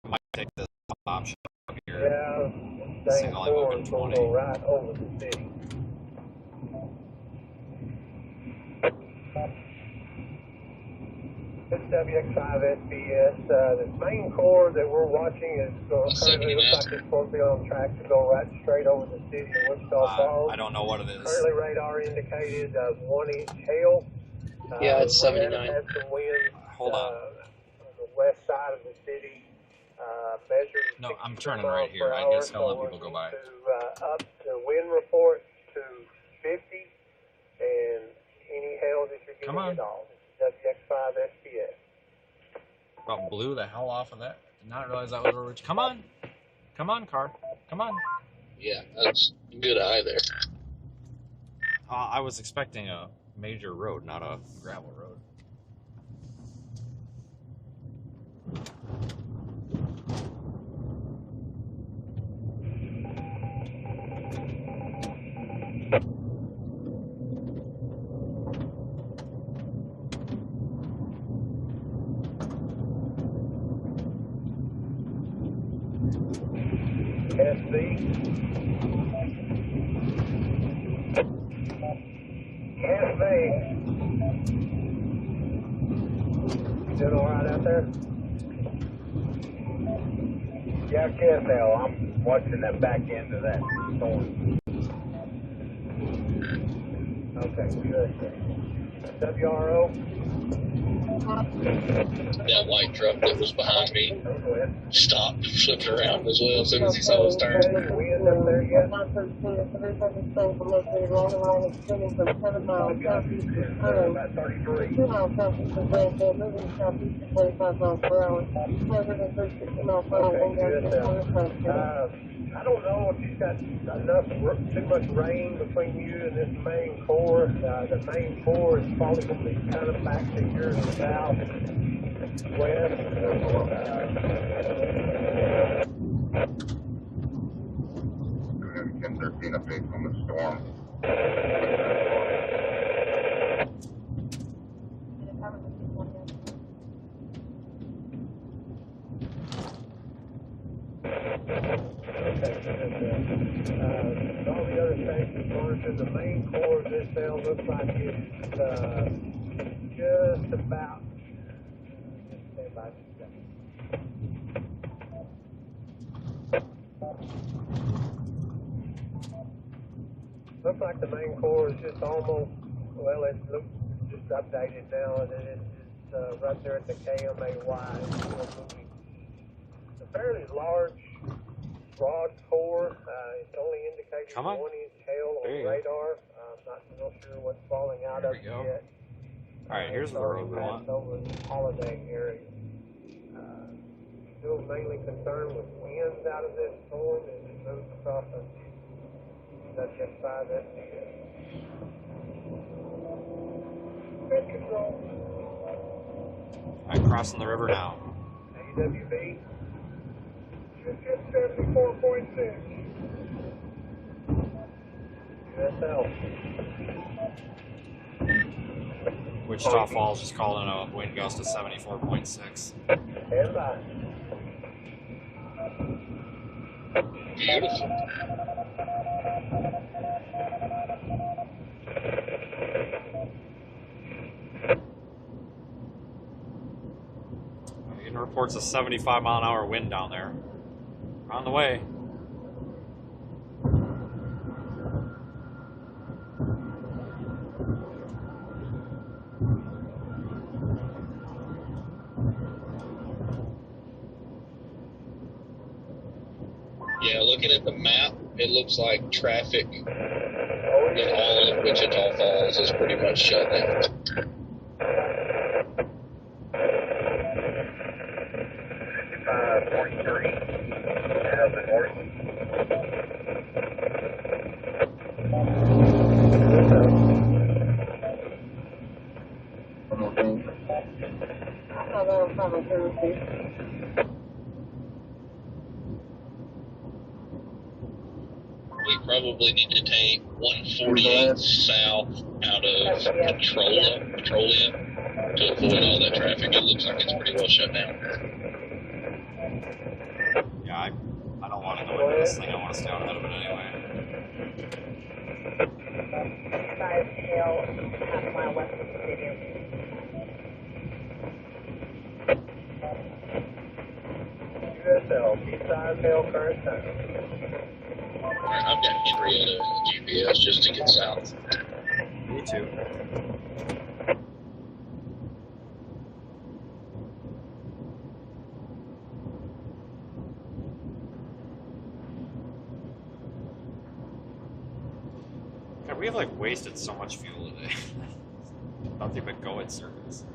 Might take this option here. Yeah, Saying only moving 20. go right over the city. It's WX5 SBS. The main core that we're watching is currently looks like it's supposed to be on track to go right straight over the city of Wichita Falls. I don't know what it is. Currently radar indicated 1 inch hail. Yeah, it's 79. Had some winds Hold on. on the west side of the city. Measured No, I'm 60 turning miles right here. per I hour, just gotta let so people go by. To, up the wind report to 50, and any hail that you're Come getting on. at all. This is WX5 SBS. About blew the hell off of that. Did not realize that was where we're... Come on. Come on, car. Come on. Yeah, that's a good eye there. I was expecting a major road, not a gravel road. SC. SC. You doing all right out there? Yeah, I can tell. I'm watching the back end of that storm. Okay, good. WRO? That white truck that was behind me stopped, flipped around as well as soon as he saw us turn. We end up there yet? About 33. 2 miles southeast of Brandon, moving southeast at 25 miles per hour. 136 miles per hour, wind gusts at 105. I don't know if you've got enough, too much rain between you and this main core. The main core is probably going to be kind of back to your southwest. We're going to get 13 updates on the storm. All the other stations monitored the main core of this cell looks like it's just about. Stand by just a second. Looks like the main core is just almost, well, it looks just updated now, and it's right there at the KMAY. It's a fairly large, broad core. It's only indicating 1-inch hail on radar. I'm not real sure what's falling out of it yet. Alright, here's the road we want. Over the holiday area. Still mainly concerned with winds out of this storm as it moves across the WS5 SDS. Grid control. I'm crossing the river now. AWB. Just hit 74.6. USL. Wichita Falls is calling a wind gust of 74.6. Stand by. Beautiful. Getting reports of 75-mile-an-hour wind down there. On the way. Yeah, looking at the map, it looks like traffic in all of Wichita Falls is pretty much shut down. 43. How's it working? One more thing. We probably need to take 148 south out of Petrolia to avoid all that traffic. It looks like it's pretty well shut down. Yeah, I don't want to go into this thing. I want to stay out ahead of it anyway. 5 tail, half mile west of the stadium. USL, Eastside Hill, current time. Alright, I've got Henrietta in the GPS just to get south. Me too. God, we have like wasted so much fuel today. Nothing but go in circles.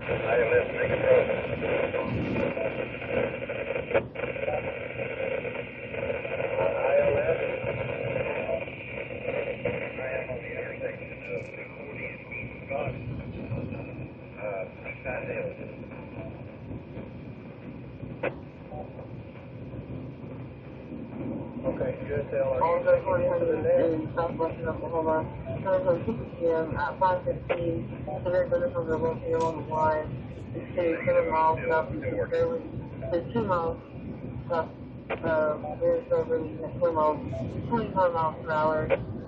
ILS, make approach. ILS. I am on the intersection of 240 and East Eastside Hill. Okay, USL, are you looking into the net? In southwestern Oklahoma, currently 6 p.m. at 5:15, severe thunderstorms are located along the line. The city 7 miles southeast of Fairley, so 2 miles south of Minnesota at 20 miles per hour.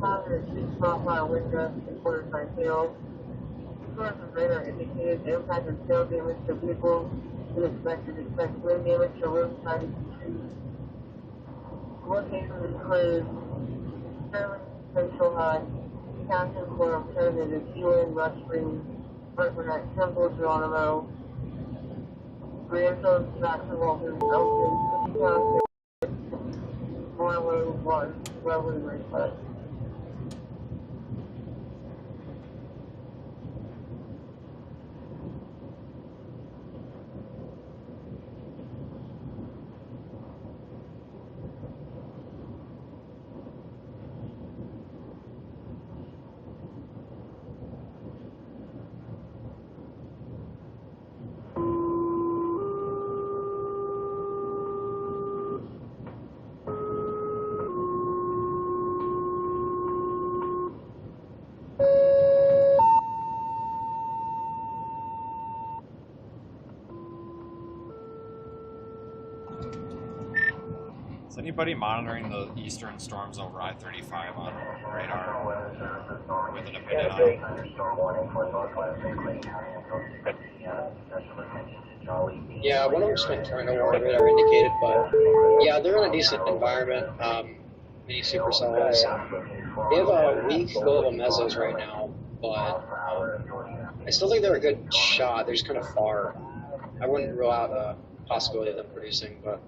506 mile per hour wind gust and quarter sign hail. Source of radar indicated the impact of tail damage to vehicles is expected. Expect wind damage to roadside trees. Locations include Sterling, Central High, Castle for Alternative, Ewan, Rush Springs, Hartford, Temple, Geronimo, Rancho, Jackson, Walton, Elton, Township, Marlow, Martin, Lovely, Ridgewood. Is anybody monitoring the eastern storms over I-35 on radar with an opinion on them? Yeah, one of them's been turned over, radar indicated, but yeah, they're in a decent environment. Mini supercells. They have a weak global mesos right now, but I still think they're a good shot. They're just kind of far. I wouldn't rule out the possibility of them producing, but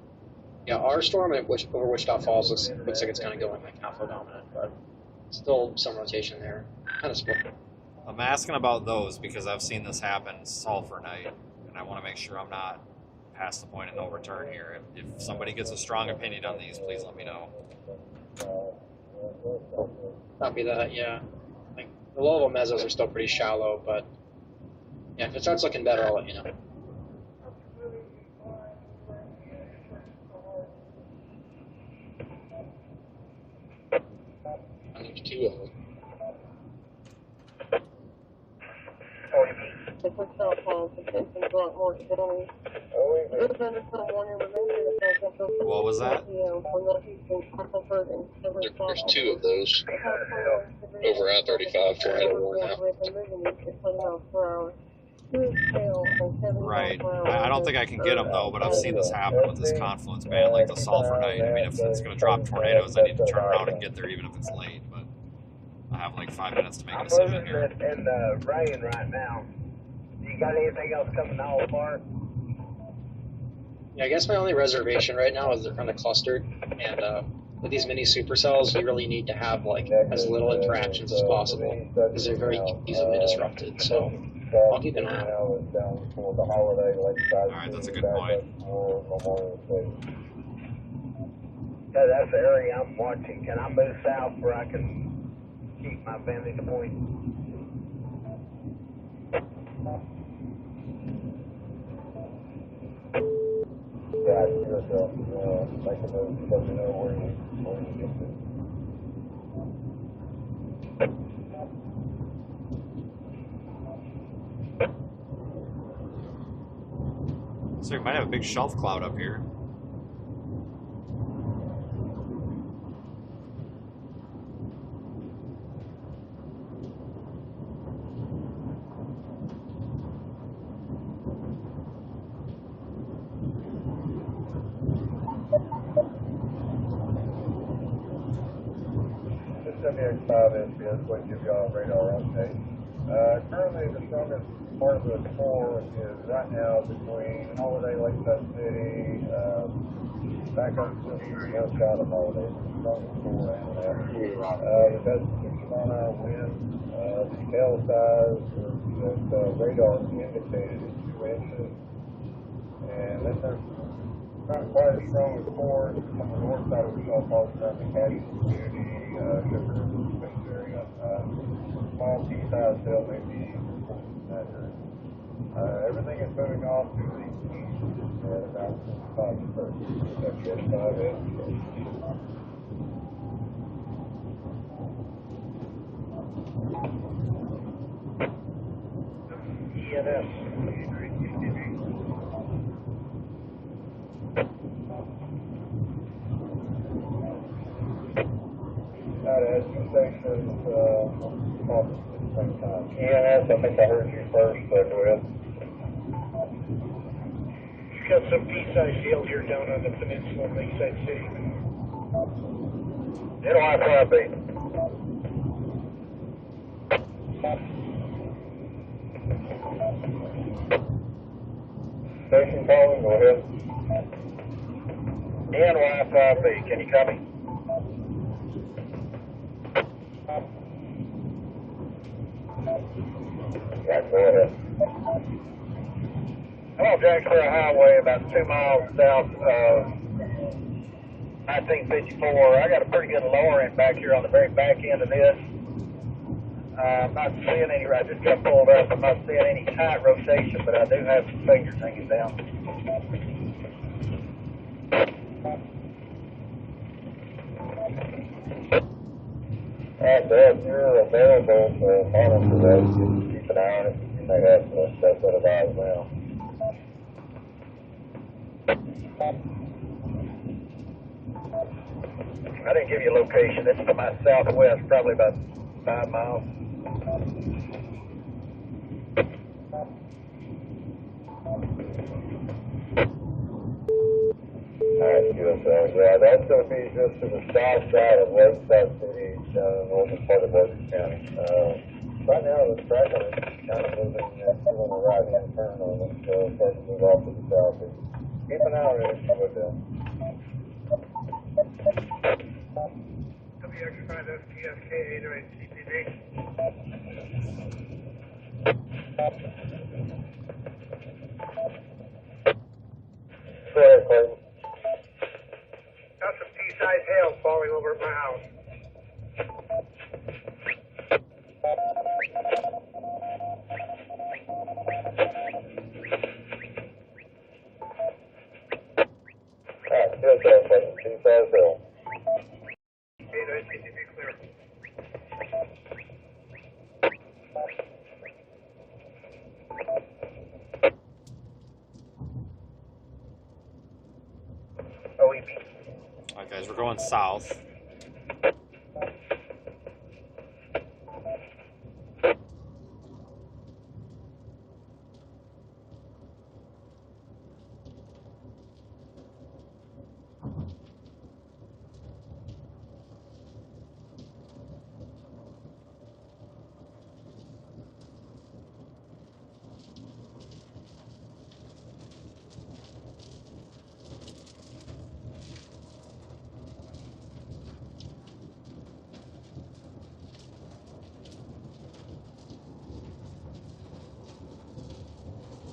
yeah, our storm over Wichita Falls looks like it's kind of going like Outflow dominant, but still some rotation there. Kind of split. I'm asking about those because I've seen this happen sulfur night, and I want to make sure I'm not past the point of no return here. If somebody gets a strong opinion on these, please let me know. Copy that, yeah. Like, the low level mesos are still pretty shallow, but yeah, if it starts looking better, I'll let you know. There's 2 of them. What was that? There's 2 of those over I-35 tornado warning now. Right. I don't think I can get them though, but I've seen this happen with this confluence band, like the sulfur night. I mean, if it's going to drop tornadoes, I need to turn around and get there even if it's late. But I have like 5 minutes to make a decision here. In the rain right now. You got anything else coming out far? Yeah, I guess my only reservation right now is they're kind of clustered, and with these mini supercells, you really need to have like as little interactions as possible because they're very easily disrupted. So I'll keep an eye out. Alright, that's a good point. Yeah, that's the area I'm watching. Can I move south where I can keep my vantage point? Yeah, sure. So, make a move. Let me know where you get So we might have a big shelf cloud up here. SBS will give you all a radar update. Currently, the strongest part of the core is right now between Holiday, Lakeside City, back up to the west side of Holiday. The strongest core and that. The best wind, the tail size that radar indicated is And then there's not quite as strong as force on the north side of the Gulf Coast around the Caddy community, Sugar Space area. Small T-size cell maybe in that area. Everything is moving off to the east at about 5 to 30. That's 5S. ENS. That has two stations off at the same time. ENS, I think I heard you first, go ahead. You've got some P-size hail here down on the peninsula in Lakeside City. NY5B. Station calling, go ahead. NY5B, can you copy? Yeah, go ahead. I'm on Jacksboro Highway, about 2 miles south of 1954. I got a pretty good lower end back here on the very back end of this. I'm not seeing any, I just got pulled up, I'm not seeing any tight rotation, but I do have some fingers hanging down. Alright, Dad, you're available for monitor those. Just keep an eye on it. You may have some stuff that have eyes now. I didn't give you a location. It's to my southwest, probably about 5 miles. Alright, USL. Yeah, that's going to be just to the south side of Lakeside City, northern part of Morgan County. Right now, the tractor is kind of moving on the right-hand turn on it, so it's starting to move off to the southeast. Keep an eye on it if you would, WX5FTSK 808 CPD. Go ahead, Clayton. Got some P-size hail falling over at my house. Alright, good job, Clayton. T-size hill. 808 CPD clear. OEB. Alright, guys, we're going south.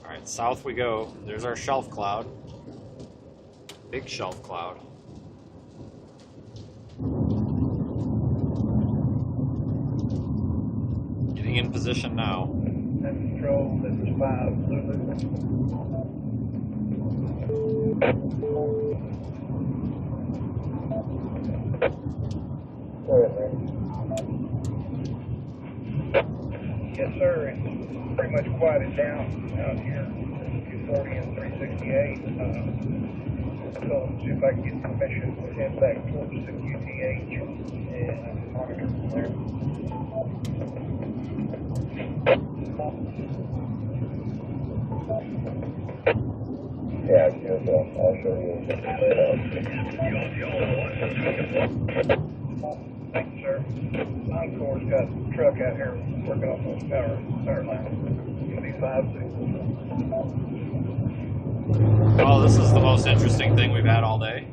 Alright, south we go. There's our shelf cloud. Big shelf cloud. Getting in position now. That's control, this is 5, Lulu. Go ahead, man. Yes, sir. It's pretty much quieted down out here. 240 and 368. So see if I can get permission to head back towards the QTH and monitor from there. Yeah, good. I'll show you. Thank you, sir. Encore's got a truck out here working off those power line. It'll be 5-6. Oh, this is the most interesting thing we've had all day.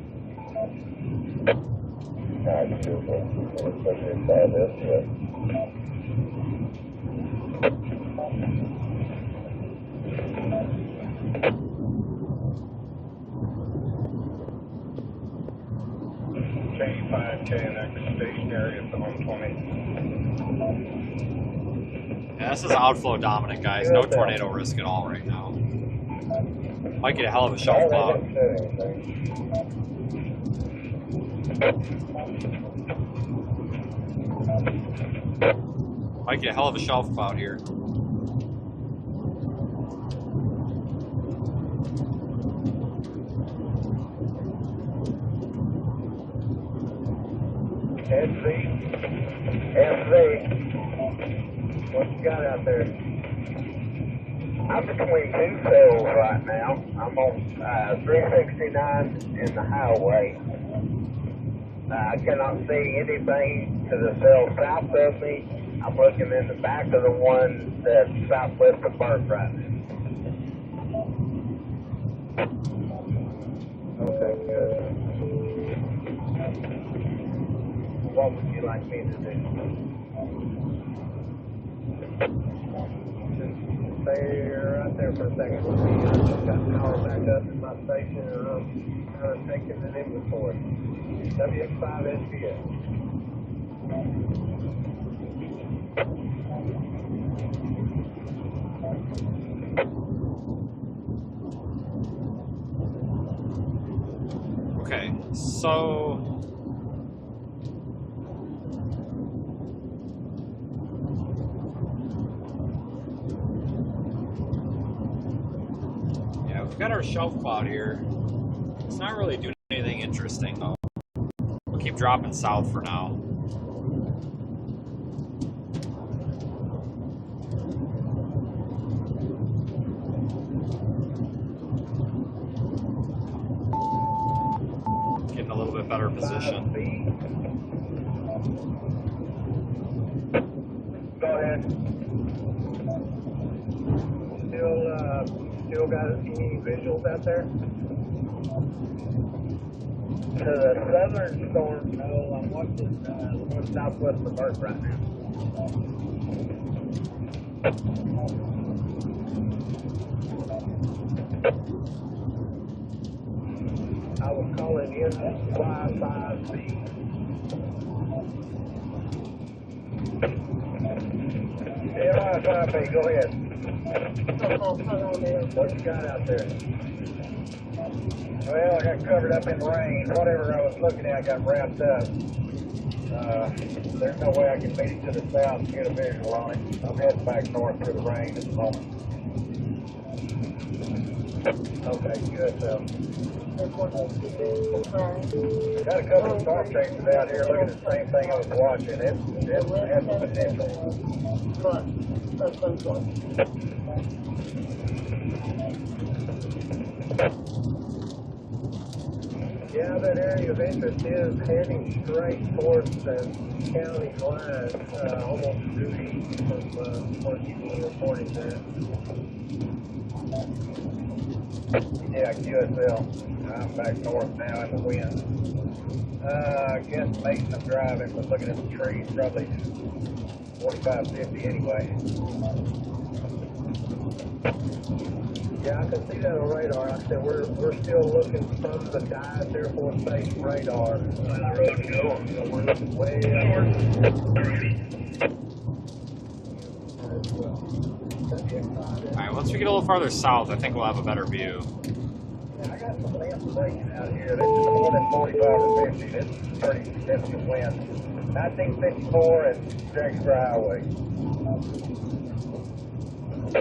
Alright, beautiful. Especially inside this, yeah. Change 5K and exit stationary at the 120. Yeah, this is outflow dominant, guys. No tornado risk at all right now. Might get a hell of a shelf cloud. Might get a hell of a shelf cloud here. SV, what you got out there? I'm between two cells right now. I'm on 369 in the highway. I cannot see anything to the cell south of me. I'm looking in the back of the one that's southwest of Burke right now. Okay, good. What would you like me to do? Just stay right there for a second with me. I just got power back up in my station and I'm kind of taking an inventory. WX5 SPS. Okay, so yeah, we've got our shelf cloud here. It's not really doing anything interesting though. We'll keep dropping south for now. Getting a little bit better position. Go ahead. Still got any visuals out there? To the southern storm, no, I'm watching north southwest of Burke right now. I was calling in Y5B. Yeah, Y5B, go ahead. What you got out there? Well, I got covered up in rain. Whatever I was looking at got wrapped up. There's no way I can beat it to the south and get a visual on it. I'm heading back north through the rain at the moment. Okay, good. Got a couple of storm chasers out here looking at the same thing I was watching. It's the potential. Yeah, that area of interest is heading straight towards the county line, almost due east from what you were reporting there. Yeah, QSL. I'm back north now in the wind. I guess Mason I'm driving, but looking at the trees, probably 45, 50 anyway. Yeah, I can see that on radar. I said we're still looking from the Dodge Air Force Base radar. So we're looking way out. Alright, once we get a little farther south, I think we'll have a better view. Yeah, I got some insulation out here. This is more than 45 or 50. This is pretty significant wind. 1954 and Dexter Highway.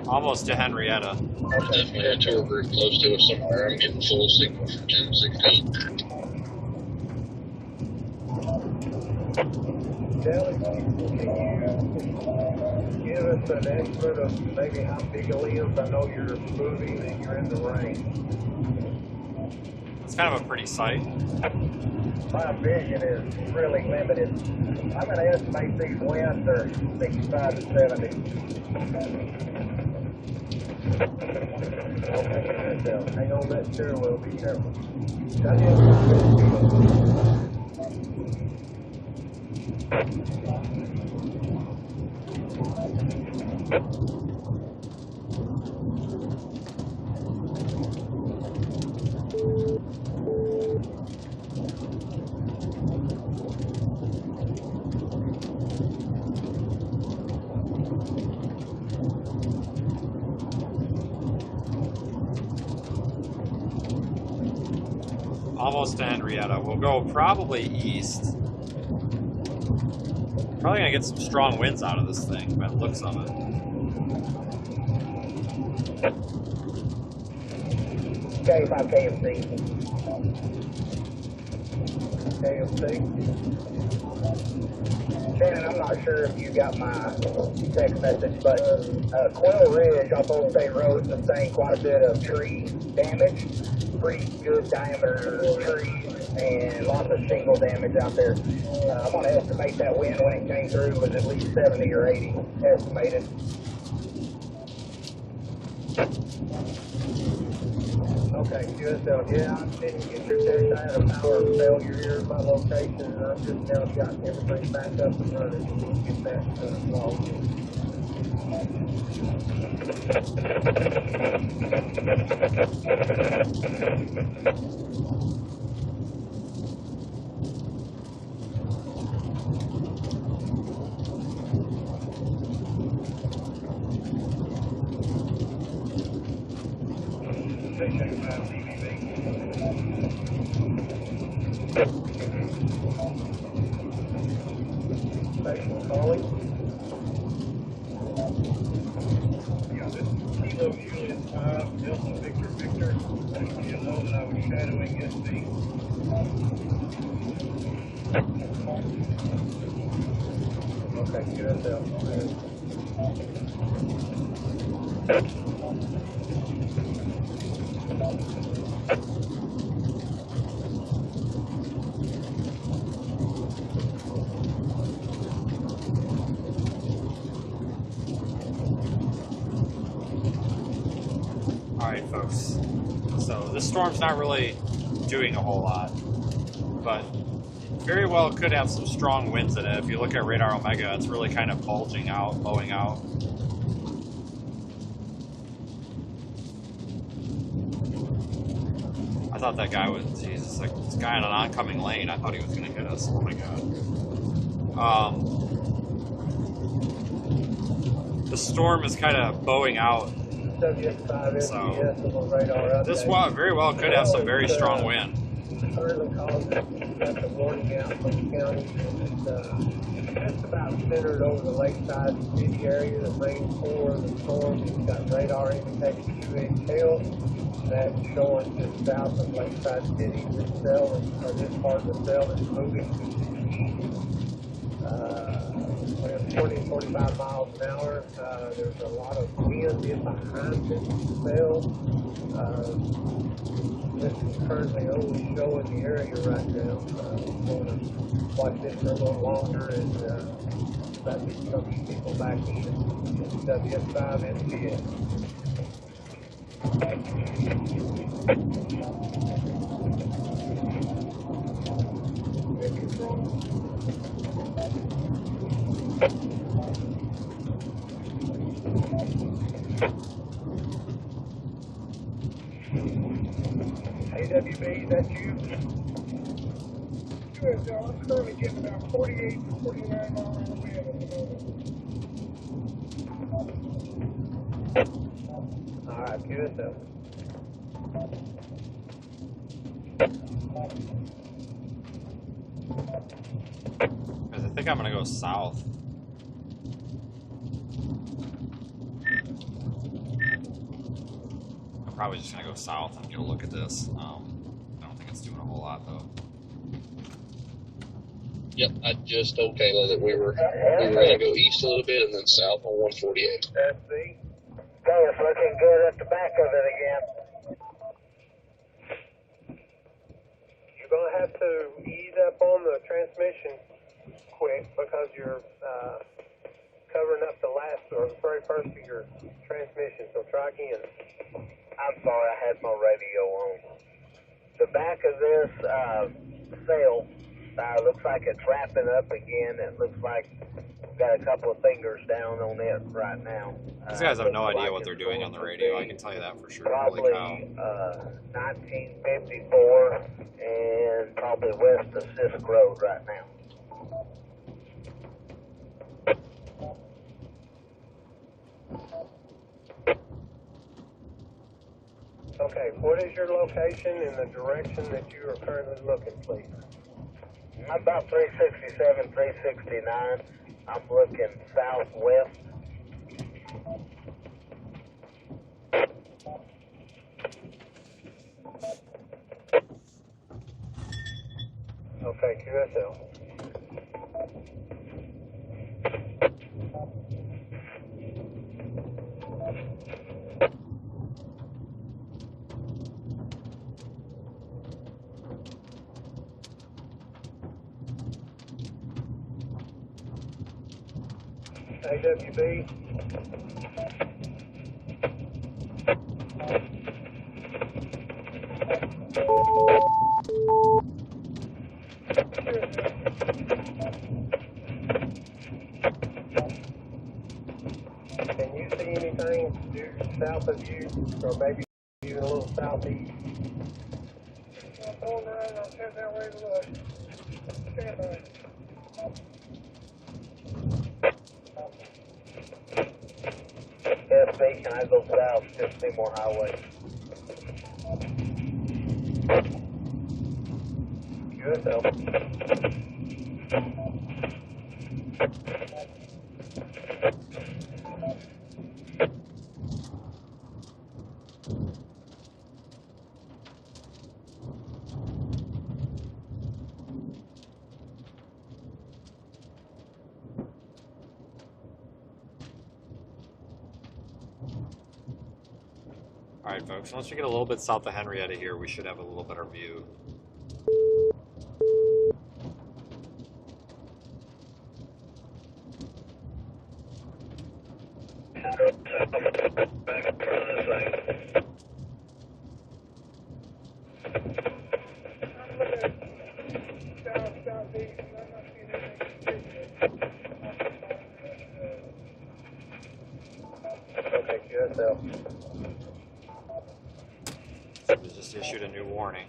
Almost to Henrietta. Definitely a tour group close to us somewhere. I'm getting full signal from 1016. Kelly, can you give us an estimate of maybe how big a limbs? I know you're moving and you're in the rain. It's kind of a pretty sight. My vision is really limited. I'm going to estimate these winds are 65 to 70. Hang on that steering wheel, be careful. almost to Henrietta. We'll go probably east. Probably gonna get some strong winds out of this thing by the looks of it. K5 KMC. KMC. Shannon, I'm not sure if you got my text message, but Quail Ridge off Old State Road sustained quite a bit of tree damage. Pretty good diameter trees and lots of shingle damage out there. I'm going to estimate that wind when it came through was at least 70 or 80 estimated. Okay, QSL, yeah, I didn't get your text. I had a power failure here at my location, and I've just now got everything back up and running. We'll get that solved. Station calling. Yeah, this is Kilo Juliet 5, Delta Victor Victor. You know that I was shadowing SB. Okay, QSL. Alright, folks. So this storm's not really doing a whole lot, but very well could have some strong winds in it. If you look at Radar Omega, it's really kind of bulging out, blowing out. I thought that guy was, Jesus, like this guy in an oncoming lane, I thought he was going to hit us. Oh my god. The storm is kind of bowing out. So this very well could have some very strong wind. Early calls got the warning out from the county. It's about centered over the lakeside city area, the main core of the storm. It's got radar indicating 2-inch hail. That's showing just south of Lakeside City. This cell, or this part of the cell is moving to the east. 40 45 miles an hour. There's a lot of wind in behind this cell. This is currently only showing the area right now. I'm going to watch this for a little longer and let some people back in. It's WS5 NPS. AWB, that's you? Good, so I'm currently getting about 48 to 49 miles an hour wind at the moment. Alright, QSL. I think I'm going to go south. I'm probably just going to go south and get a look at this. I don't think it's doing a whole lot, though. Yep, I just told Kayla that we were going to go east a little bit and then south on 148. That's the. Okay, it's looking good at the back of it again. You're going to have to ease up on the transmission quick because you're covering up the last or the very first of your transmission, so try again. I'm sorry, I had my radio on. The back of this sail looks like it's wrapping up again. It looks like we've got a couple of fingers down on it right now. These guys have no idea what they're doing on the radio, I can tell you that for sure. Probably Holy cow. 1954 and probably west of Sisk Road right now. Okay, what is your location and the direction that you are currently looking, please? I'm about 367, 369. I'm looking southwest. Okay, QSL. AWB. Can you see anything due south of you, or maybe even a little southeast? I'm going around, I'll turn that way to look. Stand by. SB, can I go south? Just Seymour Highway. QSL. Alright folks, once we get a little bit south of Henrietta here, we should have a little better view. Okay, QSL. We just issued a new warning.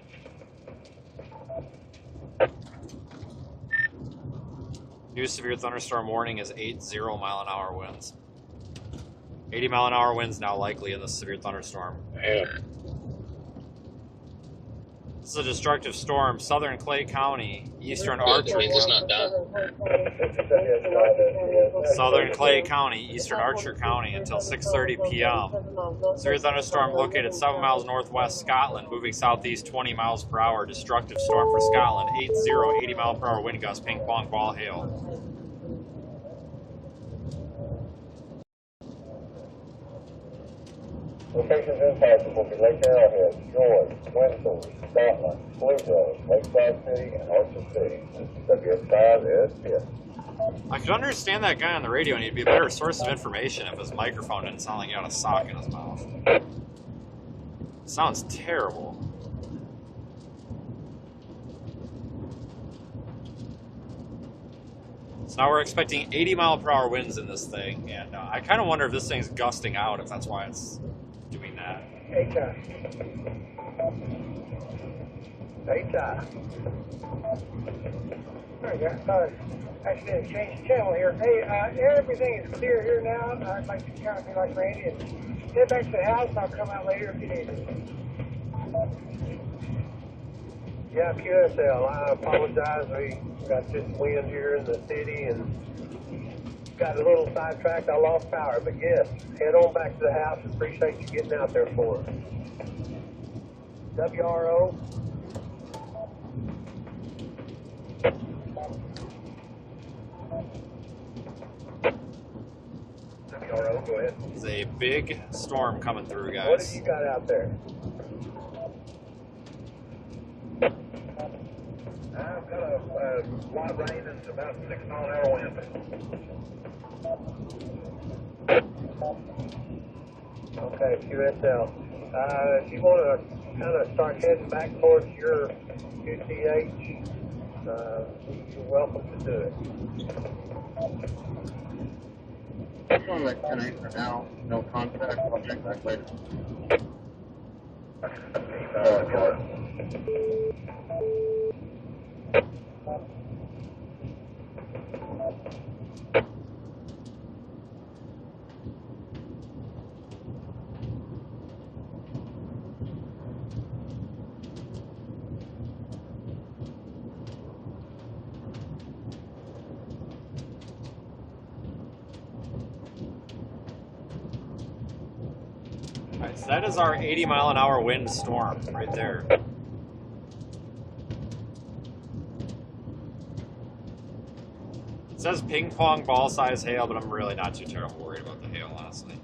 New severe thunderstorm warning is 80 mile-an-hour winds. 80 mile-an-hour winds now likely in this severe thunderstorm. Yeah. This is a destructive storm. Southern Clay County, eastern That Archer. means it's not done. Southern Clay County, eastern Archer County until 6:30 p.m. Severe thunderstorm located 7 miles northwest Scotland, moving southeast 20 miles per hour. Destructive storm for Scotland. 80 mile per hour wind gusts, ping pong ball hail. Locations impacted will be Lake Arrowhead, George, Windsor, Scotland, Bluegrass, Lakeside City, and Orchard City. WS5S10. I could understand that guy on the radio, and he'd be a better source of information if his microphone didn't sound like he had a sock in his mouth. It sounds terrible. So now we're expecting 80 mile per hour winds in this thing, and I kind of wonder if this thing's gusting out, if that's why it's doing that. Actually, I changed the channel here. Hey, everything is clear here now. I'd like to count me like Randy and head back to the house. I'll come out later if you need it. Yeah, QSL, I apologize. We got this wind here in the city and got a little sidetracked. I lost power, but yes, head on back to the house. Appreciate you getting out there for us. WRO. WRO, go ahead. There's a big storm coming through, guys. What have you got out there? I've got a light rain and about 6 mile an hour wind. Okay, QSL. If you want to kind of start heading back towards your QTH, you're welcome to do it. I'm on like 10-8 for now. No contact. I'll check back later. that is our 80-mile-an-hour wind storm right there. It says ping pong ball size hail, but I'm really not too terribly worried about the hail, honestly.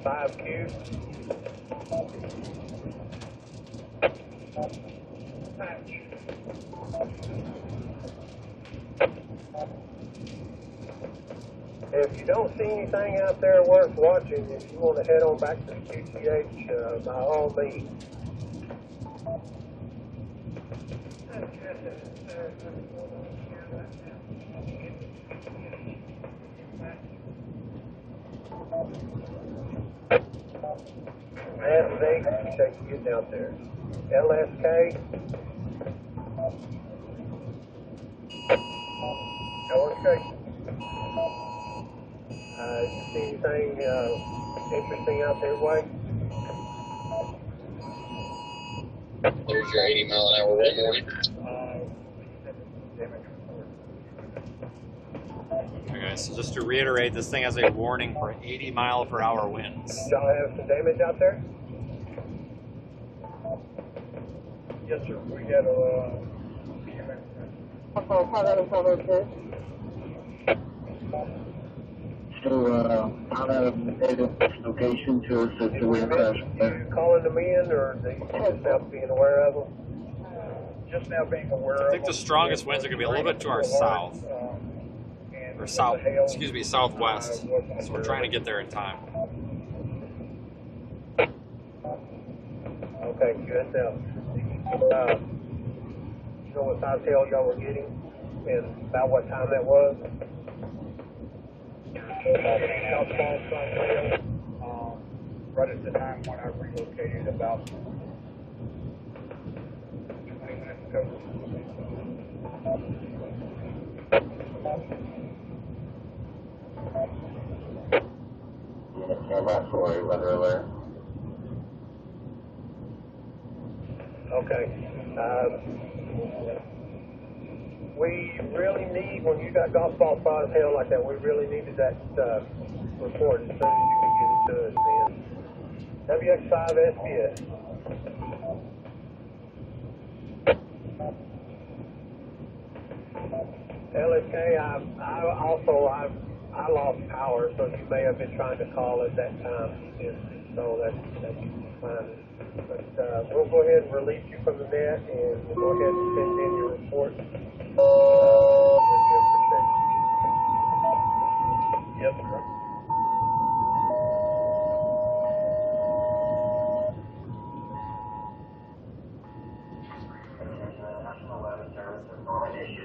$5Q. If you don't see anything out there worth watching, if you want to head on back to QTH, by all means. SV, check you get down there. LSK. LSK. You see anything interesting out there, Wade? There's your 80-mile-an-hour wind warning. Okay, so just to reiterate, this thing has a warning for 80-mile-per-hour winds. Y'all have some damage out there? Yes, sir. We got a... So, how about this location to assist the wind crash? You calling them in, or they just now being aware of them? Just now being aware of them. I think the strongest winds are going to be a little bit to our south. Or south, excuse me, southwest. So we're trying to get there in time. Okay, good. Now, you know what size hail y'all were getting, and about what time that was? Small size hail, right at the time when I relocated about 20 minutes ago. Weather alert. Okay. We really need, when you got golf ball size hail like that, we really needed that report as soon as you could get it to us then. WX5 SBS. LSK, I lost power, so you may have been trying to call at that time, so that's fine. But we'll go ahead and release you from the net, and we'll go ahead and send in your report. Yes, sir.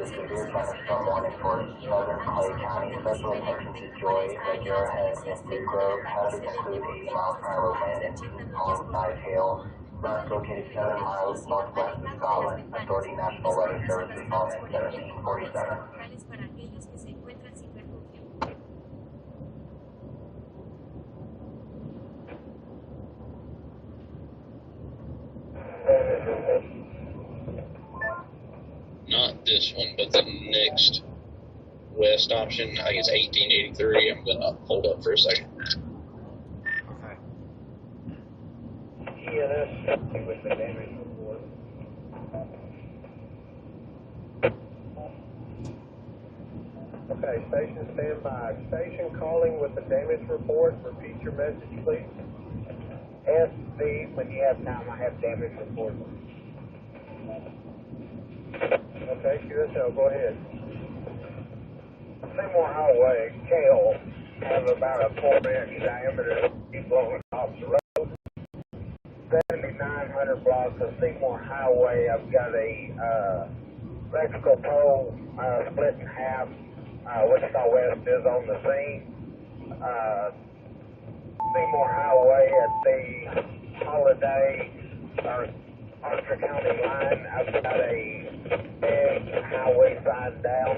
Severe thunderstorm warning for southern Clay County. Special attention to Joy, Regular Head, and Big Grove. How to conclude 80 miles per hour wind and calm size hail. Last located 7 miles northwest of Scotland. Authority National Weather Service is on at 1747. Not this one, but the next west option. I think it's 1883. I'm gonna hold up for a second. Okay. Yeah, that's with the damage report. Okay, station standby. Station calling with the damage report. Repeat your message, please. SV, when you have time, I have damage report. Okay, QSL, go ahead. Seymour Highway, Kale, have about a 4-inch diameter blowing off the road. 7,900 blocks of Seymour Highway. I've got a electrical pole split in half. Wichita West is on the scene. Seymour Highway at the Holiday or Archer County line. I've got a big highway sign down.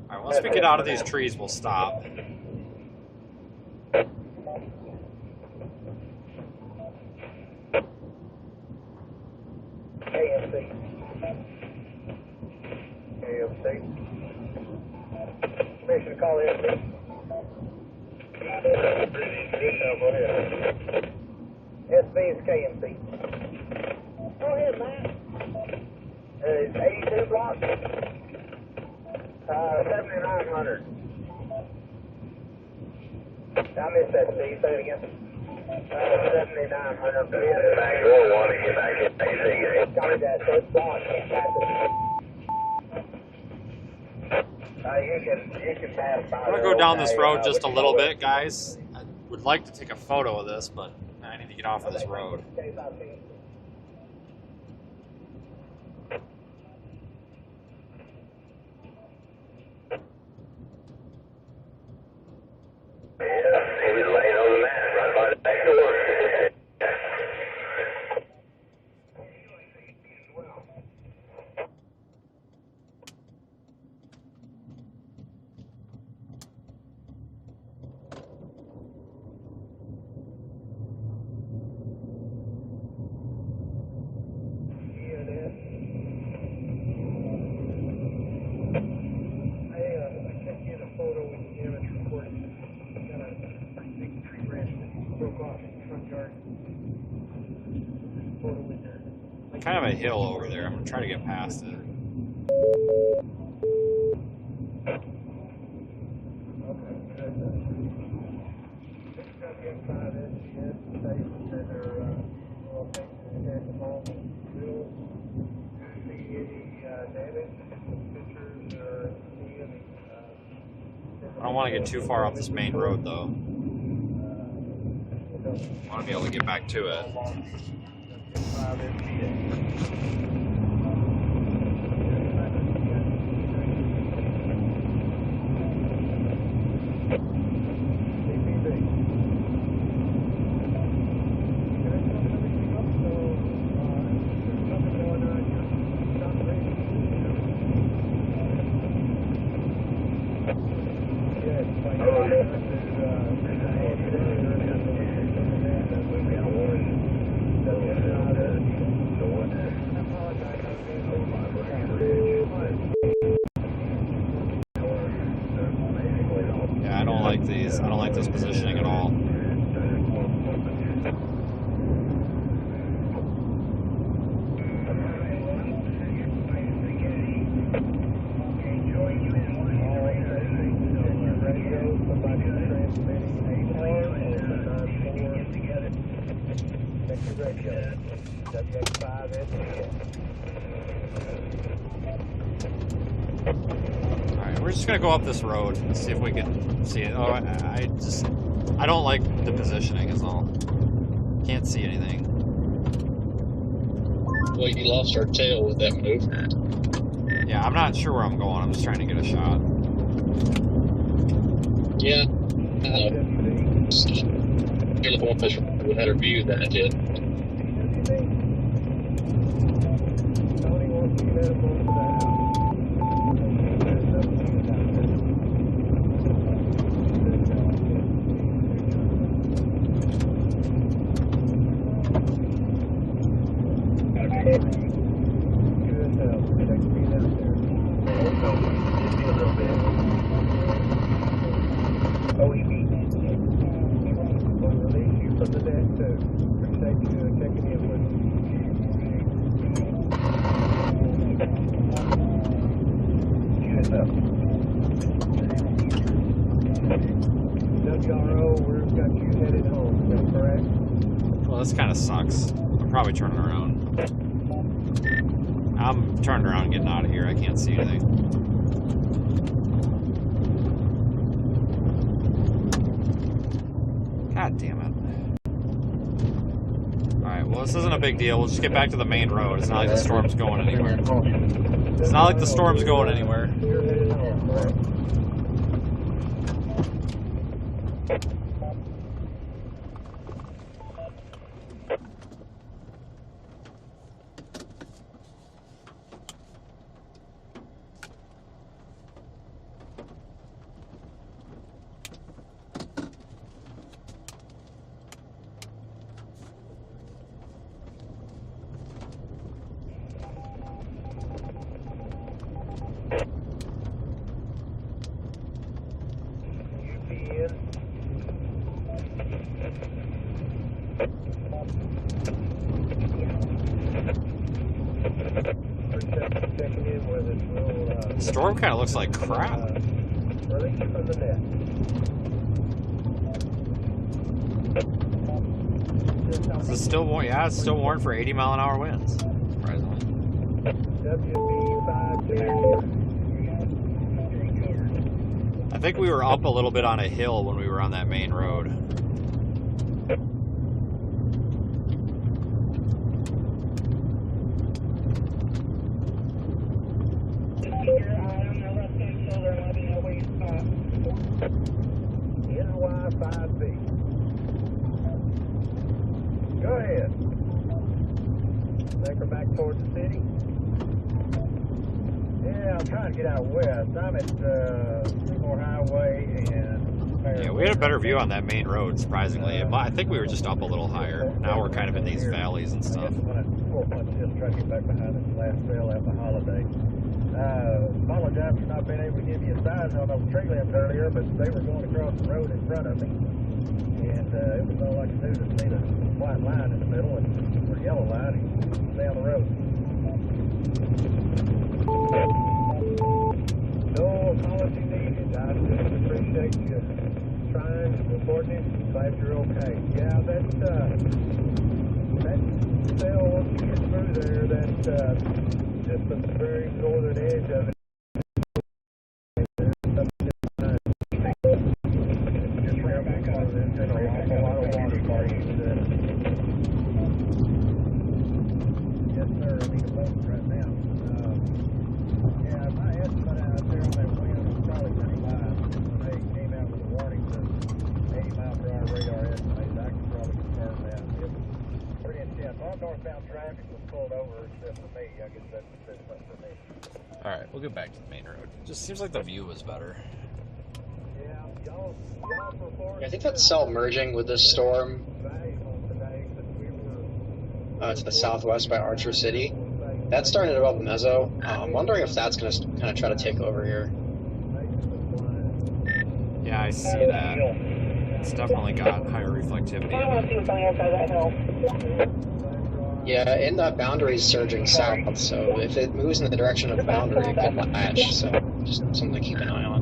Alright, once we get out of these trees, we'll stop. KMC. Permission to call in, please. Go ahead. SB is KMC. Go ahead, man. It's 82 block. 7900. I missed that, Steve. Say it again. 7900. Back door one to get back in AC. Copy that. So it's blocked. You can pass by. I'm gonna go down this road just a little bit, guys. I would like to take a photo of this, but I need to get off of this road. He was laying on the mat right by the back door. Kind of a hill over there. I'm gonna try to get past it. I don't want to get too far off this main road though. I want to be able to get back to it. Yeah, I don't like these. I don't like this positioning at all. Alright, we're just gonna go up this road and see if we can see it. Oh, I don't like the positioning is all. Can't see anything. Well, you lost our tail with that move. Yeah, I'm not sure where I'm going. I'm just trying to get a shot. Yeah. You're the one fish with better view than I did. Well, this kind of sucks. I'm probably turning around. I'm turning around and getting out of here. I can't see anything. God damn it. Alright, well, this isn't a big deal. We'll just get back to the main road. It's not like the storm's going anywhere. It's not like the storm's going anywhere. Storm kind of looks like crap. Release you from the net. Is it still warm? Yeah, it's still warm for 80-mile-an-hour winds. Surprisingly. I think we were up a little bit on a hill when we were on that main road. NY5B. Go ahead. Take her back towards the city. Yeah, I'm trying to get out west. I'm at Seymour Highway and... Yeah, we had a better view on that main road, surprisingly. I think we were just up a little higher. Now we're kind of in these valleys and stuff. Just trying to get back behind this last trail after the holiday. Apologize for not being able to give you a size on those tree limbs earlier, but they were going across the road in front of me. And it was all I could do to see the white line in the middle and or yellow line and stay on the road. No apology needed. I just appreciate you trying and reporting it. Glad you're okay. Yeah, that cell, once you get through there, that's just the very northern edge of it. Alright, we'll get back to the main road. Just seems like the view was better. I think that's cell merging with this storm to the southwest by Archer City. That's starting at above the mezzo. I'm wondering if that's going to kind of try to take over here. Yeah, I see that. It's definitely got higher reflectivity. Yeah, and that boundary is surging south, so if it moves in the direction of the boundary, it could latch, so just something to keep an eye on.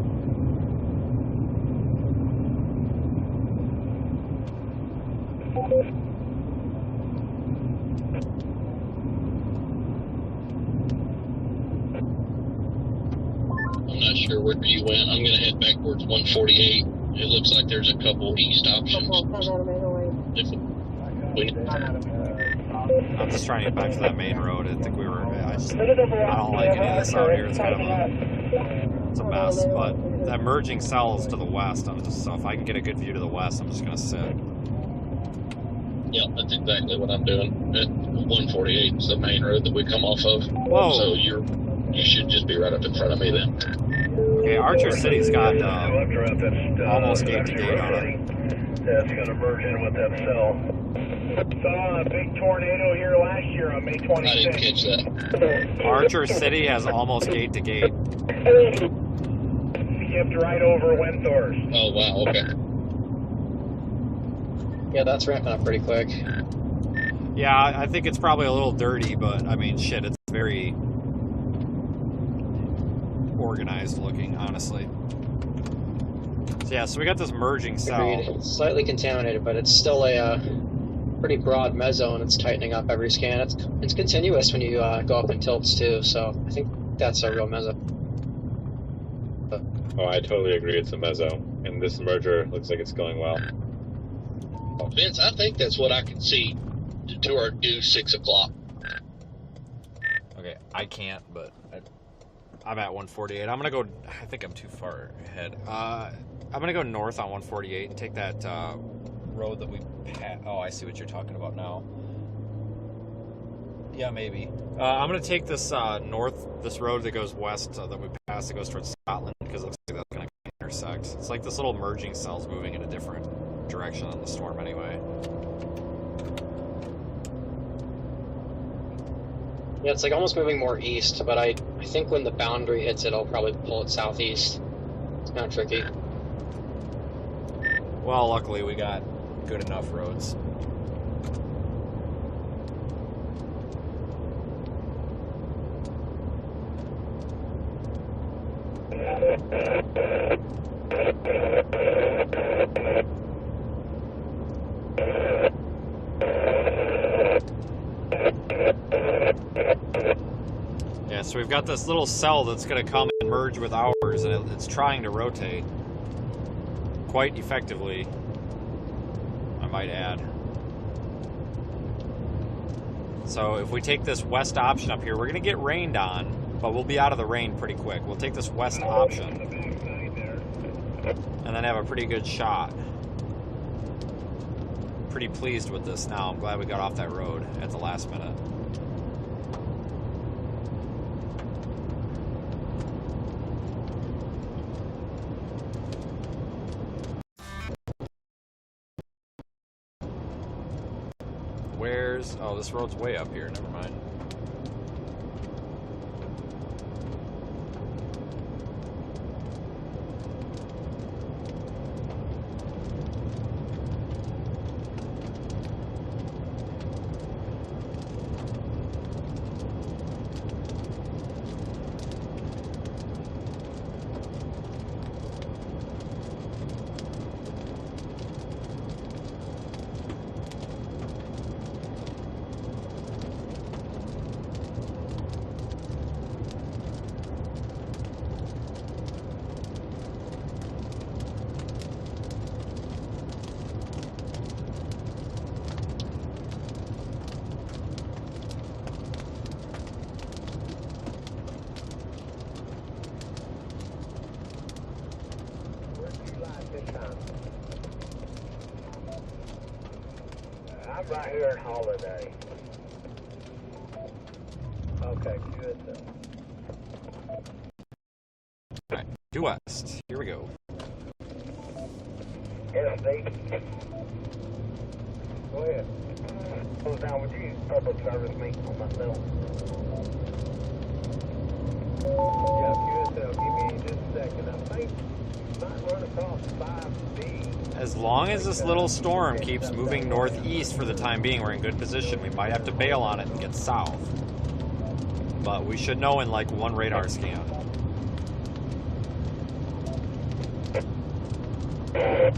I'm not sure where you went. I'm going to head back towards 148. It looks like there's a couple east options. I'm just trying to get back to that main road. I think we were. I don't like any of this out here. It's kind of it's a mess. But that merging cells to the west. So if I can get a good view to the west, I'm just gonna sit. Yeah, that's exactly what I'm doing. At 148 is the main road that we come off of. Whoa. So you should just be right up in front of me then. Okay, Archer City's got almost gate to gate on it. That's going to merge in with that cell. Saw a big tornado here last year on May 26th. I didn't catch that. Archer City has almost gate to gate. Skipped right over Wentworth. Oh, wow, okay. Yeah, that's ramping up pretty quick. Yeah, I think it's probably a little dirty, but I mean, shit, it's very organized looking, honestly. So yeah, so we got this merging cell. Agreed. Slightly contaminated, but it's still a pretty broad mezzo, and it's tightening up every scan. It's continuous when you go up in tilts too, so I think that's a real mezzo. Oh, I totally agree. It's a mezzo, and this merger looks like it's going well. Vince, I think that's what I can see to our due 6 o'clock. Okay, I can't, but I'm at 148. I'm gonna go. I think I'm too far ahead. I'm gonna go north on 148 and take that road that we passed. Oh, I see what you're talking about now. Yeah, maybe. I'm gonna take this this road that goes west that we passed that goes towards Scotland because it looks like that's gonna intersect. It's like this little merging cell's moving in a different direction than the storm anyway. Yeah, it's like almost moving more east, but I think when the boundary hits it, it'll probably pull it southeast. It's kind of tricky. Well, luckily we got good enough roads. Yeah, so we've got this little cell that's going to come and merge with ours, and it's trying to rotate quite effectively, I might add. So if we take this west option up here, we're going to get rained on, but we'll be out of the rain pretty quick. We'll take this west option and then have a pretty good shot. Pretty pleased with this now. I'm glad we got off that road at the last minute. Where's... oh, this road's way up here. Never mind. I'm right here in Holiday. Okay, good. Alright, due west. Here we go. SD. Go ahead. Close down. Would you use public service me on my cell? Yeah, good. Give me just a second. I think I might run across 5B. As long as this little storm keeps moving northeast for the time being, we're in good position. We might have to bail on it and get south. But we should know in like one radar scan. I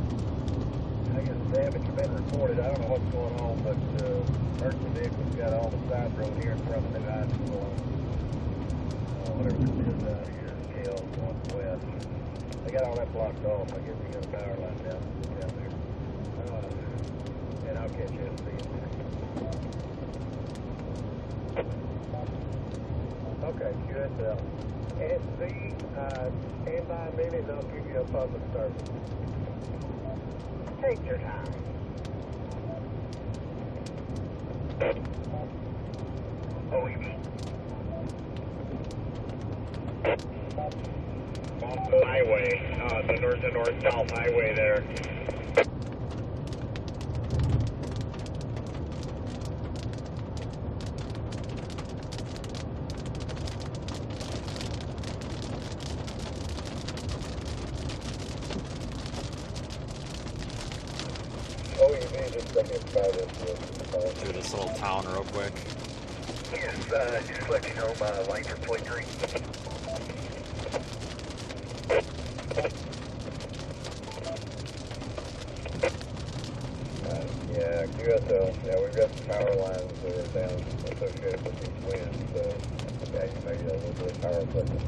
guess damage has been reported. I don't know what's going on, but emergency vehicles got all the side road here in front of the guys going. Whatever it is out here, KL going west. They got all that blocked off. I guess they got a power line down there. And I'll catch you at the okay, good. SV, stand by a minute and I'll give you a public service. Take your time. Oh, you mean? Off the highway, the north and north-south highway there. Through this little town real quick. Yes, just let you know my lights are flickering. Yeah, QSL. Yeah, we've got some power lines that are down associated with these winds, so yeah, you may get a little bit of power flicker.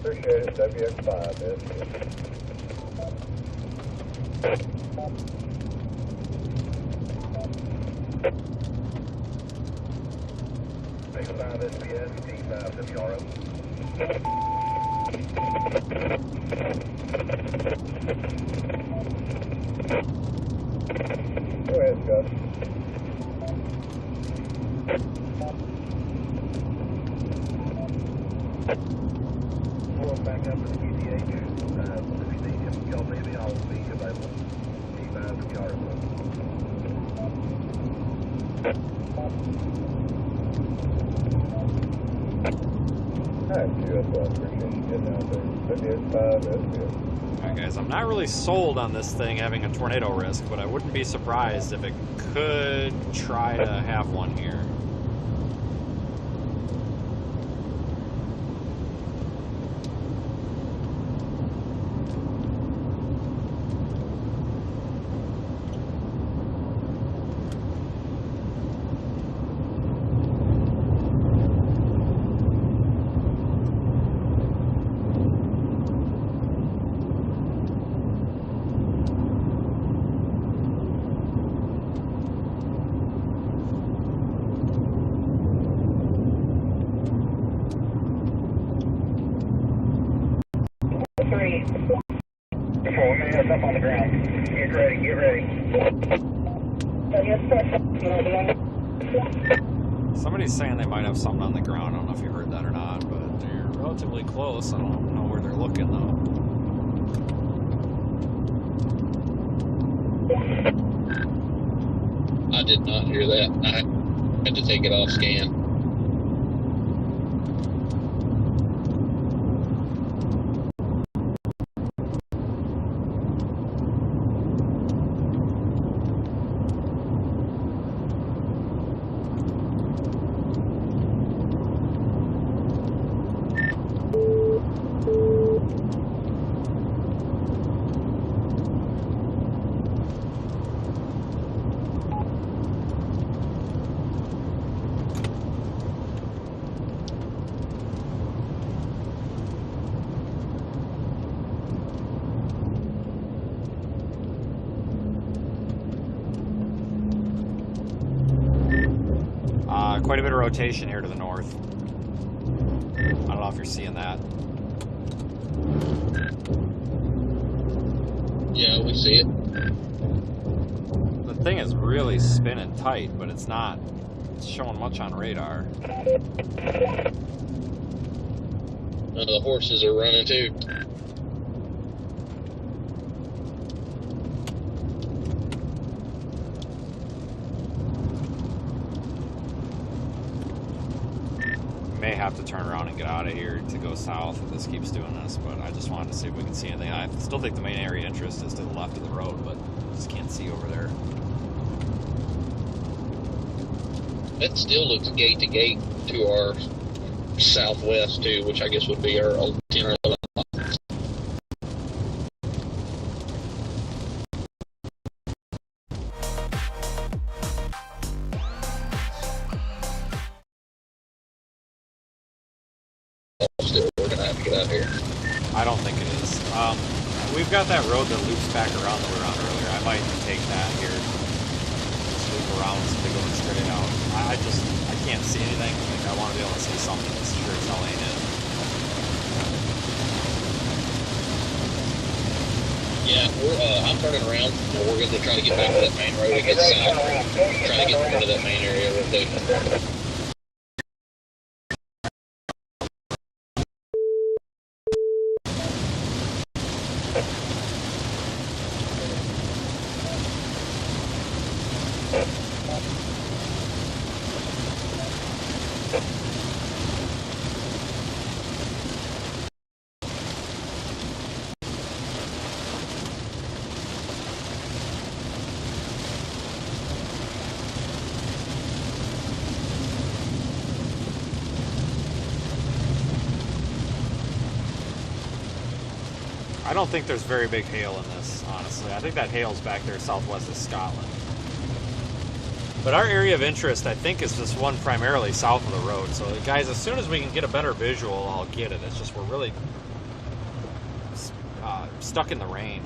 Appreciate it, WX5, that's good. X5 SBS, T5 WRO. Go ahead, Scott. Pull back up to the QTH. Y'all maybe I'll be available. T5 WRO. Alright guys, I'm not really sold on this thing having a tornado risk, but I wouldn't be surprised if it could try to have one here. Get ready, get ready. Somebody's saying they might have something on the ground. I don't know if you heard that or not, but they're relatively close. I don't know where they're looking though. I did not hear that. I had to take it off scan. Quite a bit of rotation here to the north. I don't know if you're seeing that. Yeah, we see it. The thing is really spinning tight, but it's not showing much on radar. The horses are running too. May have to turn around and get out of here to go south if this keeps doing this, but I just wanted to see if we can see anything. I still think the main area of interest is to the left of the road, but just can't see over there. It still looks gate to gate to our southwest too, which I guess would be our 10 or 11 miles. Still, we're gonna have to get out here. I don't think it is. We've got that road that loops back around that we were on earlier. I might take that here. Just loop around instead of going straight out. I can't see anything. Like, I want to be able to see something that's sure as hell ain't it. Yeah, I'm turning around, and we're going to try to get back to that main road and get south. Try to get in front of that main area real quick. I don't think there's very big hail in this, honestly. I think that hail's back there southwest of Scotland. But our area of interest, I think, is this one primarily south of the road. So, guys, as soon as we can get a better visual, I'll get it. It's just we're really stuck in the rain.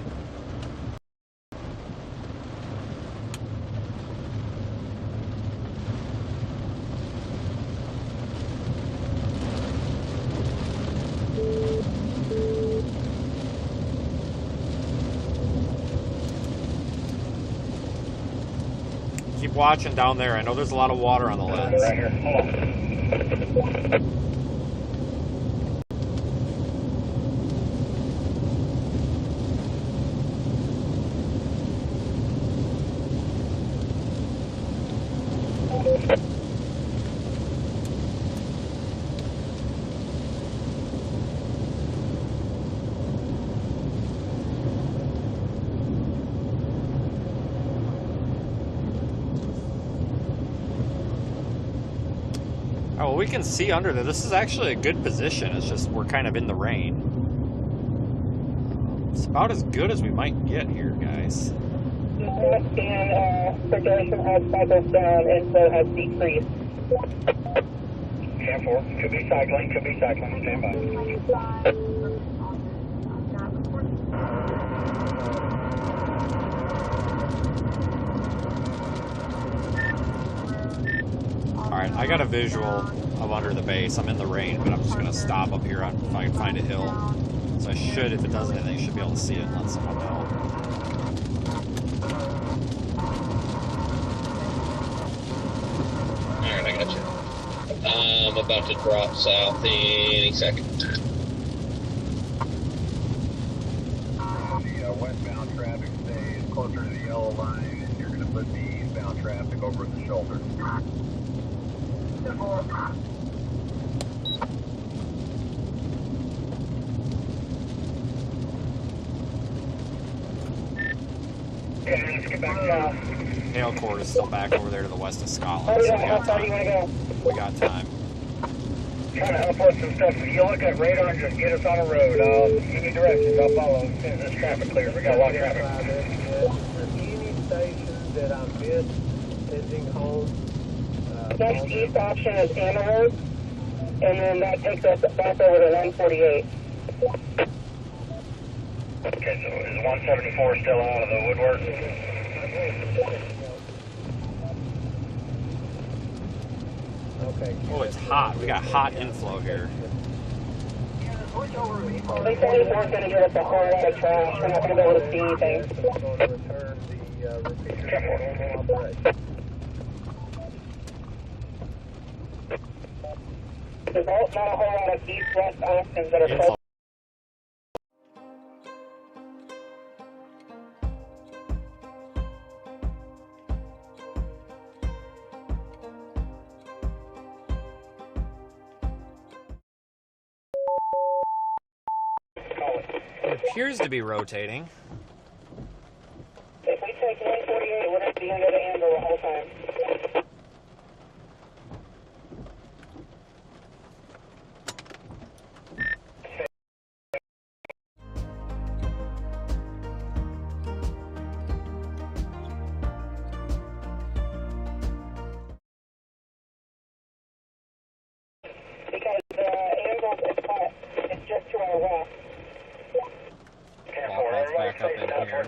Keep watching down there. I know there's a lot of water on the lens. Right here. Hold on. Oh, well, we can see under there. This is actually a good position. It's just we're kind of in the rain. It's about as good as we might get here, guys. Circulation has cycled down and flow has decreased. 10-4. Could be cycling. Could be cycling. Stand by. Alright, I got a visual of under the base. I'm in the rain, but I'm just going to stop up here if I can find a hill. So I should, if it does anything, should be able to see it and let someone know. Alright, I got you. I'm about to drop south any second. The westbound traffic stays closer to the yellow line, and you're going to put the eastbound traffic over at the shoulder. Okay, let's get back south. Hail Court is still back over there to the west of Scotland, so How far do you want to go? we got time. Trying to upload some stuff. If you look at radar and just get us on a road, I'll give you directions. I'll follow as soon as this traffic clears. We got a lot of traffic. Any stations that I missed sending home? Next east option is Anna Road, and then that takes us back over to 148. Okay, so is 174 still out of the woodwork? Okay. Oh, it's hot. We got hot inflow here. 344 is going to give us a whole lot of trash. We're not going to be able to see anything. There's not a whole lot of east-west options that are close. It appears to be rotating. If we take 148, we're at the end of the amber the whole time. Because the amber is hot. It's just to our west. Let's back up in here.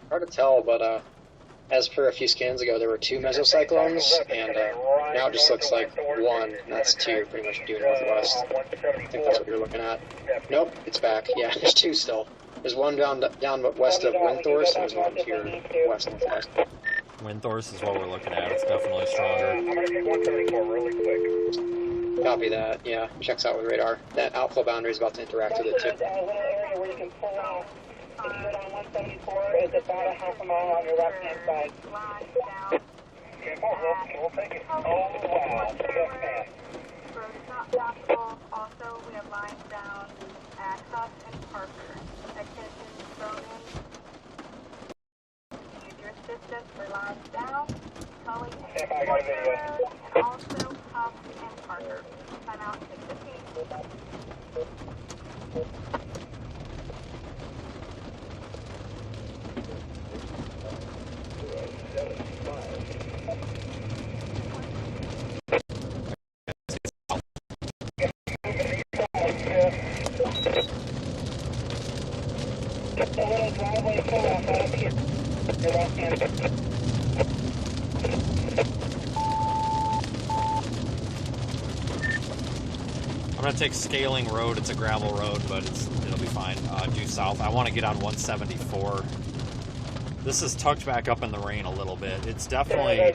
Hard to tell, but as per a few scans ago, there were 2 mesocyclones, and now it just looks like 1, and that's 2, pretty much due northwest. I think that's what you're looking at. Nope, it's back. Yeah, there's 2 still. There's 1 down west of Windthorst, and there's 1 here west northwest. Windthorst is what we're looking at. It's definitely stronger. I'm going to take 174 really quick. Copy that, yeah. Checks out with radar. That outflow boundary is about to interact with it, too. There's a little area where you can pull off. If you go down 174, it's about a half a mile on your left-hand side. Okay, we'll take it. Oh, wow. Yes, ma'am. Road is not passable. Also, we have lines down at Huff and Parker. Attention thrown in. Use your assistance for lines down, Cully and Parker Road, and also Huff and Parker. Time out 6:15. A little driveway pull off right up here. Your left hand. I'm gonna take Scaling Road. It's a gravel road, but it'll be fine. Due south. I want to get on 174. This is tucked back up in the rain a little bit. It's definitely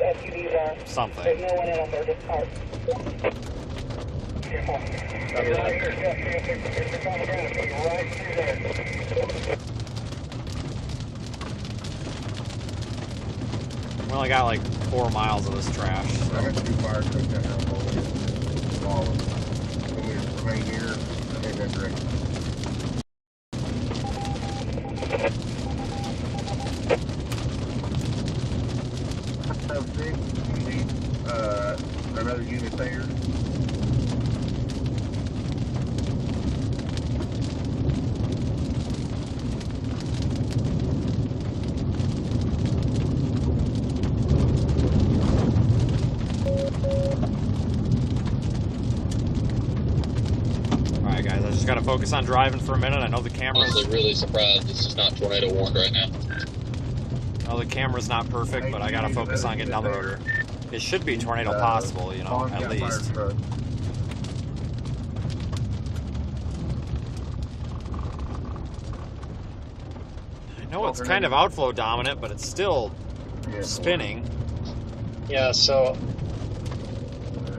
something. There's no one in them, they're just cars. We only got like 4 miles of this trash. So. I got 2 fire trucks down there. All of them. When we remain here, I think that's great. Another unit there. Alright guys, I just gotta focus on driving for a minute. I know the camera's... Honestly, really surprised this is not tornado warned right now. I know the camera's not perfect, but I gotta focus on getting down the road. It should be tornado possible, you know, at least. No, it's kind of outflow dominant, but it's still spinning. Yeah, so...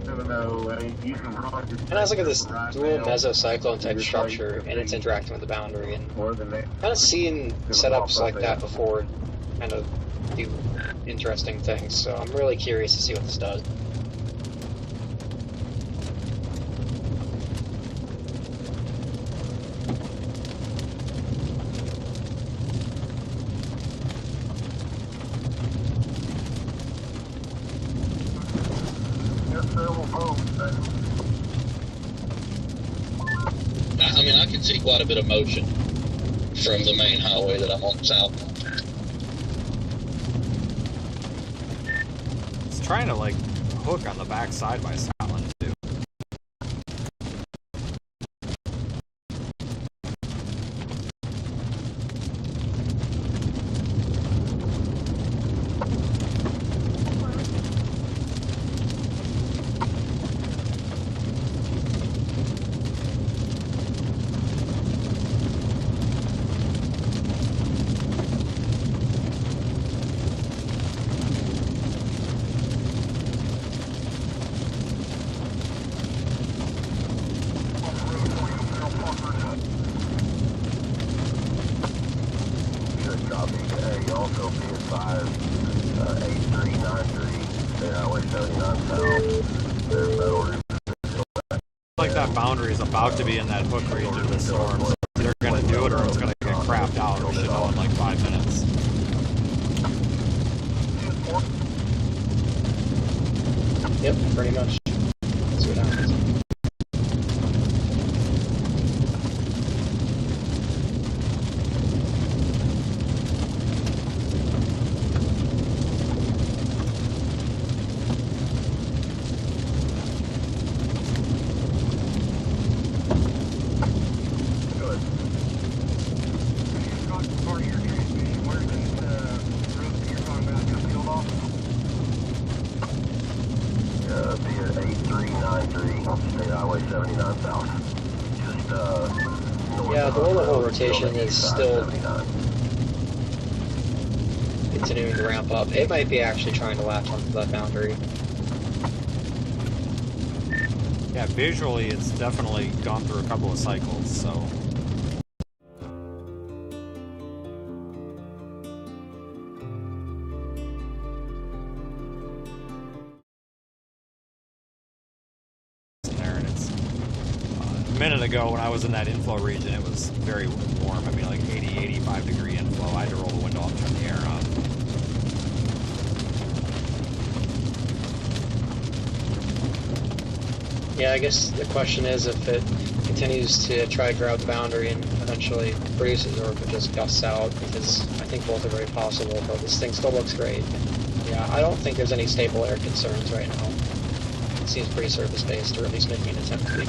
And I was looking at this dual mesocyclone type structure, and it's interacting with the boundary, and kind of seen setups like that before kind of do interesting things, so I'm really curious to see what this does. I mean, I can see quite a bit of motion from the main highway that I'm on south. It's trying to like hook on the back side by Scotland too. Like that boundary is about to be in that hook region of the storm, so they're going to do it or it's going to get crapped out. We should know in like 5 minutes. Yep, pretty much. That's what happens. Yeah, the low-level rotation is still continuing to ramp up. It might be actually trying to latch onto that boundary. Yeah, visually it's definitely gone through a couple of cycles, so... A minute ago when I was in that inflow region, it was very warm. I mean, like 80, 85 degree inflow. I had to roll the window up and turn the air on. Yeah, I guess the question is if it continues to try to grab the boundary and eventually produces, or if it just gusts out, because I think both are very possible, but this thing still looks great. Yeah, I don't think there's any stable air concerns right now. It seems pretty surface-based, or at least making an attempt to be.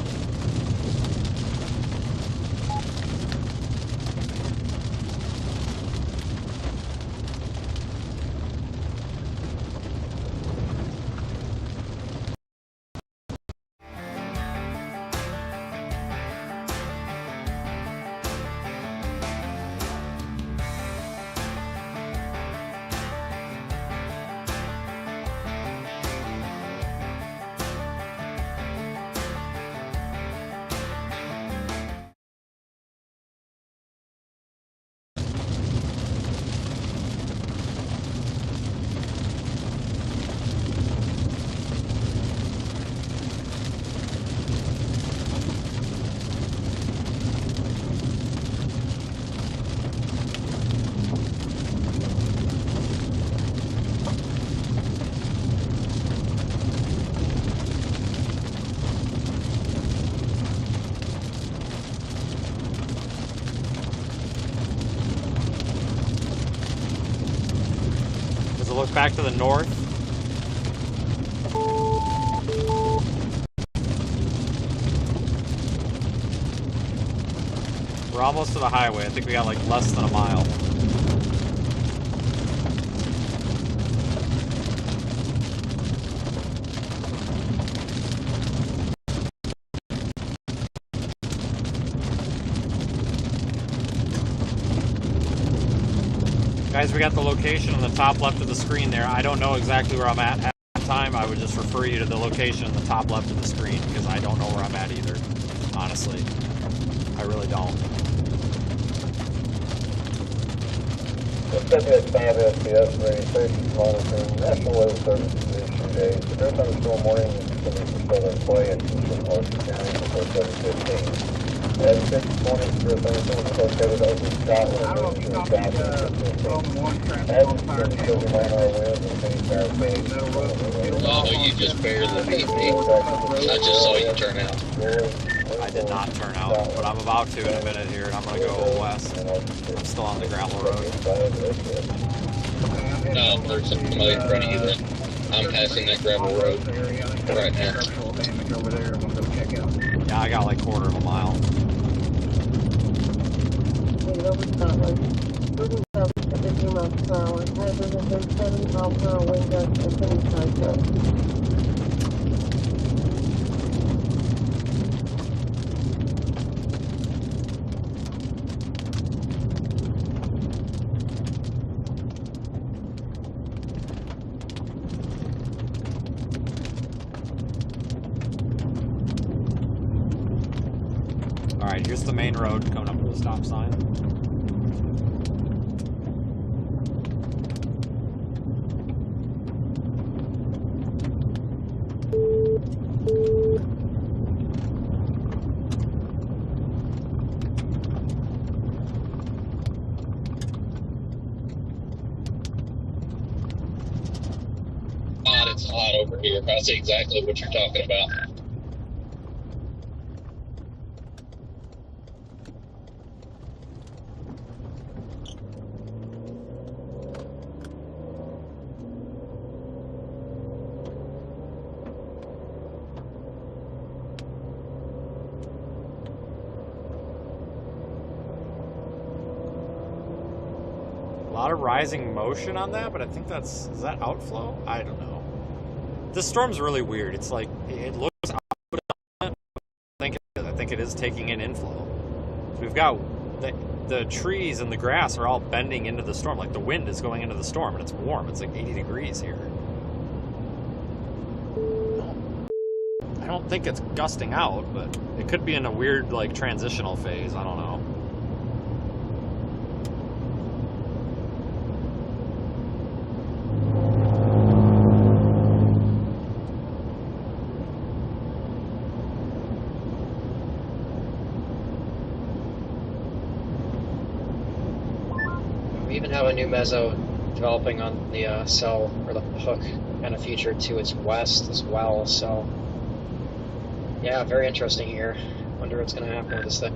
Look back to the north. We're almost to the highway. I think we got like less than a mile. Guys, we got the location on the top left of the screen there. I don't know exactly where I'm at the time. I would just refer you to the location on the top left of the screen because I don't know where I'm at either. Honestly. I really don't. WS5 SPS ready, station monitoring, National Weather Service is issued a severe thunderstorm warning for southern play in eastern Austin County before 7:15. As 6:20, severe thunderstorm is located over Scotland and eastern Scotland. As is scheduled, minor winds and many fire fades. Oh, you just barely beat me. I just saw you turn out. I did not turn out, but I'm about to in a minute here, and I'm going to go west. I'm still on the gravel road. No, there's somebody in front of you then. I'm passing that gravel road right now. Yeah, I got like quarter of a mile. Over Scotland. Moving south at 50 miles per hour. Hazard within 70 mile per hour wind gusts and penny side gusts. Alright, here's the main road coming up to the stop sign. God, it's hot over here. I see exactly what you're talking about. A lot of rising motion on that, but I think is that outflow? I don't know. This storm's really weird. It's like, it looks outflow. I think it is taking in inflow. So we've got the trees and the grass are all bending into the storm. Like the wind is going into the storm and it's warm. It's like 80 degrees here. I don't think it's gusting out, but it could be in a weird like transitional phase. I don't know. We even have a new mezzo developing on the cell, or the hook kind of feature to its west as well, so yeah, very interesting here. Wonder what's going to happen with this thing.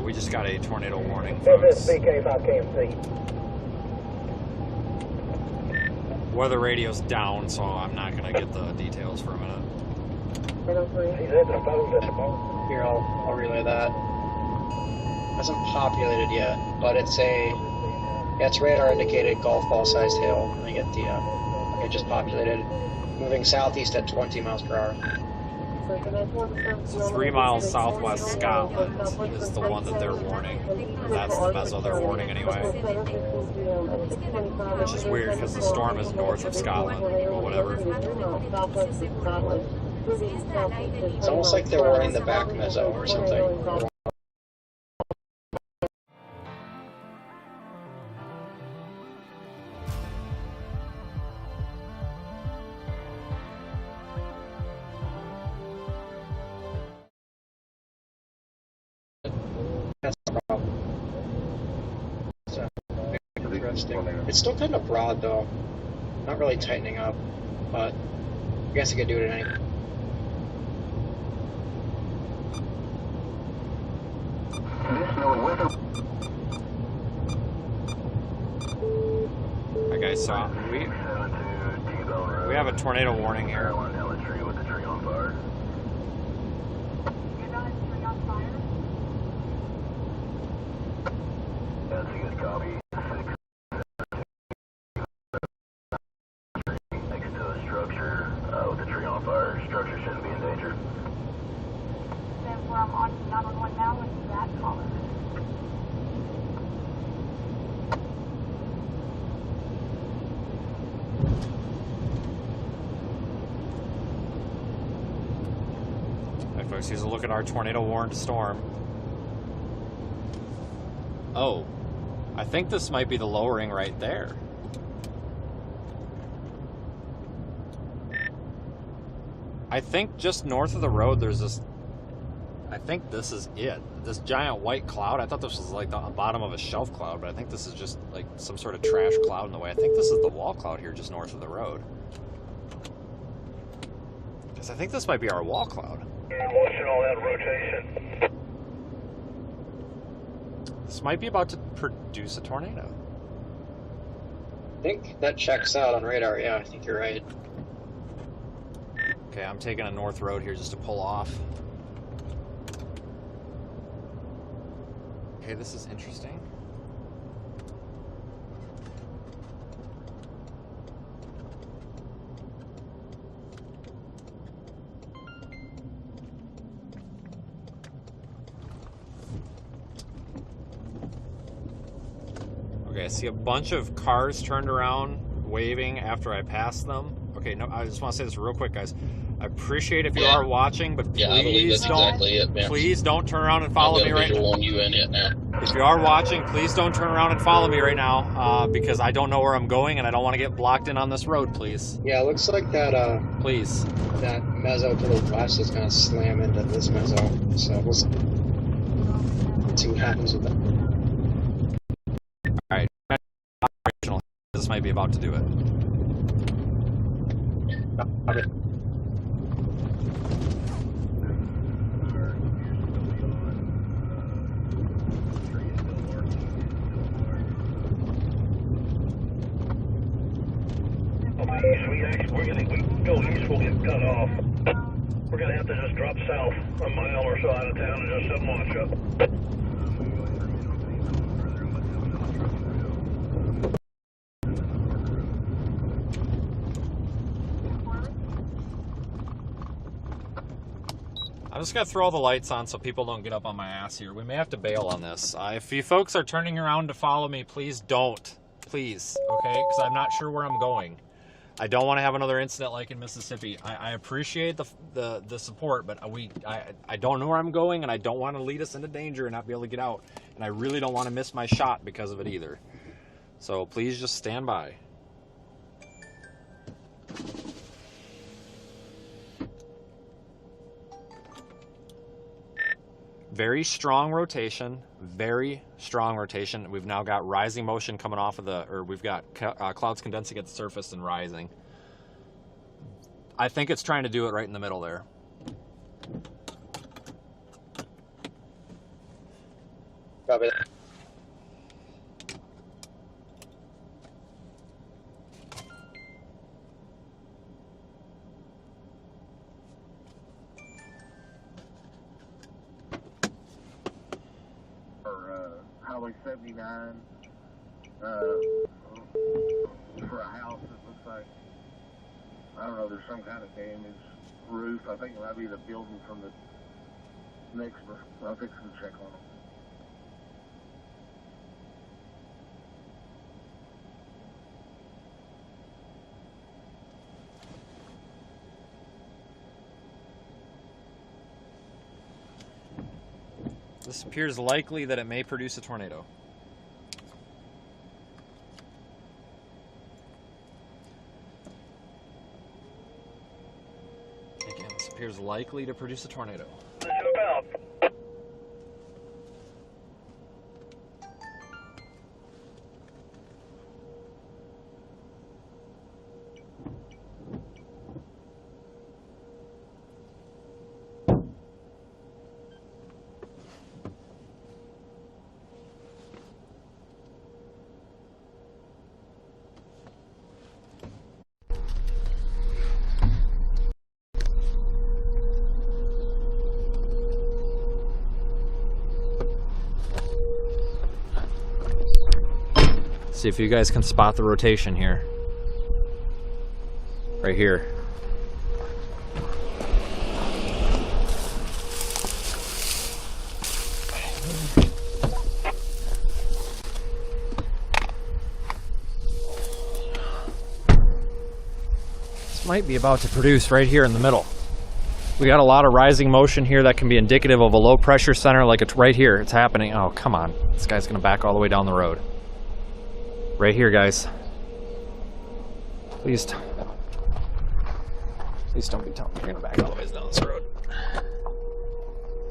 We just got a tornado warning, folks. Weather radio's down, so I'm not going to get the details for a minute. Here, I'll relay that. Hasn't populated yet, but it's it's radar indicated golf ball sized hail. Let me get it just populated. Moving southeast at 20 miles per hour. So 3 miles southwest Scotland is the one that they're warning. That's the mezzo they're warning anyway. Which is weird because the storm is north of Scotland, or whatever. It's almost like they're warning the back mezzo or something. That's the problem. So, interesting. It's still kind of broad though. Not really tightening up, but I guess you could do it at any. Okay, so we have a tornado warning here. folks. Here's a look at our tornado-warned storm. Oh, I think this might be the lowering right there. I think just north of the road there's this, I think this is it. This giant white cloud, I thought this was like the bottom of a shelf cloud, but I think this is just like some sort of trash cloud in the way. I think this is the wall cloud here just north of the road. Because I think this might be our wall cloud. Watching all that rotation. This might be about to produce a tornado. I think that checks out on radar. Yeah, I think you're right. Okay, I'm taking a north road here just to pull off. Okay, this is interesting. Okay, I see a bunch of cars turned around, waving after I passed them. Okay, no, I just want to say this real quick, guys. I appreciate if you are watching, but Yeah, I believe please that's don't, exactly it, man. please don't turn around and follow me right now. On you in it now. If you are watching, please don't turn around and follow me right now, because I don't know where I'm going and I don't want to get blocked in on this road, please. Yeah, it looks like that. Please. That mezzo to the west is gonna slam into this mezzo. So we'll see what happens with that. All right. This might be about to do it. We go east, we'll get cut off. We're gonna have to just drop south a mile or so out of town and just set launch up. I'm just going to throw all the lights on so people don't get up on my ass here. We may have to bail on this. If you folks are turning around to follow me, please don't. Please, okay? Because I'm not sure where I'm going. I don't want to have another incident like in Mississippi. I appreciate the support, but I don't know where I'm going, and I don't want to lead us into danger and not be able to get out. And I really don't want to miss my shot because of it either. So please just stand by. Very strong rotation, very strong rotation. We've now got rising motion coming off of we've got clouds condensing at the surface and rising. I think it's trying to do it right in the middle there. Copy. Highway 79 for a house that looks like, I don't know, there's some kind of damaged roof. I think it might be the building from the next, I'll fix and check on them. This appears likely that it may produce a tornado. Again, this appears likely to produce a tornado. See if you guys can spot the rotation here. Right here. This might be about to produce right here in the middle. We got a lot of rising motion here that can be indicative of a low pressure center, like it's right here. It's happening. Oh, come on. This guy's going to back all the way down the road. Right here, guys. Please don't be telling me you're going to back all the way down this road.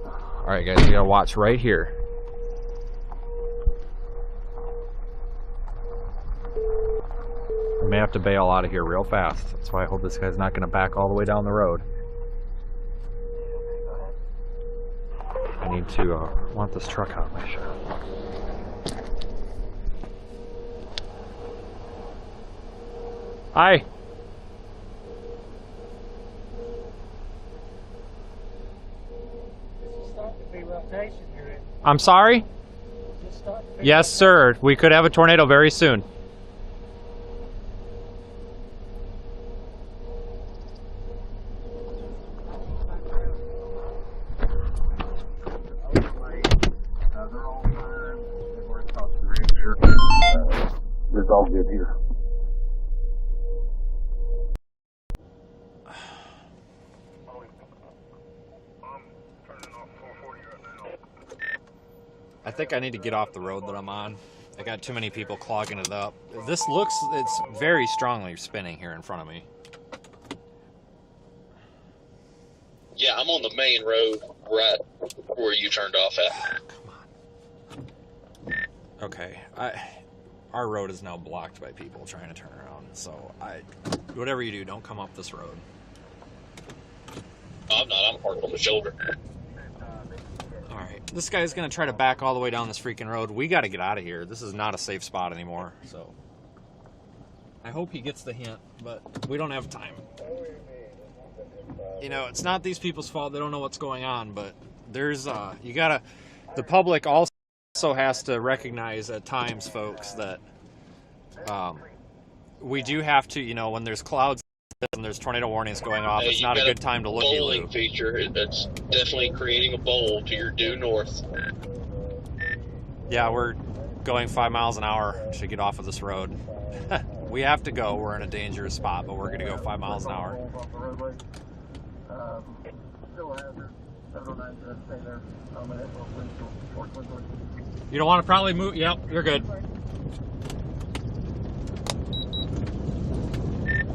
All right, guys, we got to watch right here. We may have to bail out of here real fast. That's why I hope this guy's not going to back all the way down the road. I need to want this truck out of my shop. Hi. I'm sorry? Yes, sir. We could have a tornado very soon. It's all good here. I think I need to get off the road that I'm on. I got too many people clogging it up. This looks, it's very strongly spinning here in front of me. Yeah, I'm on the main road right where you turned off at. Come on. Okay, our road is now blocked by people trying to turn around. So whatever you do, don't come up this road. I'm not. I'm parked on the shoulder. All right, this guy's gonna try to back all the way down this freaking road. We got to get out of here. This is not a safe spot anymore. So I hope he gets the hint, but we don't have time. You know, it's not these people's fault. They don't know what's going on, but there's the public also has to recognize at times, folks, that we do have to, you know, when there's clouds and there's tornado warnings going off, it's not a good time to look at bowling feature. That's definitely creating a bowl to your due north. Yeah, we're going 5 miles an hour to get off of this road. We have to go. We're in a dangerous spot, but we're going to go 5 miles an hour. You don't want to probably move. Yep, you're good.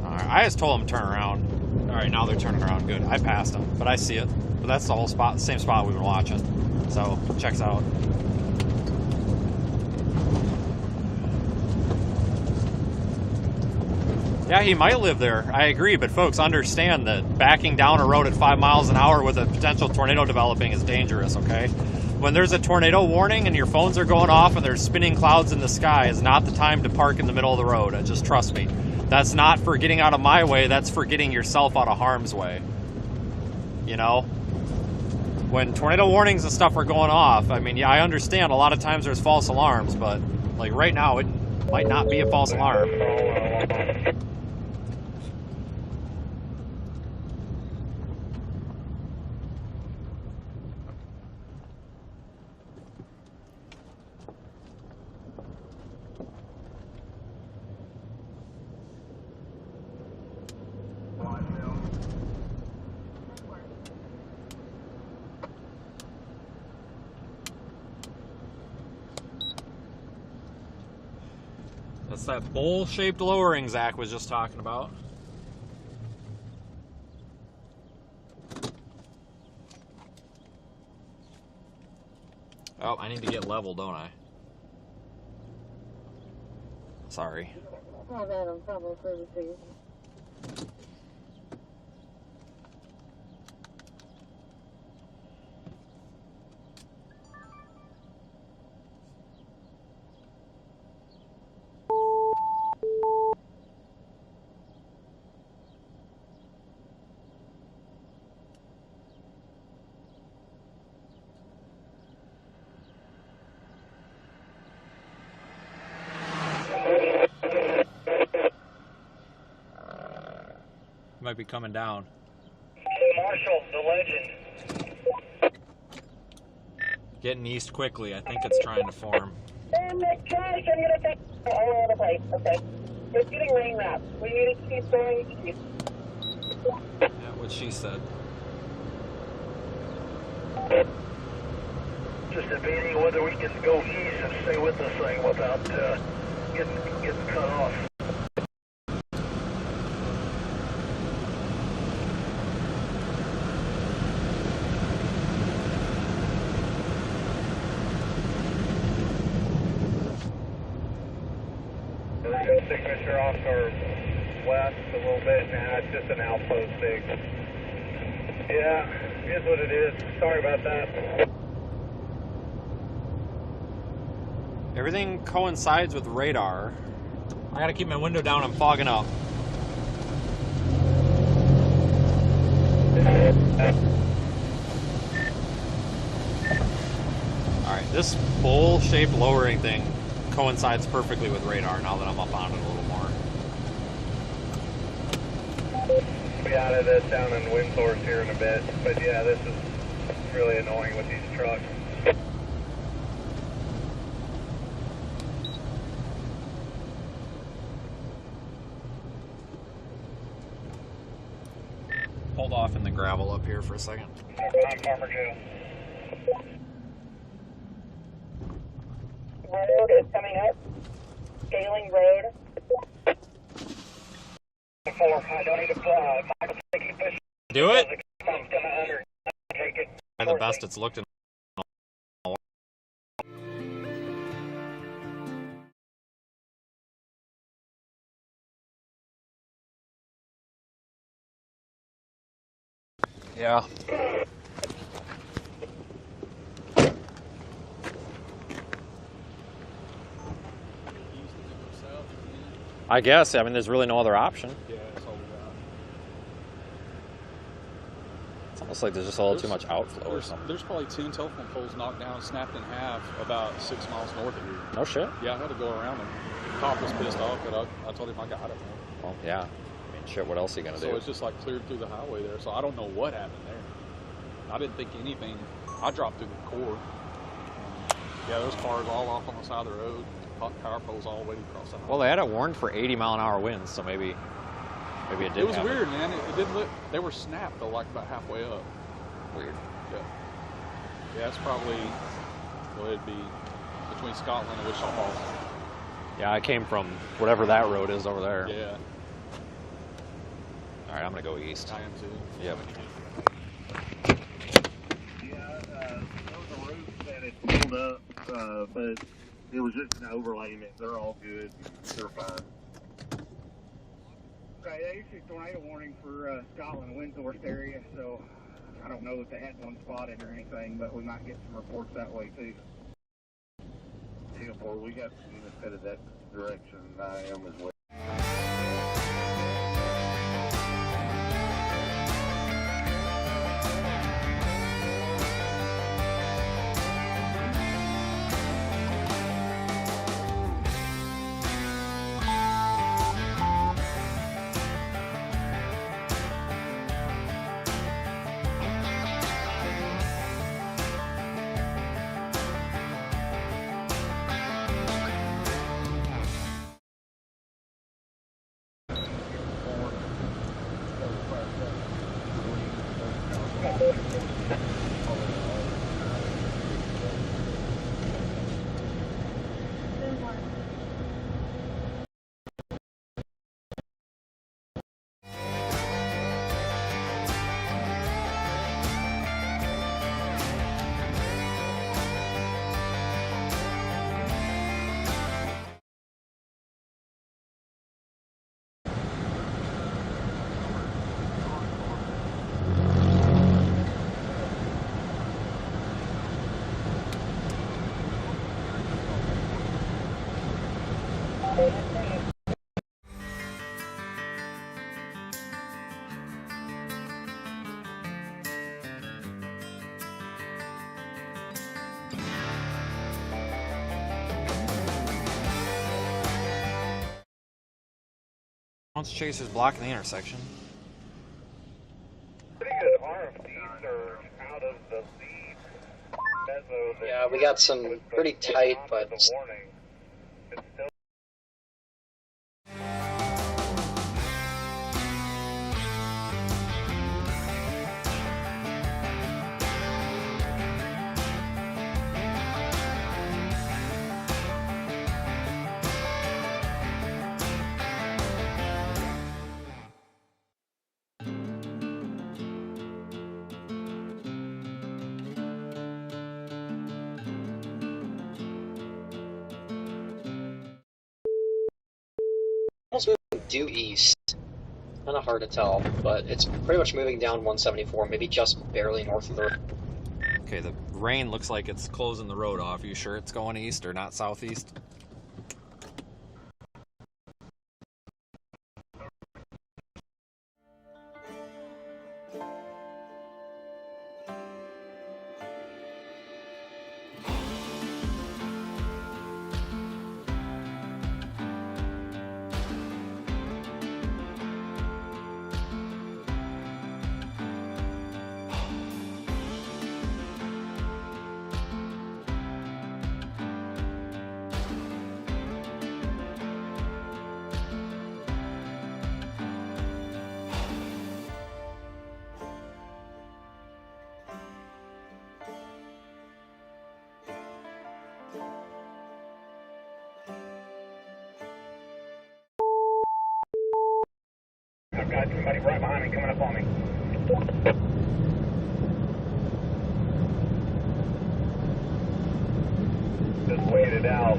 Alright, I just told them to turn around. Alright, now they're turning around. Good. I passed them, but I see it. But that's the whole spot, same spot we've been watching. So, checks out. Yeah, he might live there. I agree, but folks, understand that backing down a road at 5 miles an hour with a potential tornado developing is dangerous, okay? When there's a tornado warning and your phones are going off and there's spinning clouds in the sky is not the time to park in the middle of the road. Just trust me. That's not for getting out of my way, that's for getting yourself out of harm's way. You know? When tornado warnings and stuff are going off, I mean, yeah, I understand a lot of times there's false alarms, but like right now it might not be a false alarm. That's that bowl-shaped lowering Zach was just talking about. Oh, I need to get level, don't I? Sorry. Oh, man, I'm probably servicing. Might be coming down. Marshall, the legend. Getting east quickly. I think it's trying to form. And the trash, I'm going to take all over the place, okay? It's getting rain wrapped. We need to keep going east. Yeah, what she said. Just debating whether we can go east and stay with this thing without getting cut off. There's a signature off our west a little bit. Nah, it's just an Outflow sig. Yeah, here's what it is. Sorry about that. Everything coincides with radar. I gotta keep my window down, I'm fogging up. Alright, this bowl-shaped lowering thing coincides perfectly with radar now that I'm up on it a little more. Be out of this down in wind source here in a bit, but yeah, this is really annoying with these trucks. Hold off in the gravel up here for a second. I'm Farmer Joe. Road is coming up. Scaling road. I don't need to Do it? take it. The best it's looked in a while. Yeah. I guess. I mean, there's really no other option. Yeah, that's all we got. It's almost like there's just a little too much outflow or something. There's probably 10 telephone poles knocked down, snapped in half, about 6 miles north of here. No shit? Yeah, I had to go around them. The cop was pissed off, but I told him I got it. Well, yeah. I mean, shit, what else are you going to do? So it's just like cleared through the highway there. So I don't know what happened there. I didn't think anything. I dropped through the core. Yeah, those cars all off on the side of the road. Power poles all the way across the highway. Well, they had it warned for 80-mile-an-hour winds, so maybe it did. It was weird, man. It didn't look. They were snapped though, like about halfway up. Weird. Yeah. Yeah, it's probably. Well, it'd be between Scotland and Wichita Falls. Yeah, I came from whatever that road is over there. Yeah. All right, I'm gonna go east. I am too. Yep. Yeah, there was a roof that had pulled up, but it was just an overlayment. They're all good. They're fine. Okay, they issued tornado warning for Scotland Windsorst area, so I don't know if they had one spotted or anything, but we might get some reports that way too. Singapore, we got some units headed that direction. I am as well. Once chasers blocking the intersection. Pretty good RFD surge out of the lead. Yeah, we got some pretty tight, but warning. It's still due east. Kind of hard to tell, but it's pretty much moving down 174, maybe just barely north of the road. Okay, the rain looks like it's closing the road off. Are you sure it's going east or not southeast? I've got somebody right behind me coming up on me. Just wait it out.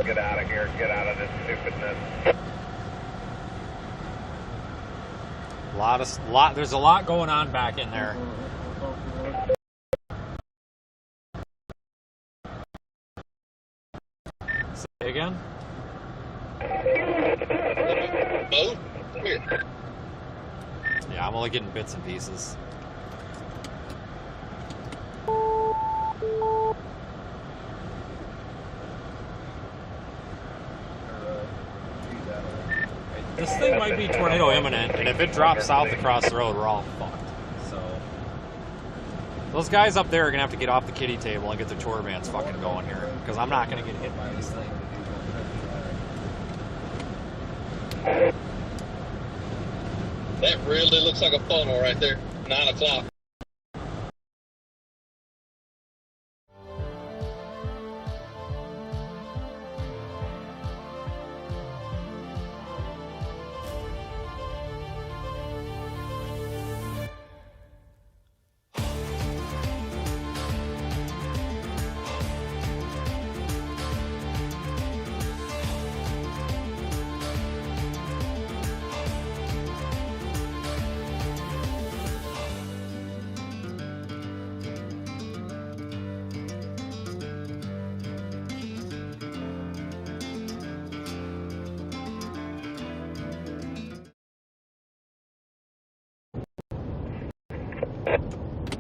Get out of here, get out of this stupidness. There's a lot going on back in there. Say again? Oh, here. Yeah, I'm only getting bits and pieces. This thing might be tornado imminent, and if it drops south across the road, we're all fucked. So, those guys up there are gonna have to get off the kiddie table and get their tour vans fucking going here, because I'm not gonna get hit by this thing. That really looks like a funnel right there. 9 o'clock.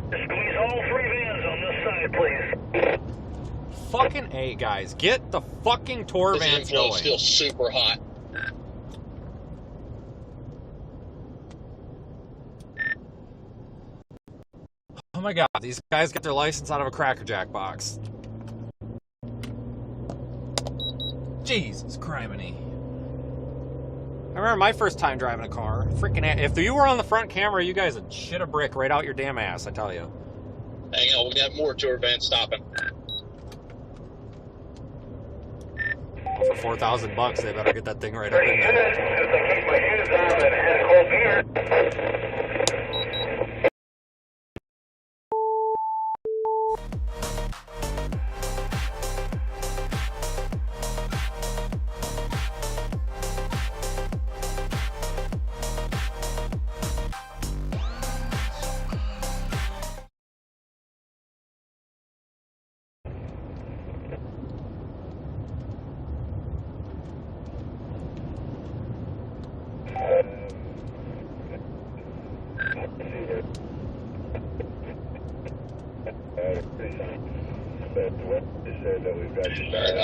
Squeeze all 3 vans on this side, please. Fucking A, guys. Get the fucking tour vans going. This still super hot. Oh my god, these guys get their license out of a Cracker Jack box. Jesus criminy. I remember my first time driving a car. Freaking, if you were on the front camera, you guys would shit a brick right out your damn ass, I tell you. Hang on, we got more tour vans stopping. For $4,000, they better get that thing right up in there. Keep my shoes on and head cold beer.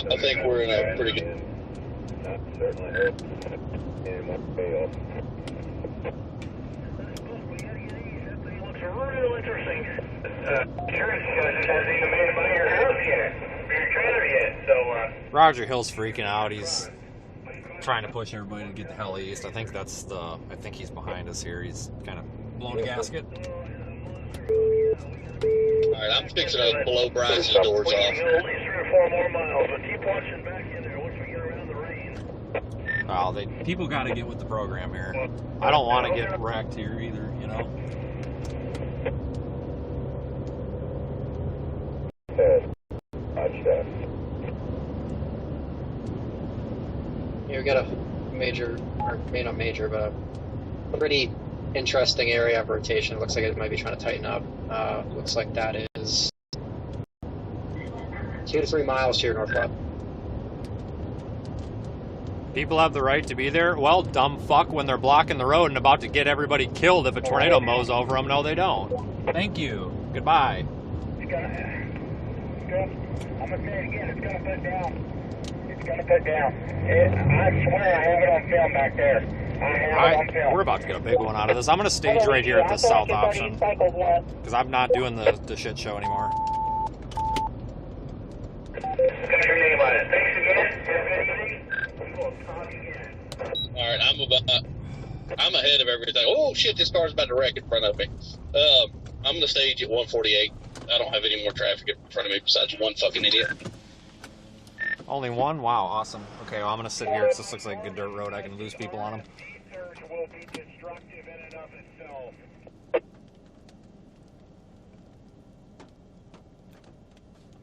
I think we're in a pretty good... Certainly hope anyone fail. Looks real interesting. Insurance judge hasn't even made it by your house yet, or your trailer yet, so Roger Hill's freaking out. He's trying to push everybody to get the hell east. I think he's behind us here. He's kind of blowing a gasket. Alright, I'm fixing to blow Bryce's doors off. At least 3 or 4 more miles, but keep watching back in there once we get around the rain. Well, people got to get with the program here. I don't want to get wrecked here either, you know. Here we got a major, or maybe not major, but a pretty interesting area of rotation. It looks like it might be trying to tighten up. Looks like that is 2 to 3 miles to your northwest. People have the right to be there. Well, dumb fuck, when they're blocking the road and about to get everybody killed if a tornado mows over them. No, they don't. Thank you. Goodbye. I'm going to say it again. It's going to put down. It's going to put down. I swear I have it on film back there. We're about to get a big one out of this. I'm going to stage right here at this south option because I'm not doing the shit show anymore. Alright, I'm ahead of everything. Oh shit, this car's about to wreck in front of me. I'm gonna stage at 148. I don't have any more traffic in front of me besides one fucking idiot. Only one? Wow, awesome. Okay, well, I'm going to sit here because this looks like a good dirt road. I can lose people on them.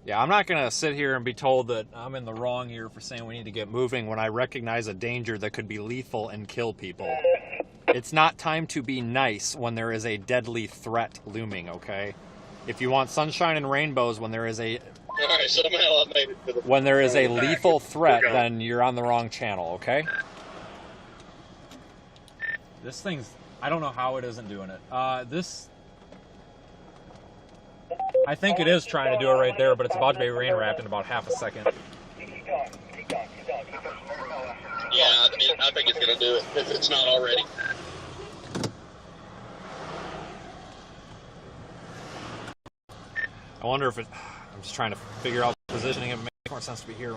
Yeah, I'm not going to sit here and be told that I'm in the wrong here for saying we need to get moving when I recognize a danger that could be lethal and kill people. It's not time to be nice when there is a deadly threat looming, okay? If you want sunshine and rainbows when there is a lethal threat, then you're on the wrong channel, okay? This thing's... I don't know how it isn't doing it. I think it is trying to do it right there, but it's about to be rain wrapped in about half a second. Yeah, I think it's going to do it, if it's not already. I wonder if it... I'm just trying to figure out the positioning. It makes more sense to be here.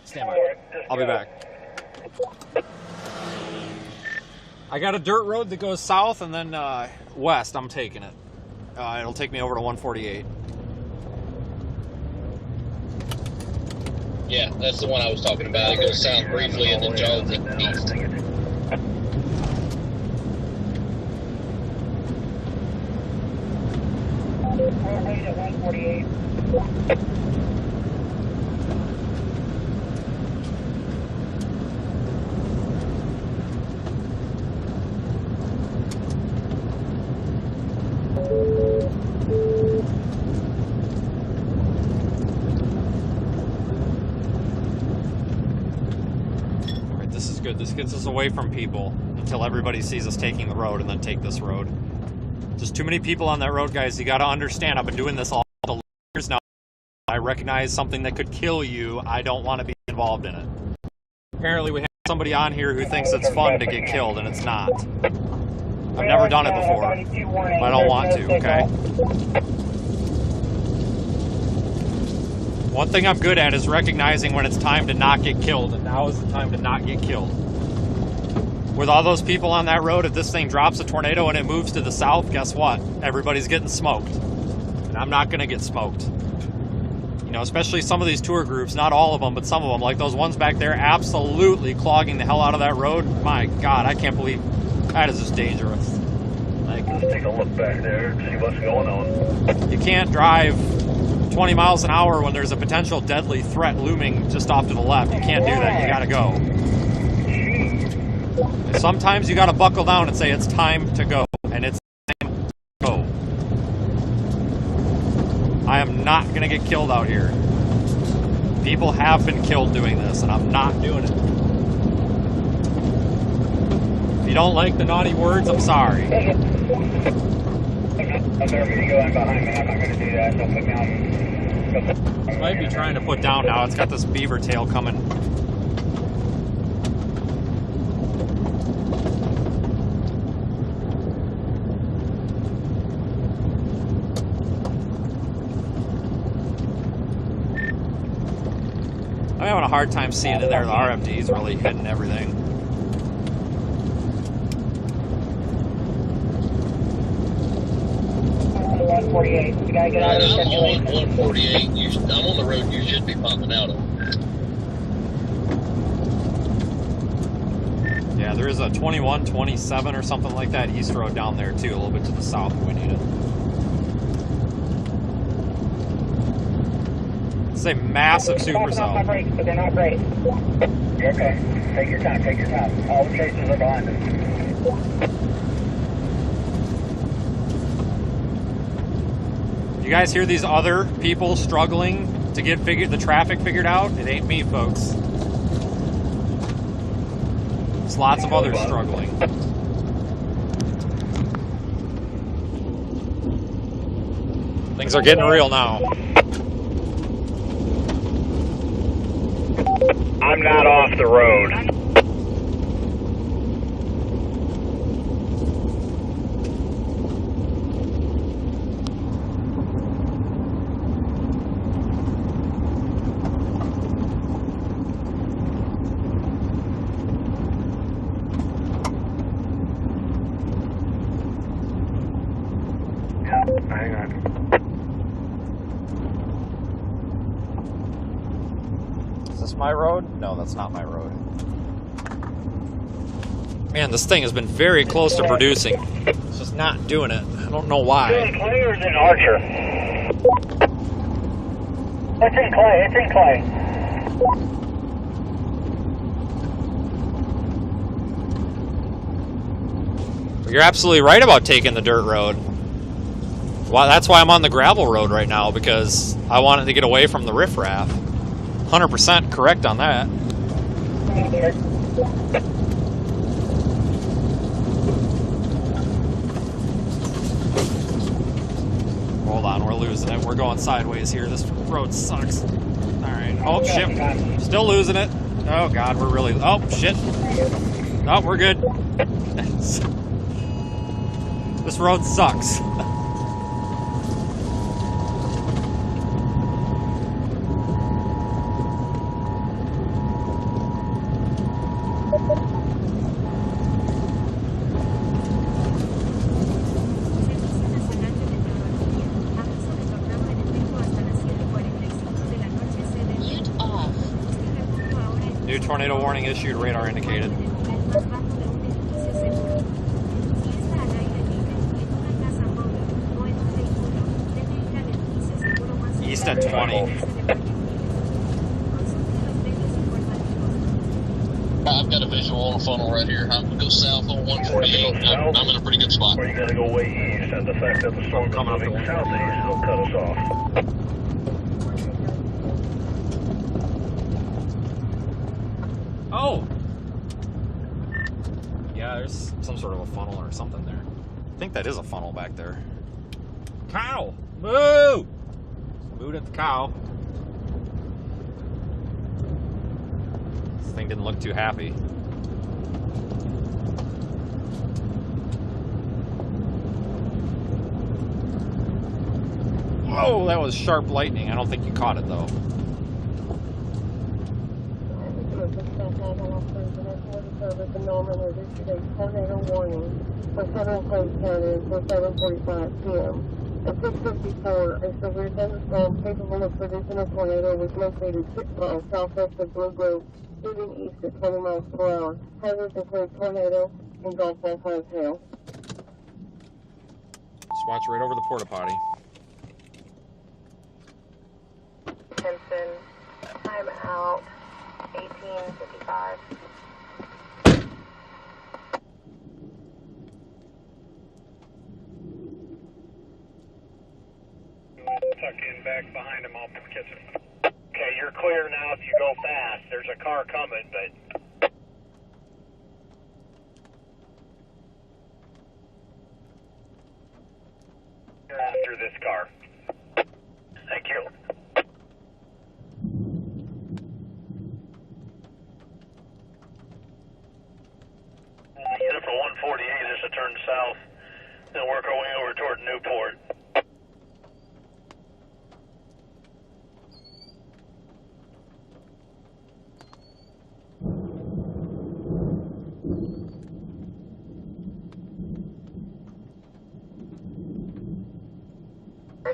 Stand by. I'll be back. I got a dirt road that goes south and then west. I'm taking it. It'll take me over to 148. Yeah, that's the one I was talking about. It goes south briefly and then jogs east. At 148. Alright, this is good. This gets us away from people until everybody sees us taking the road and then take this road. Just too many people on that road, guys. You got to understand, I've been doing this all the years now. I recognize something that could kill you. I don't want to be involved in it. Apparently we have somebody on here who thinks it's fun to get killed, and it's not. I've never done it before, but I don't want to, okay? One thing I'm good at is recognizing when it's time to not get killed, and now is the time to not get killed. With all those people on that road, if this thing drops a tornado and it moves to the south, guess what? Everybody's getting smoked. And I'm not going to get smoked. You know, especially some of these tour groups, not all of them, but some of them, like those ones back there, absolutely clogging the hell out of that road. My God, I can't believe that is just dangerous. Like, let's take a look back there and see what's going on. You can't drive 20 miles an hour when there's a potential deadly threat looming just off to the left. You can't do that. You got to go. Sometimes you gotta buckle down and say it's time to go, and it's time to go. I am not gonna get killed out here. People have been killed doing this, and I'm not doing it. If you don't like the naughty words, I'm sorry. It might be trying to put down now. It's got this beaver tail coming. I'm having a hard time seeing in there. The RFD is really hitting everything. 148. We gotta get out of the I'm circulation. on 148. I'm on the road you should be popping out of. Yeah, there is a 2127 or something like that east road down there too, a little bit to the south if we need it. It's a massive supercell. My brakes, but they're not great. Okay. Take your time. Take your time. All the chasers are behind us. You guys hear these other people struggling to get the traffic figured out? It ain't me, folks. There's lots of others struggling. Things are getting real now. I'm not off the road. Hang on. Is this my road? No, that's not my road. Man, this thing has been very close to producing. It's just not doing it. I don't know why. Clay or is it Archer? It's in Clay. It's in Clay. You're absolutely right about taking the dirt road. Well, that's why I'm on the gravel road right now, because I wanted to get away from the riffraff. 100% correct on that. Hold on, we're losing it. We're going sideways here. This road sucks. Alright. Oh, shit. Still losing it. Oh, God, we're really... Oh, shit. Oh, we're good. This road sucks. New tornado warning issued, radar indicated. East at 20. I've got a visual on a funnel right here. I'm going to go south on 148. I'm in a pretty good spot. Or you gotta go way east, and the fact that the storm coming moving southeast will cut us off. Oh! Yeah, there's some sort of a funnel or something there. I think that is a funnel back there. Cow! Moo! Mooed at the cow. This thing didn't look too happy. Whoa, that was sharp lightning. I don't think you caught it though. Service in Norman has issued a tornado warning for Southern Clay County until 7:45 p.m. At 6:54, a severe thunderstorm capable of producing a tornado was located 6 miles southwest of Blue Grove, moving east at 20 miles per hour. Hazards include tornado and golf ball size hail. Just watch right over the porta potty. Simpson, time out, 18:55. Tuck in back behind him, I'll catch him. Okay, you're clear now if you go fast. There's a car coming, but... You're after this car. Thank you. Unit for 148 is to turn south, then work our way over toward Newport.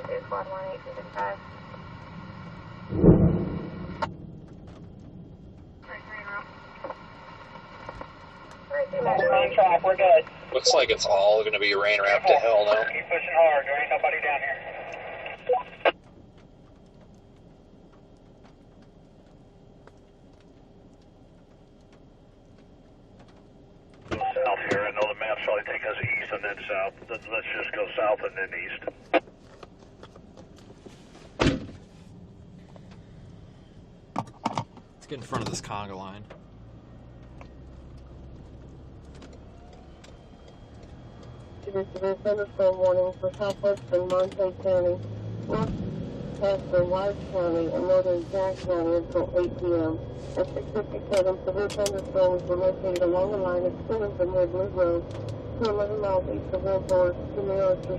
Pursuit Squad 1855. We're on track, we're good. Looks like it's all going to be rain wrapped to hell now. Keep pushing hard, there ain't nobody down here. South here. I know the map's probably taking us east and then south. Let's just go south and then east. Let's get in front of this conga line. Severe thunderstorm warning for southwestern Monte County, northwestern Wise County, and northern Jack County until 8 p.m. At 6:57, severe thunderstorms were located along the line extending from Red Blue Road to 11 miles east of Red Horse to New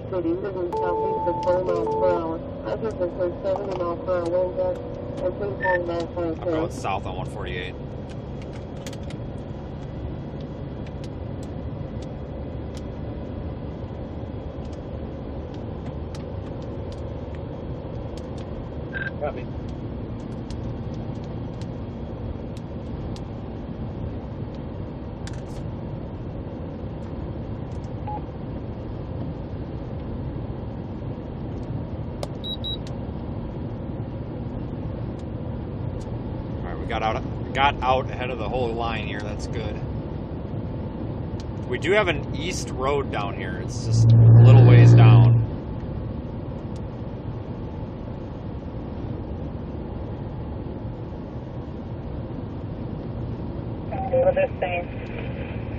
City, moving southeast at 20 miles per hour. Hazards include 70 miles per hour wind gusts and ping-pong bass hurricanes. Going south on 148. Copy. Alright, we got out ahead of the whole line here, that's good. We do have an east road down here, it's just a little ways down. Over this thing.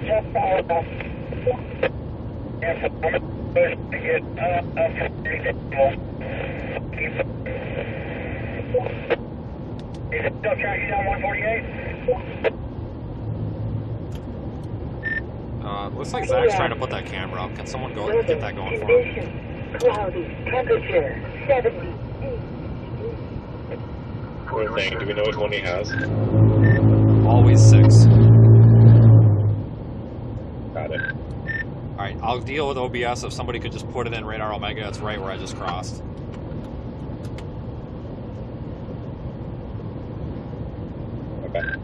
Just follow us. Yes, I'm going to push to get up to the Is it still tracking down 148? Looks like Zach's trying to put that camera up. Can someone go get that going for him? Cloudy, temperature 70. Poor thing. Do we know which one he has? Always 6. Got it. Alright, I'll deal with OBS if somebody could just put it in radar Omega. It's right where I just crossed. Okay.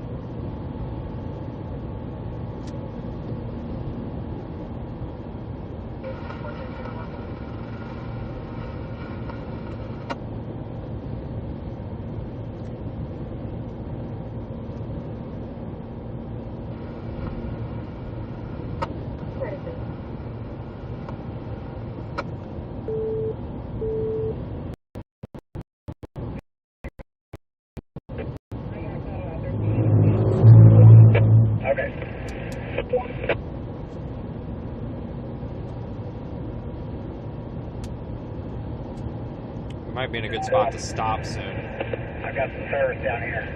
Okay. We might be in a good spot to stop soon. I got some service down here.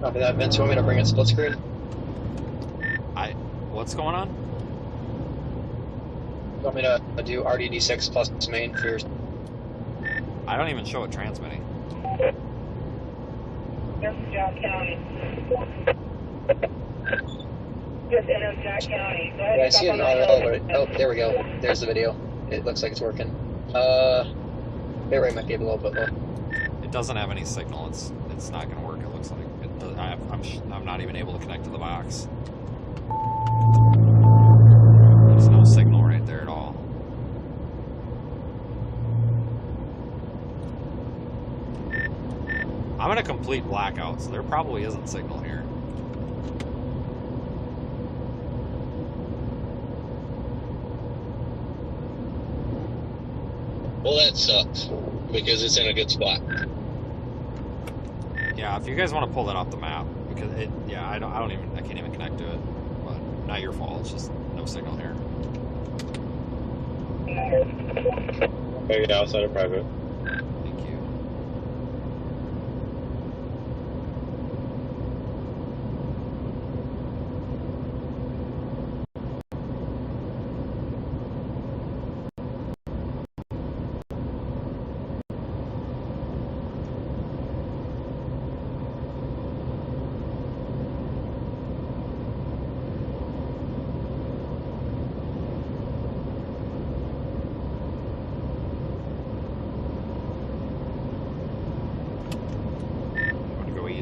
Copy that, Vince. You want me to bring it split screen? What's going on? You want me to do RDD6 plus main for your... I don't even show it transmitting. Yes, Jack County. Just enter Jack County. Go ahead. Yeah, I see it in RL, but... Oh, there we go. There's the video. It looks like it's working. Bitrate might be a little bit low. It doesn't have any signal. It's not going to work. It looks like it does, I'm not even able to connect to the box. There's no signal right there at all. I'm in a complete blackout, so there probably isn't signal here. Well, that sucks because it's in a good spot. Yeah, if you guys want to pull that off the map, because I can't even connect to it. But not your fault. It's just no signal here. Maybe outside of private. Thank you.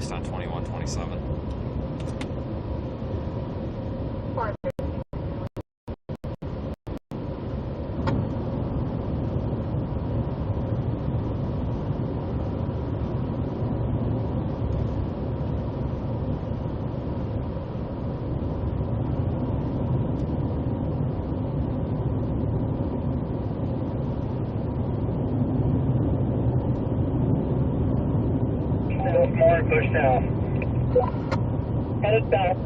southeast on 2127. More push south. Headed south.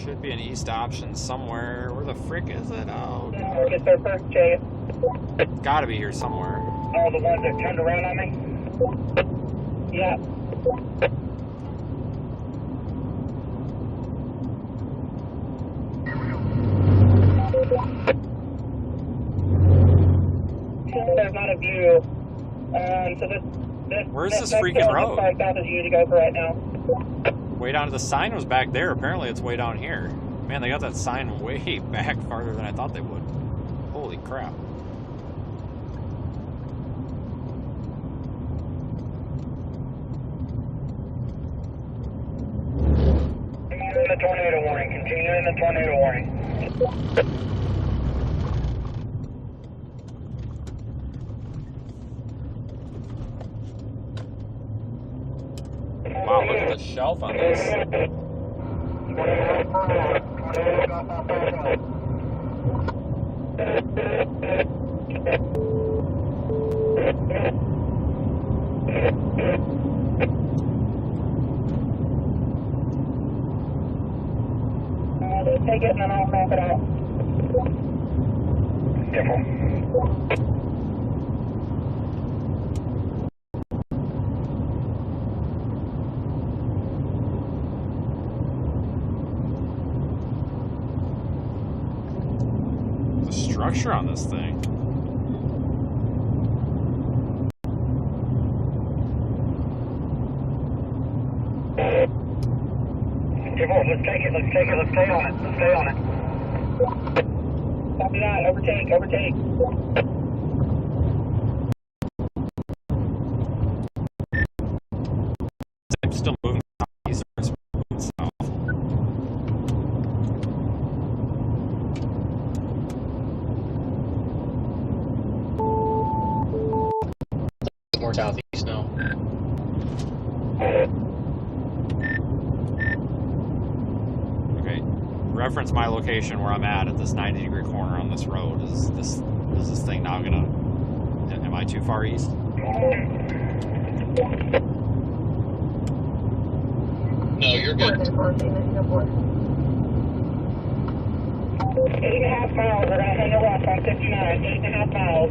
Should be an east option somewhere. Where the frick is it? Oh, Get their first chase. it's gotta be here somewhere. Oh, the ones that turned around on me? Yeah. There's not a view. So this Where's this freaking road? South as you need to go for right now. Way down. The sign was back there. Apparently it's way down here. Man, they got that sign way back farther than I thought they would. Holy crap. Continuing the tornado warning. Continuing the tornado warning. Wow, look at the shelf on this. Just take it and then I'll wrap it out. Careful. The structure on this thing. Let's take it, let's take it, let's stay on it, let's stay on it. Copy that, overtake, overtake. I'm still moving southeast, or it's moving south. More southeast now. Reference my location where I'm at this 90-degree corner on this road. Is this thing now gonna? Am I too far east? No, you're good. 8.5 miles, we're gonna hang a left on 59, 8.5 miles.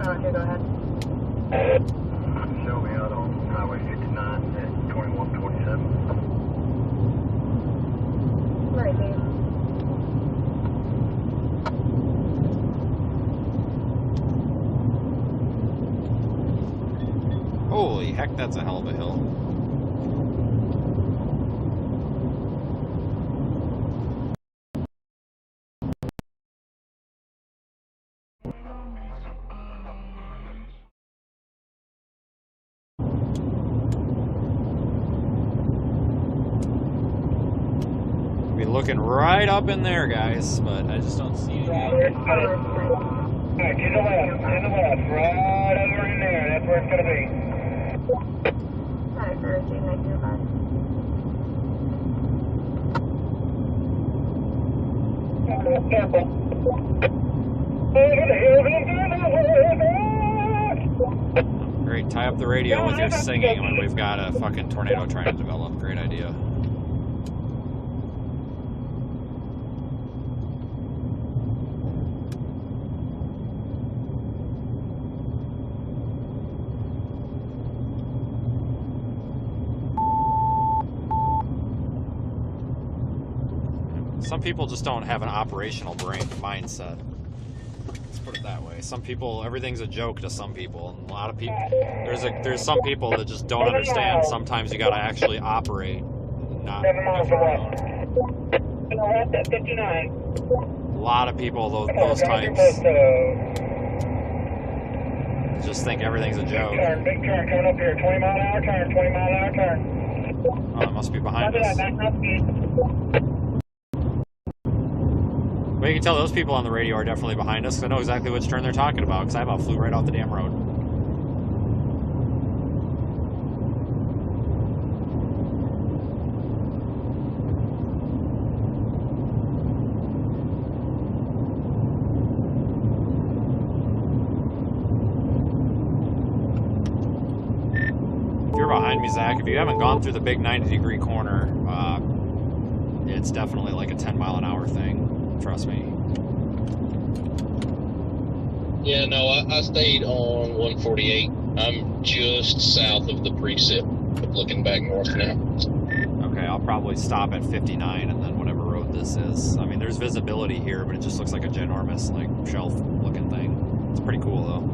Okay, go ahead. Show me out on Highway 59 at 2127. Right, Dave. Holy heck, that's a hell of a hill. Looking right up in there, guys, but I just don't see anything. Alright, to the left, right over in there, that's where it's gonna be. Alright, Thursday, make your mind. Careful. Over the hills and Great, tie up the radio with your singing when we've got a fucking tornado trying to develop. Great idea. Some people just don't have an operational brain mindset. Let's put it that way. Some people, everything's a joke to some people, and a lot of people. There's some people that just don't understand. Sometimes you got to actually operate, not 7 miles F around. west at 59. A lot of people those times just think everything's a joke. Big turn coming up here. 20 mile an hour turn. 20 mile an hour turn. Oh, it must be behind us. Well, you can tell those people on the radio are definitely behind us, because I know exactly which turn they're talking about, because I about flew right off the damn road. If you're behind me, Zach, if you haven't gone through the big 90-degree corner, it's definitely like a 10 mile an hour thing. Trust me. Yeah, no, I stayed on 148. I'm just south of the precip, looking back north now. Okay, I'll probably stop at 59 and then whatever road this is. I mean, there's visibility here, but it just looks like a ginormous, like, shelf-looking thing. It's pretty cool, though.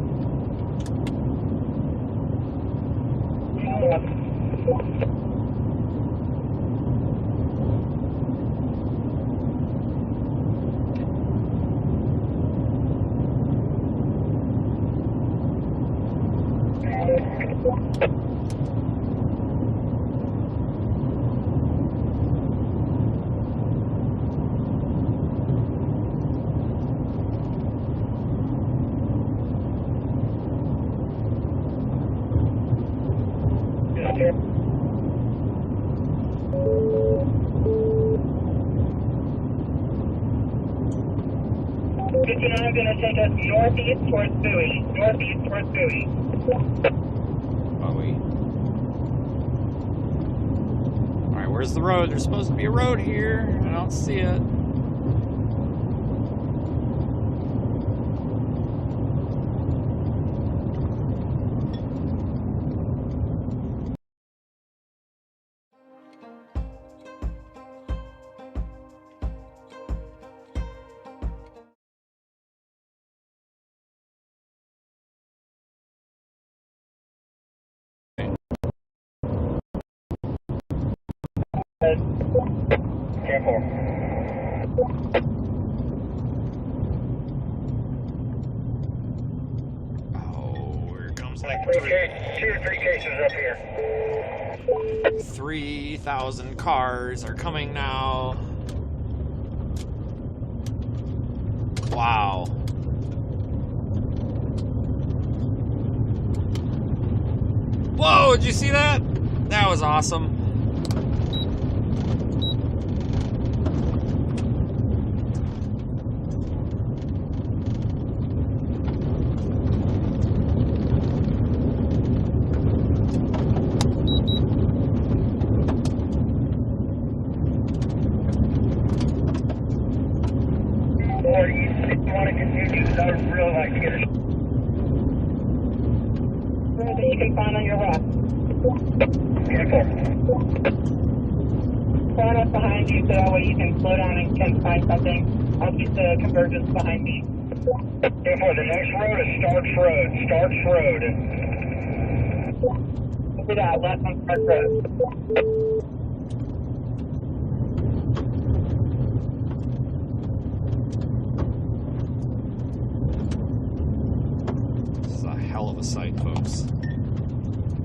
I'm going to take us northeast towards Bowie. Northeast towards Bowie. Bowie. Alright, where's the road? There's supposed to be a road here. I don't see it. Careful. Oh, here comes like 2 or 3 cases up here. 3,000 cars are coming now. Wow. Whoa, did you see that? That was awesome. You can find on your left. Careful. Plan up behind you so that way you can slow down and can find something. I'll keep the convergence behind me. Careful, the next road is Starks Road. Starks Road. Look at that, left on Starks Road. Hell of a sight, folks.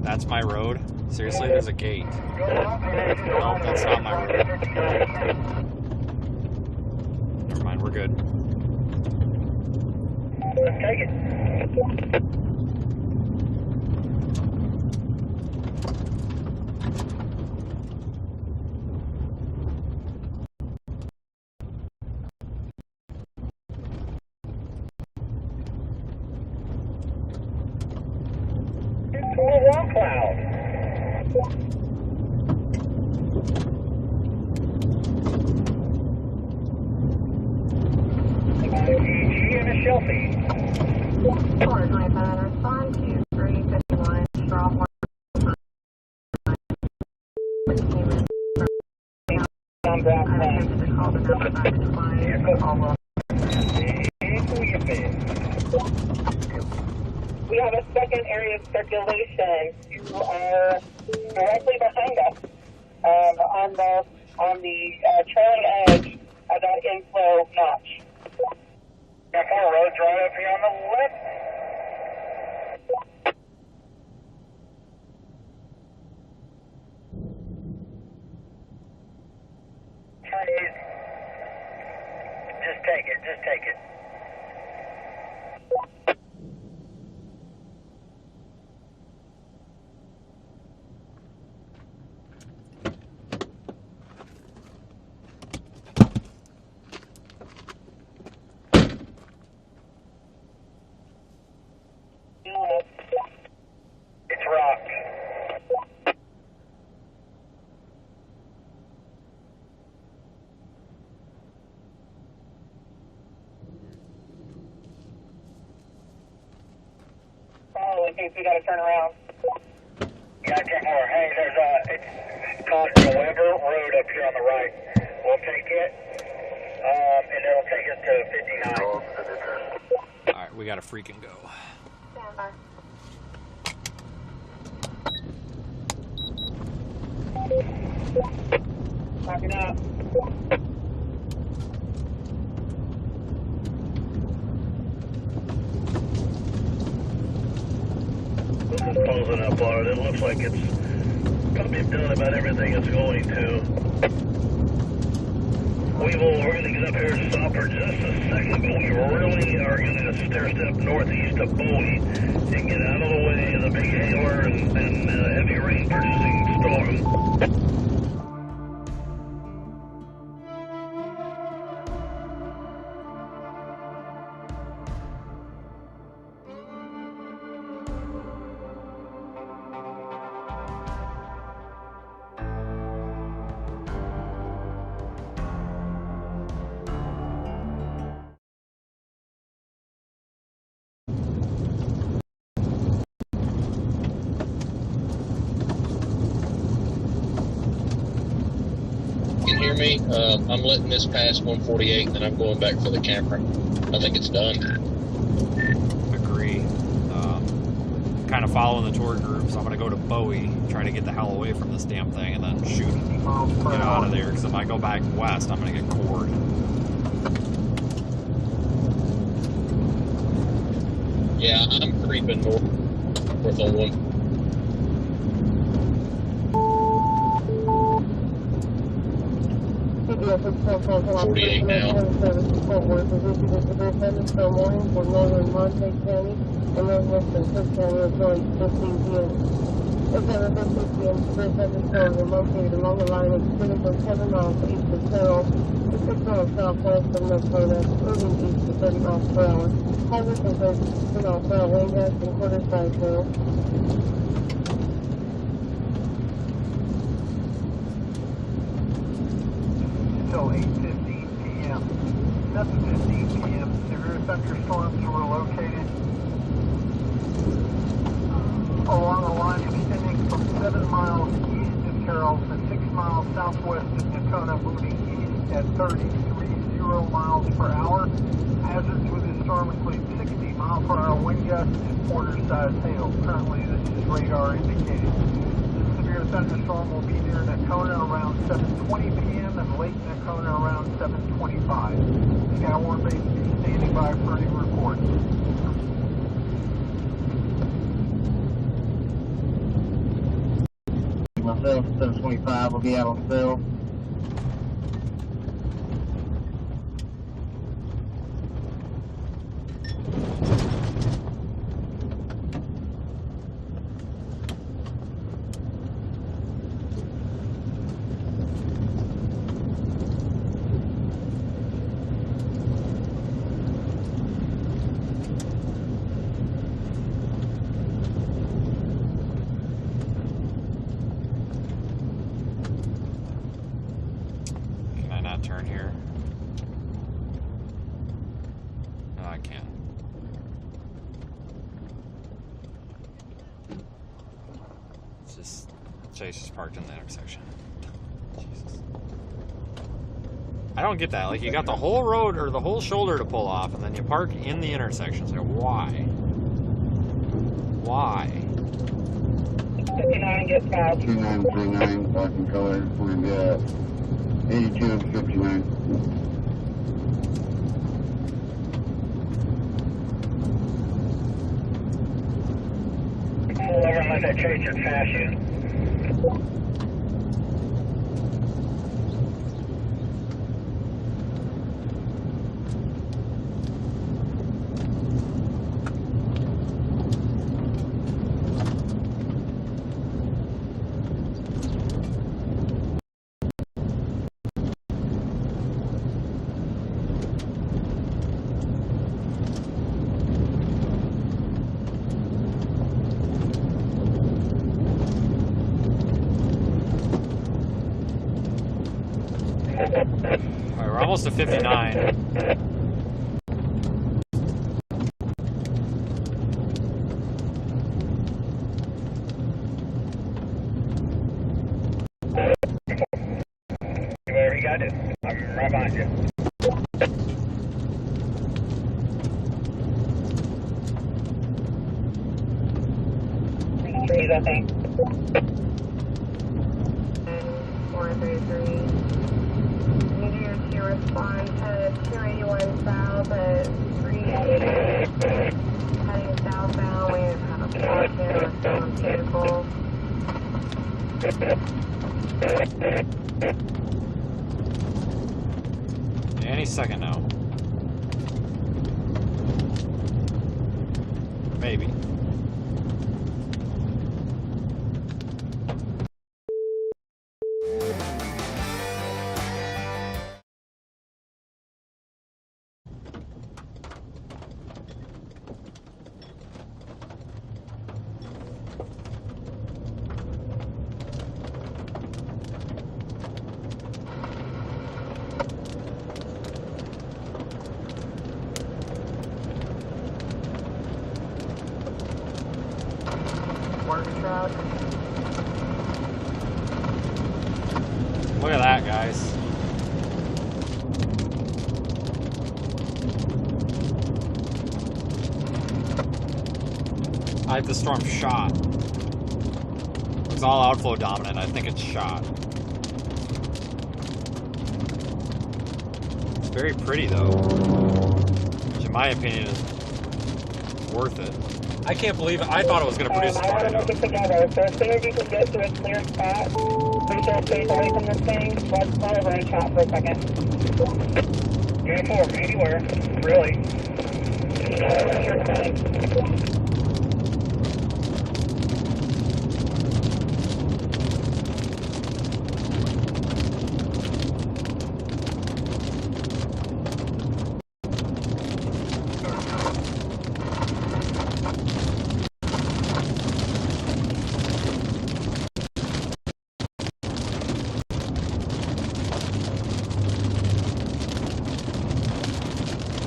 That's my road? Seriously, there's a gate. Nope, that's not my road. Never mind, we're good. Let's take it. Warm cloud. EG and a Shelfie. 425, respond to 351, straw one. On drop I attempted to call the number back to find. Vehicle you been? We have a second area of circulation. You are directly behind us on the trailing edge of that inflow notch. Got 4 roads right up here on the left. Just take it, just take it. It's rocked. Oh, in case we gotta turn around. Yeah, 10 more. Hey, it's called November Road up here on the right. We'll take it, and it'll take us to 59. Alright, we gotta freaking go. Stand by. Backing up. This is closing up on it. It looks like it's probably done about everything it's going to. We're going to get up here and stop for just a second, but we really are going to stair step northeast of Bowie and get out of the way of the big hailer and heavy rain producing storm. You can hear me? I'm letting this pass 148, and then I'm going back for the camera. I think it's done. Agree. Kind of following the tour group, so I'm going to go to Bowie, try to get the hell away from this damn thing, and then shoot it. Get out of there, because if I go back west, I'm going to get cored. Yeah, I'm creeping north on one. 48 now. Morning for northern Monte County and northwestern Cook County reporting 15 p.m. September 15 p.m. Severe thunderstorms are located along the line extending from 7 miles east of Carroll to 6 miles southwest of Minnesota, moving east to 30 miles per hour. Hazard compared to 2 miles per hour wind gusts and quarter size hail. Until 8:15 p.m. 7:15 p.m. Severe thunderstorms were located along a line extending from 7 miles east of Carroll to 6 miles southwest of Nakona, moving east at 30 miles per hour. Hazards with this storm include 60 mile per hour wind gusts and quarter size hail. Currently, this is radar indicated. The severe thunderstorm will be near Nakona around 7:20 p.m. and Lake Nakona around 7:25. Skywarn Base is standing by for any reports. Myself, 725 will be out on fill. Turn here. No, I can't. It's just Chase is parked in the intersection. Jesus. I don't get that. Like, you got the whole road or the whole shoulder to pull off, and then you park in the intersection. So why? Why? 59 gets south. 2939, Boston color, wind 82, 59. Pull over and let that tracer pass you. Alright, we're almost to 59. Whatever you got it. I'm right behind you. Trees, I think. 433. Meteor to respond to 281 south at 380. Heading southbound, we have a park there with some vehicle. Any second now. Maybe. Look at that, guys. I think the storm's shot. It's all outflow dominant. I think it's shot. It's very pretty, though. Which, in my opinion, is worth it. I can't believe it. I thought it was going to produce a tornado. I want to get together, so as soon as you can get to a clear spot, please don't stay away from this thing. Let's pull over and chat for a second. Uniform, anywhere, really.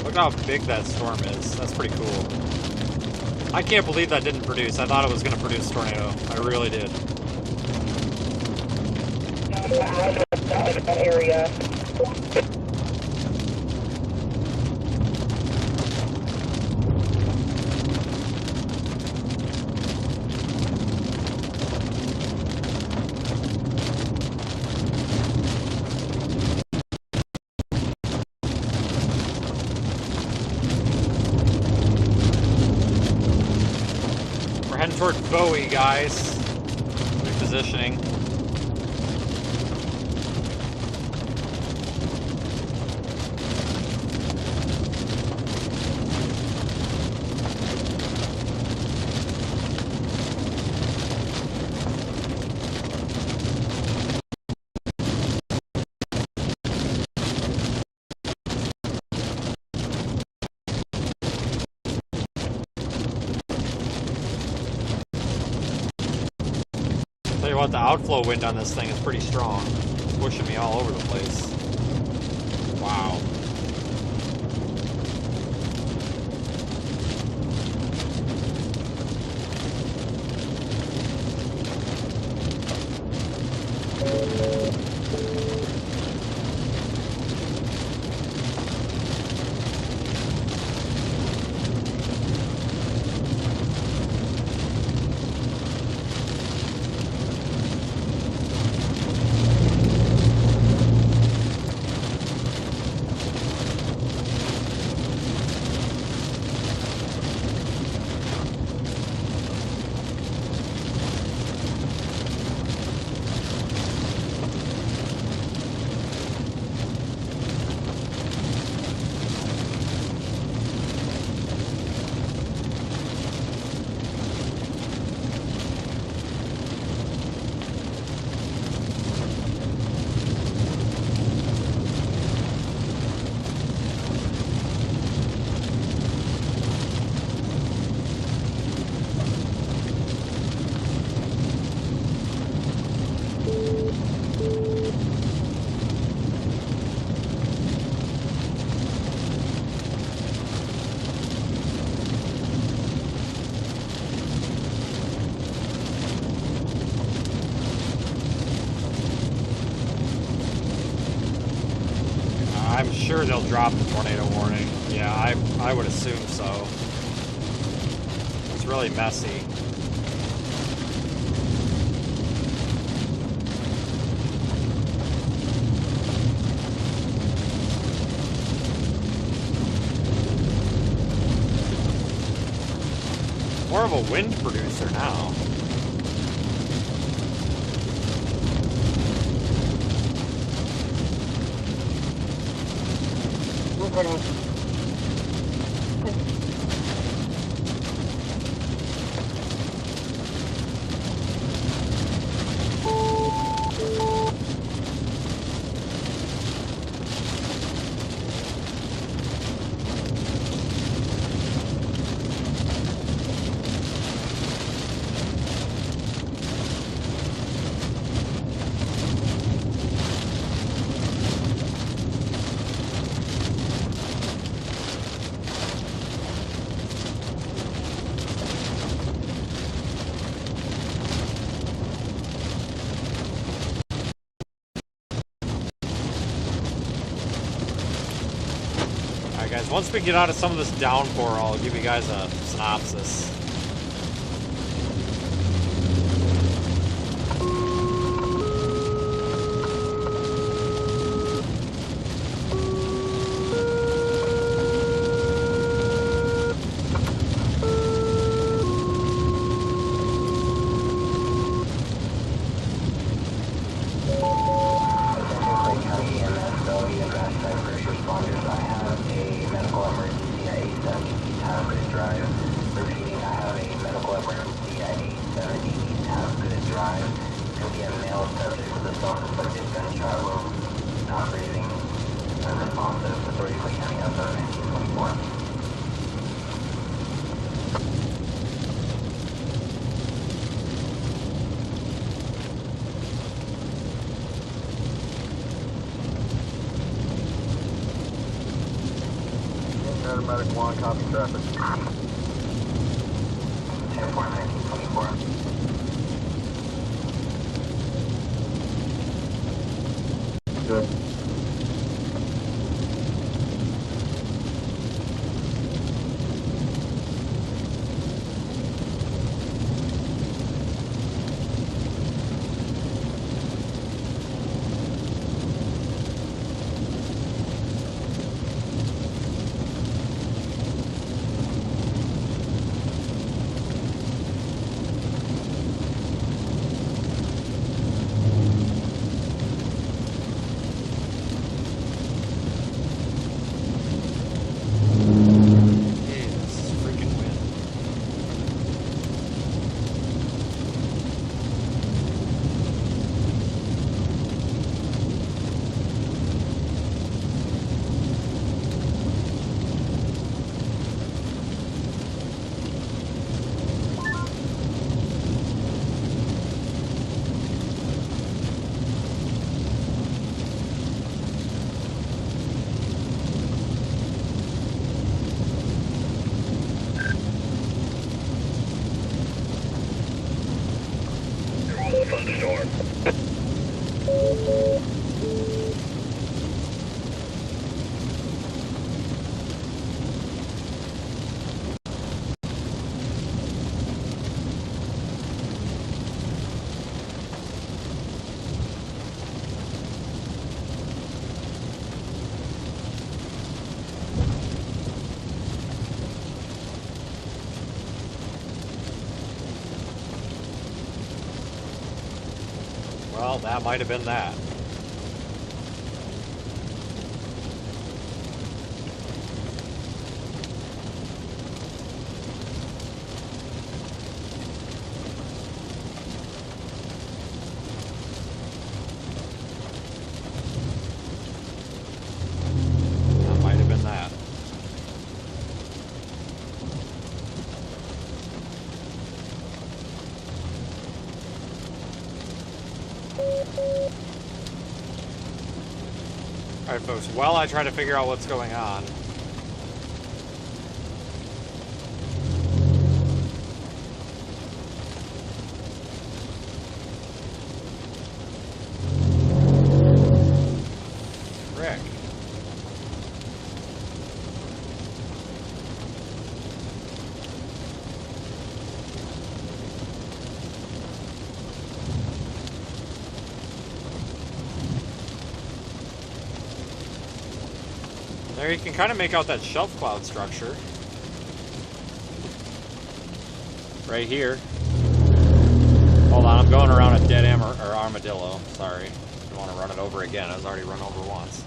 Look how big that storm is. That's pretty cool. I can't believe that didn't produce. I thought it was going to produce a tornado. I really did. That area. We're heading toward Bowie, guys. Repositioning. Tell you what, the outflow wind on this thing is pretty strong. It's pushing me all over the place. Wow. sure they'll drop the tornado warning. Yeah, I would assume so. It's really messy. More of a wind producer now. Guys, once we get out of some of this downpour, I'll give you guys a synopsis. Paramedic 1, copy traffic. 10-4-1924. Good. Thunderstorm. Well, that might have been that. That might have been that. Alright folks, while I try to figure out what's going on, frick. There you can kind of make out that shelf cloud structure. Right here. Hold on, I'm going around a dead armadillo. Sorry. I don't want to run it over again. I was already run over once.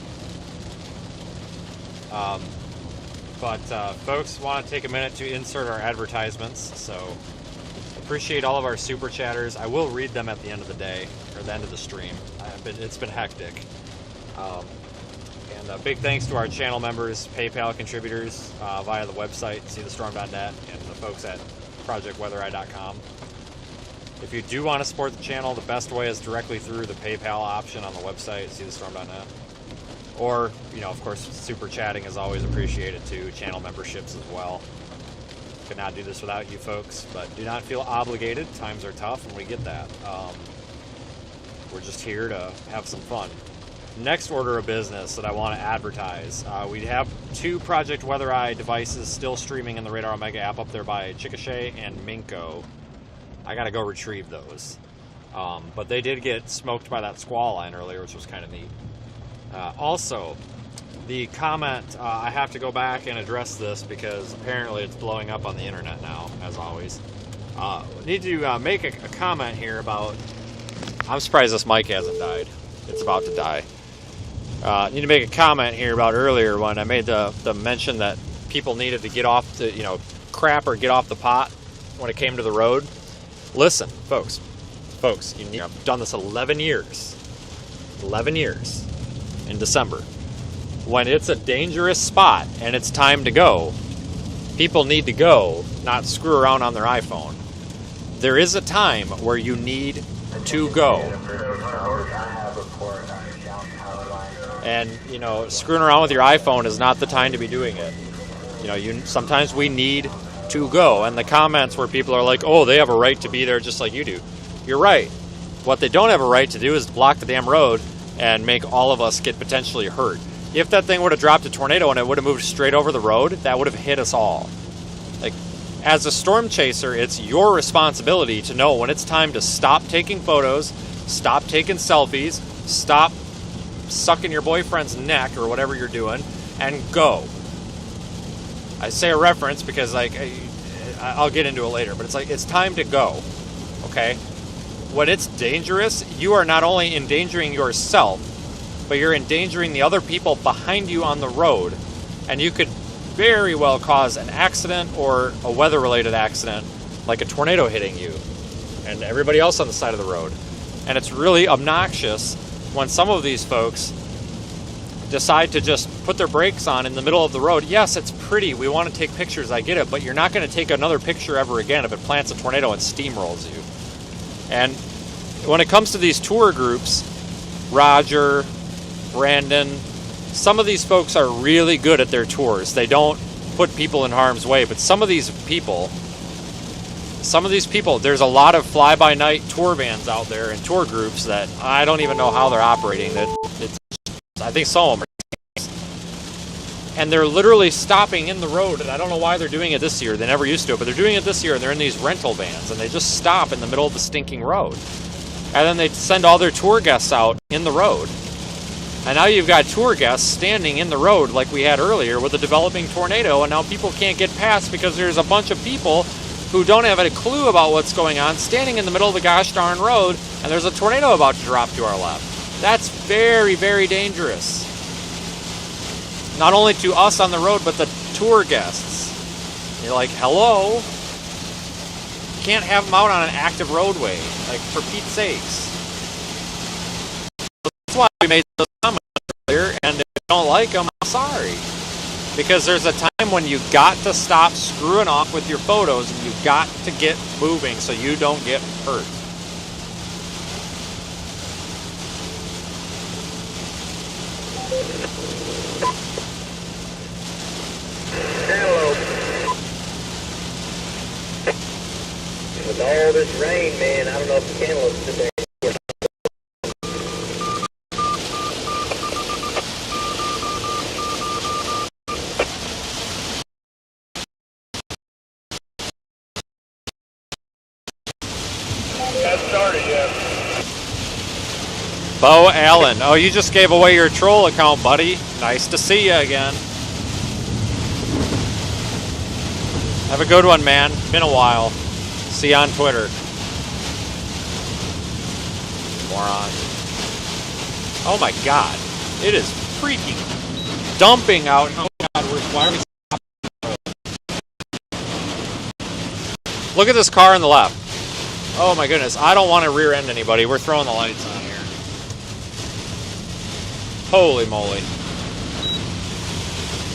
Folks, want to take a minute to insert our advertisements. So, appreciate all of our super chatters. I will read them at the end of the day, or the end of the stream. It's been hectic. And big thanks to our channel members, PayPal contributors via the website, seethestorm.net, and the folks at projectweathereye.com. If you do want to support the channel, the best way is directly through the PayPal option on the website, seethestorm.net. Or, you know, of course, super chatting is always appreciated too, channel memberships as well. Could not do this without you folks, but do not feel obligated. Times are tough, and we get that. We're just here to have some fun. Next order of business that I want to advertise. We have 2 Project Weather Eye devices still streaming in the Radar Omega app up there by Chickasha and Minko. I got to go retrieve those. But they did get smoked by that squall line earlier, which was kind of neat. Also, the comment, I have to go back and address this because apparently it's blowing up on the internet now, as always. Need to make a comment here about... I'm surprised this mic hasn't died. It's about to die. Need to make a comment here about earlier when I made the mention that people needed to get off the, crap or get off the pot when it came to the road. Listen, folks, I've done this 11 years. 11 years in December. When it's a dangerous spot and it's time to go, people need to go, not screw around on their iPhone. There is a time where you need to go. And, screwing around with your iPhone is not the time to be doing it. Sometimes we need to go. And the comments where people are like, oh, they have a right to be there just like you do. You're right. What they don't have a right to do is block the damn road and make all of us get potentially hurt. If that thing would have dropped a tornado and it would have moved straight over the road, that would have hit us all. Like, as a storm chaser, it's your responsibility to know when it's time to stop taking photos, stop taking selfies, stop sucking your boyfriend's neck or whatever you're doing, and go. I say a reference because, I'll get into it later, but it's time to go, okay? When it's dangerous, you are not only endangering yourself, but you're endangering the other people behind you on the road, and you could very well cause an accident or a weather-related accident, like a tornado hitting you and everybody else on the side of the road. And it's really obnoxious when some of these folks decide to just put their brakes on in the middle of the road. Yes, it's pretty. We want to take pictures. I get it. But you're not going to take another picture ever again if it plants a tornado and steamrolls you. And when it comes to these tour groups, Roger, Brandon, some of these folks are really good at their tours. They don't put people in harm's way. But some of these people, there's a lot of fly-by-night tour vans out there and tour groups that I don't even know how they're operating. I think some of them are. And they're literally stopping in the road, and I don't know why they're doing it this year. They never used to, but they're doing it this year, and they're in these rental vans, and they just stop in the middle of the stinking road. And then they send all their tour guests out in the road. And now you've got tour guests standing in the road like we had earlier with a developing tornado, and now people can't get past because there's a bunch of people who don't have a clue about what's going on standing in the middle of the gosh darn road, and there's a tornado about to drop to our left. That's very, very dangerous. Not only to us on the road, but the tour guests. You're like, hello? You can't have them out on an active roadway. Like, for Pete's sakes. That's why we made those comments earlier, and if you don't like them, I'm sorry. Because there's a time when you got to stop screwing off with your photos, and you've got to get moving so you don't get hurt. With all this rain, man, I don't know if the cantaloupes in there. Bo Allen. Oh, you just gave away your troll account, buddy. Nice to see you again. Have a good one, man. Been a while. See you on Twitter. Moron. Oh my god. It is freaking dumping out. Oh god, why are we stopping? Look at this car on the left. Oh my goodness. I don't want to rear end anybody. We're throwing the lights on here. Holy moly.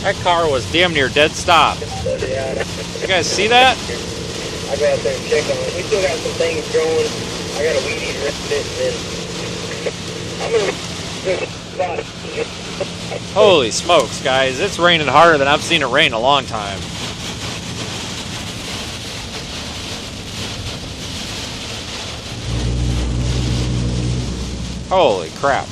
That car was damn near dead stop. You guys see that? I go out there and check on it. We still got some things growing. I got a weed eater around it, and then I'm gonna Holy smokes, guys. It's raining harder than I've seen it rain in a long time. Holy crap.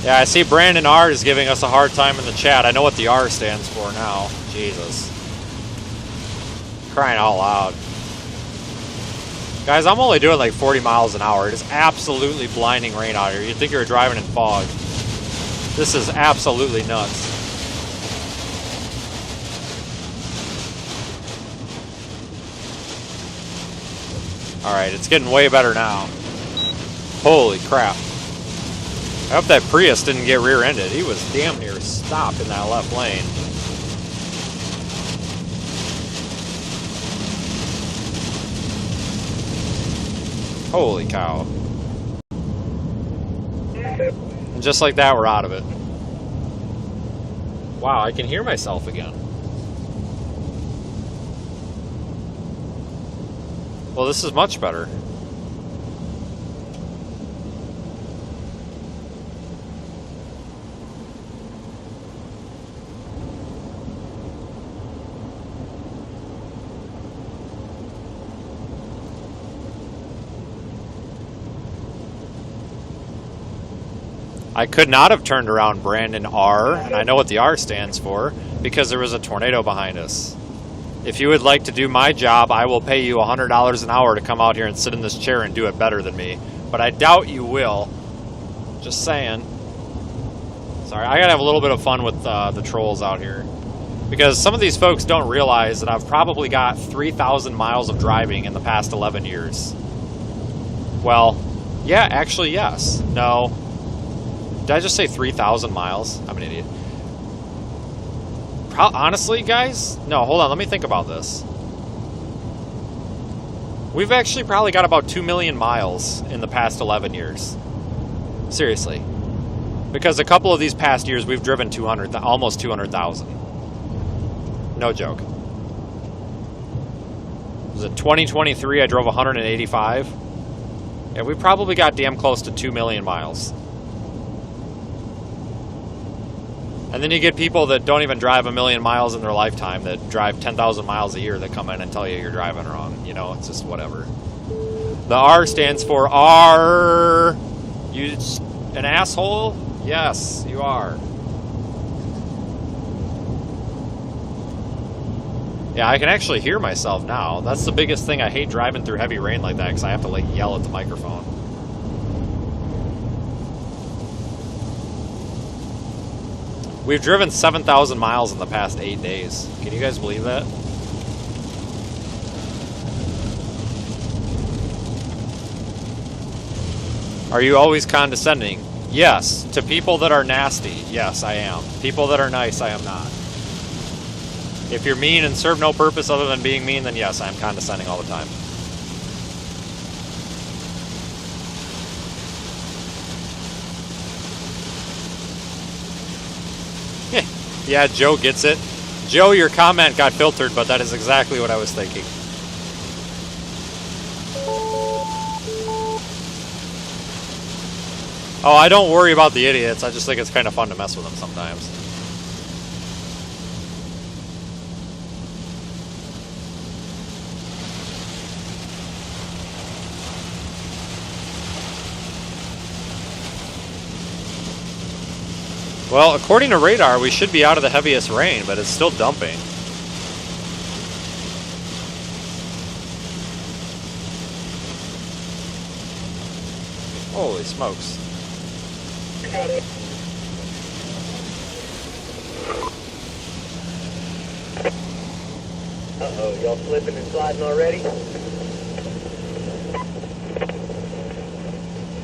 Yeah, I see Brandon R is giving us a hard time in the chat. I know what the R stands for now. Jesus. Crying out loud. Guys, I'm only doing like 40 miles an hour. It is absolutely blinding rain out here. You'd think you were driving in fog. This is absolutely nuts. Alright, it's getting way better now. Holy crap. I hope that Prius didn't get rear-ended. He was damn near stopped in that left lane. Holy cow. And just like that, we're out of it. Wow, I can hear myself again. Well, this is much better. I could not have turned around Brandon R, and I know what the R stands for, because there was a tornado behind us. If you would like to do my job, I will pay you $100 an hour to come out here and sit in this chair and do it better than me. But I doubt you will. Just saying. Sorry, I gotta have a little bit of fun with the trolls out here. Because some of these folks don't realize that I've probably got 3,000 miles of driving in the past 11 years. Well, yeah, actually, yes. No. Did I just say 3,000 miles? I'm an idiot. Honestly, guys? No, hold on. Let me think about this. We've actually probably got about 2 million miles in the past 11 years. Seriously. Because a couple of these past years, we've driven almost 200,000. No joke. Was it 2023? I drove 185. Yeah, we probably got damn close to 2 million miles. And then you get people that don't even drive 1 million miles in their lifetime, that drive 10,000 miles a year, that come in and tell you you're driving wrong. You know, it's just whatever. The R stands for R. You an asshole? Yes, you are. Yeah, I can actually hear myself now. That's the biggest thing. I hate driving through heavy rain like that because I have to like yell at the microphone. We've driven 7,000 miles in the past 8 days. Can you guys believe that? Are you always condescending? Yes. To people that are nasty, yes, I am. People that are nice, I am not. If you're mean and serve no purpose other than being mean, then yes, I am condescending all the time. Yeah, Joe gets it. Joe, your comment got filtered, but that is exactly what I was thinking. Oh, I don't worry about the idiots. I just think it's kind of fun to mess with them sometimes. Well, according to radar, we should be out of the heaviest rain, but it's still dumping. Holy smokes. Uh-oh, y'all slipping and sliding already?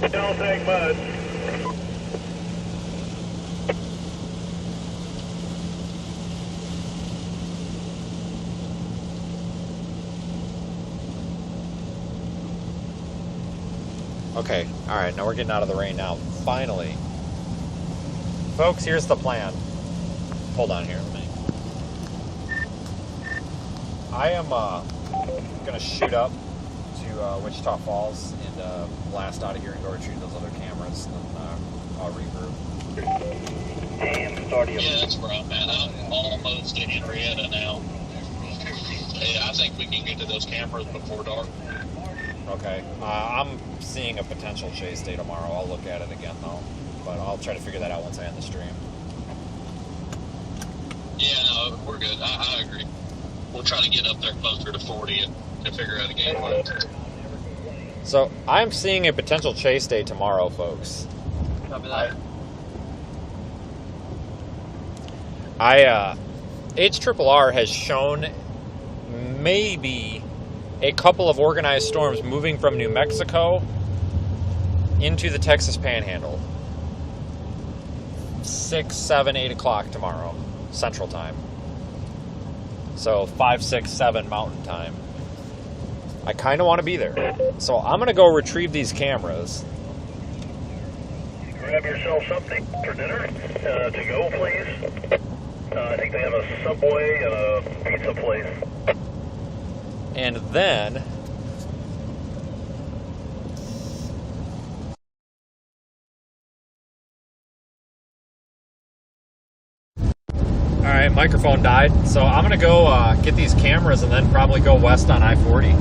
Don't take much. Okay, alright, now we're getting out of the rain now. Finally. Folks, here's the plan. Hold on here a minute. I am going to shoot up to Wichita Falls and blast out of here and go retrieve those other cameras, and then I'll regroup. Yeah, that's where I'm at. I'm almost to Henrietta now. Yeah, I think we can get to those cameras before dark. Okay. I'm seeing a potential chase day tomorrow. I'll look at it again, though. But I'll try to figure that out once I end the stream. Yeah, no, we're good. I agree. We'll try to get up there closer to 40 and figure out a game plan. So, I'm seeing a potential chase day tomorrow, folks. Copy that. HRRR has shown maybe a couple of organized storms moving from New Mexico into the Texas Panhandle. 6, 7, 8 o'clock tomorrow, Central Time. So 5, 6, 7 Mountain Time. I kind of want to be there. So I'm going to go retrieve these cameras. Grab yourself something for dinner to go, please. I think they have a Subway and a pizza place. And then alright, microphone died. So I'm gonna go get these cameras and then probably go west on I-40.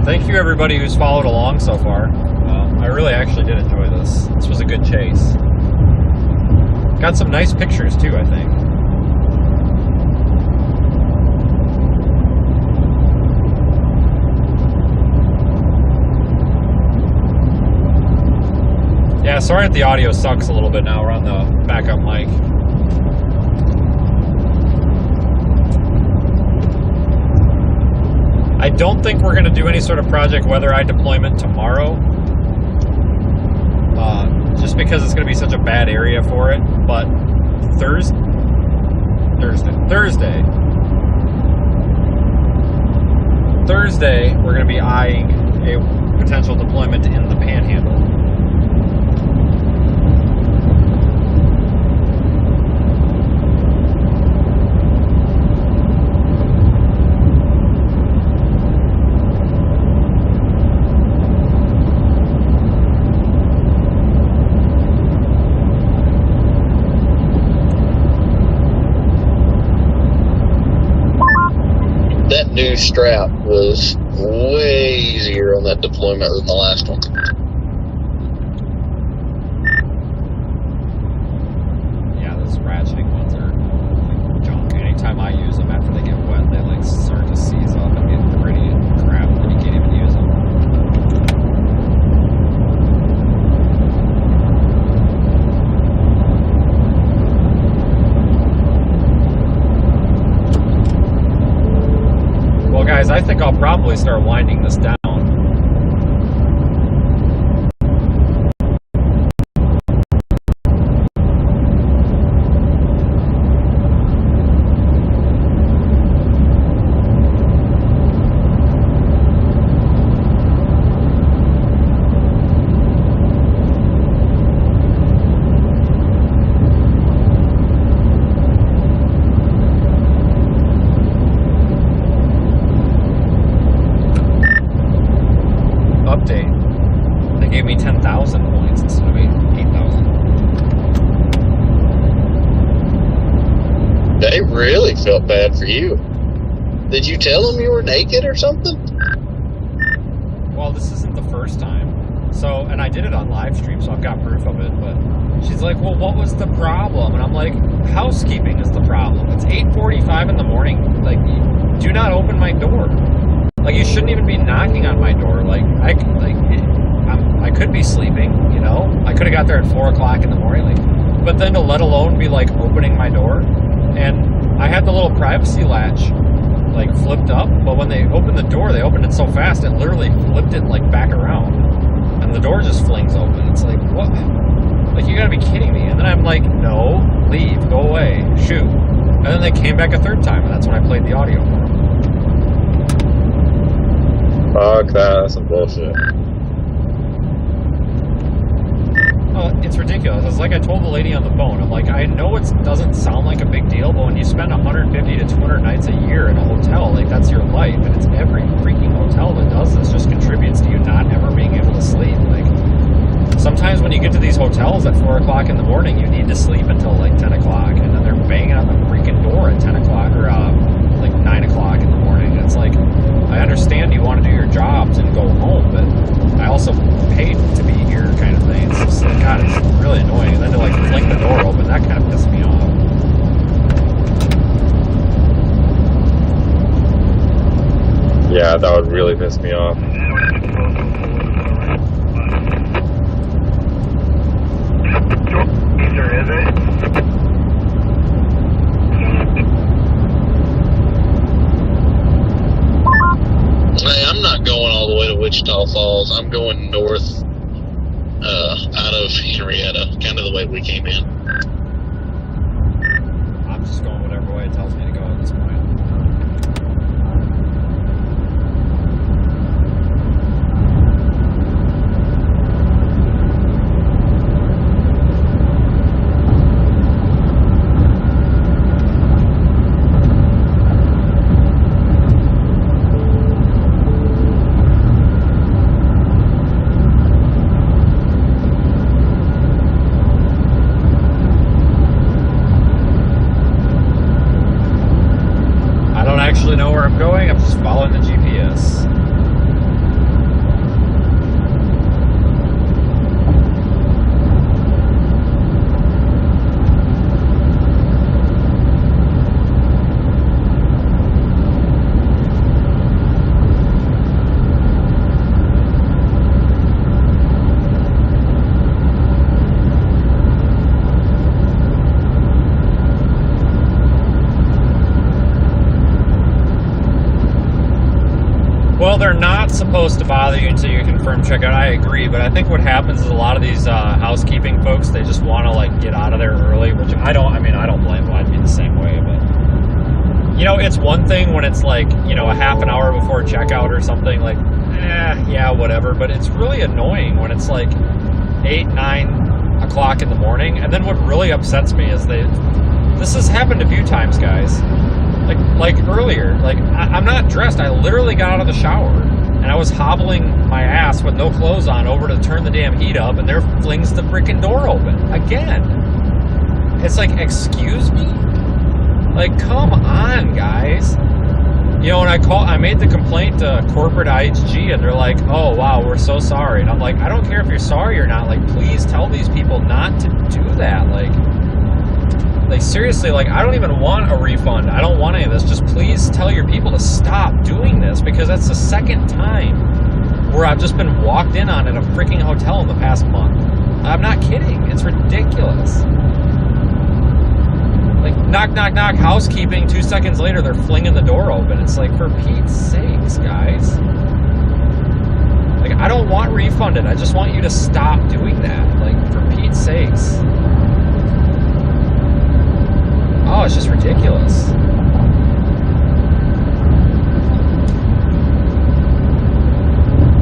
Thank you everybody who's followed along so far. I really actually did enjoy this. This was a good chase. Got some nice pictures too, I think. Yeah, sorry if the audio sucks a little bit now. We're on the backup mic. I don't think we're going to do any sort of Project Weather Eye deployment tomorrow. Just because it's going to be such a bad area for it. But Thursday, we're going to be eyeing a potential deployment in the Panhandle. That new strap was way easier on that deployment than the last one. Yeah, those ratcheting ones are like junk. Anytime I use them after they get wet, they like start to seize up and get gritty and crap, and you can't even use them. Well, guys, I think I'll probably start winding this down. really felt bad for you. Did you tell him you were naked or something? Well, this isn't the first time. So, and I did it on live stream, so I've got proof of it, but she's like, well, what was the problem? And I'm like, housekeeping is the problem. It's 8:45 in the morning. Like, do not open my door. Like, you shouldn't even be knocking on my door. Like, I could be sleeping, you know? I could have got there at 4 o'clock in the morning. Like, but then to let alone be, like, opening my door. And I had the little privacy latch, like, flipped up. But when they opened the door, they opened it so fast, it literally flipped it, like, back around. And the door just flings open. It's like, what? Like, you gotta be kidding me. And then I'm like, no, leave, go away, shoot. And then they came back a third time, and that's when I played the audio for them. Fuck that, that's some bullshit. It's ridiculous. It's like I told the lady on the phone. I'm like, I know it doesn't sound like a big deal, but when you spend 150 to 200 nights a year in a hotel, like, that's your life. And it's every freaking hotel that does this just contributes to you not ever being able to sleep. Like, sometimes when you get to these hotels at 4 o'clock in the morning, you need to sleep until like 10 o'clock, and then they're banging on the freaking door at 10 o'clock or like 9 o'clock in the morning. It's like, I understand you want to do your jobs and go home, but I also paid to be here, kind of thing. It's just like, God, it's really annoying. And then to like fling the door open, that kind of pissed me off. Yeah, that would really piss me off. Hey, I'm not going all the way to Wichita Falls. I'm going north out of Henrietta, kind of the way we came in. I'm just going whatever way it tells me to go at this point. Know where I'm going. I'm just following the GPS. Well, they're not supposed to bother you until you confirm checkout. I agree, but I think what happens is a lot of these housekeeping folks, they just want to like get out of there early, which I don't blame them. I'd be the same way, but you know, it's one thing when it's like, you know, a half an hour before checkout or something, like, yeah, whatever. But it's really annoying when it's like 8, 9 o'clock in the morning. And then what really upsets me is this has happened a few times, guys. Like earlier, like I'm not dressed. I literally got out of the shower and I was hobbling my ass with no clothes on over to turn the damn heat up, and there flings the freaking door open again. It's like, excuse me? Like, come on, guys. You know, when I made the complaint to corporate IHG, and they're like, oh wow, we're so sorry. And I'm like, I don't care if you're sorry or not. Like, please tell these people not to do that. Like seriously, like, I don't even want a refund. I don't want any of this. Just please tell your people to stop doing this, because that's the second time where I've just been walked in on at a freaking hotel in the past month. I'm not kidding. It's ridiculous. Like, knock, knock, knock, housekeeping. 2 seconds later, they're flinging the door open. It's like, for Pete's sakes, guys. Like, I don't want refunded. I just want you to stop doing that. Like, for Pete's sakes. Oh, it's just ridiculous.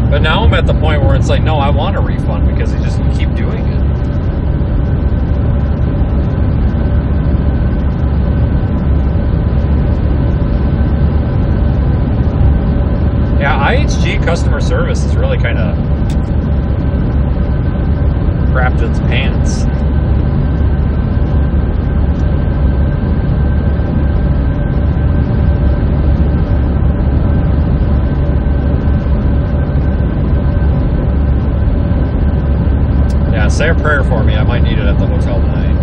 But now I'm at the point where it's like, no, I want a refund, because you keep doing it. Yeah, IHG customer service is really kind of crapped its pants. say a prayer for me. I might need it at the hotel tonight.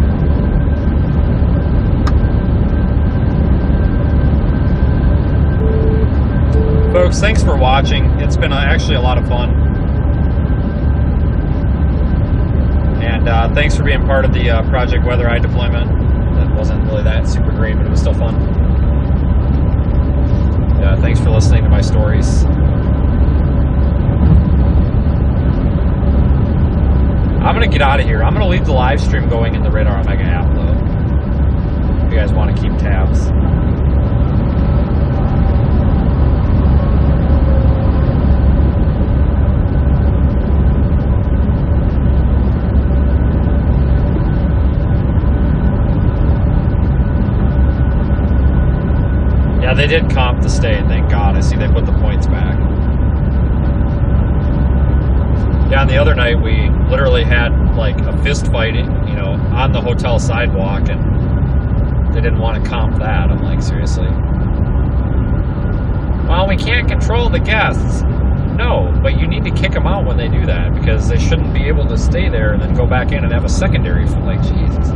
Folks, thanks for watching. It's been actually a lot of fun. And thanks for being part of the Project Weather Eye deployment. That wasn't really that super great, but it was still fun. Yeah, thanks for listening to my stories. I'm going to get out of here. I'm going to leave the live stream going in the Radar Omega app, though. If you guys want to keep tabs. Yeah, they did comp to stay, thank God. I see they put the points back. Yeah, and the other night we literally had like a fist fight, you know, on the hotel sidewalk, and they didn't want to comp that. I'm like, seriously? Well, we can't control the guests. No, but you need to kick them out when they do that, because they shouldn't be able to stay there and then go back in and have a secondary fight. Like, Jesus.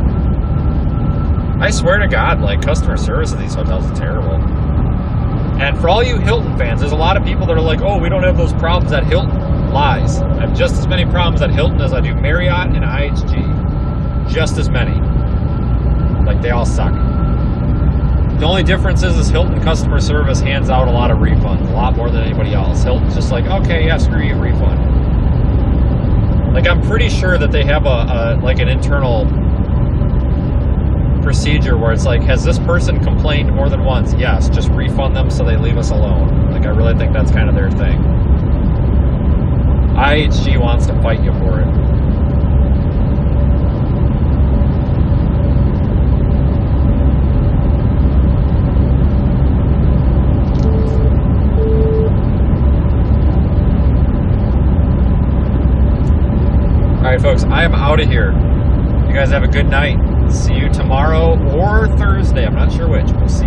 I swear to God, like, customer service at these hotels is terrible. And for all you Hilton fans, there's a lot of people that are like, oh, we don't have those problems at Hilton. Lies. I have just as many problems at Hilton as I do Marriott and IHG. Just as many. Like, they all suck. The only difference is Hilton customer service hands out a lot of refunds, a lot more than anybody else. Hilton's just like, okay, yeah, screw you, refund. Like, I'm pretty sure that they have like an internal procedure where it's like, has this person complained more than once? Yes, just refund them so they leave us alone. Like, I really think that's kind of their thing. IHG wants to fight you for it. Alright folks, I am out of here. You guys have a good night. See you tomorrow or Thursday. I'm not sure which. We'll see.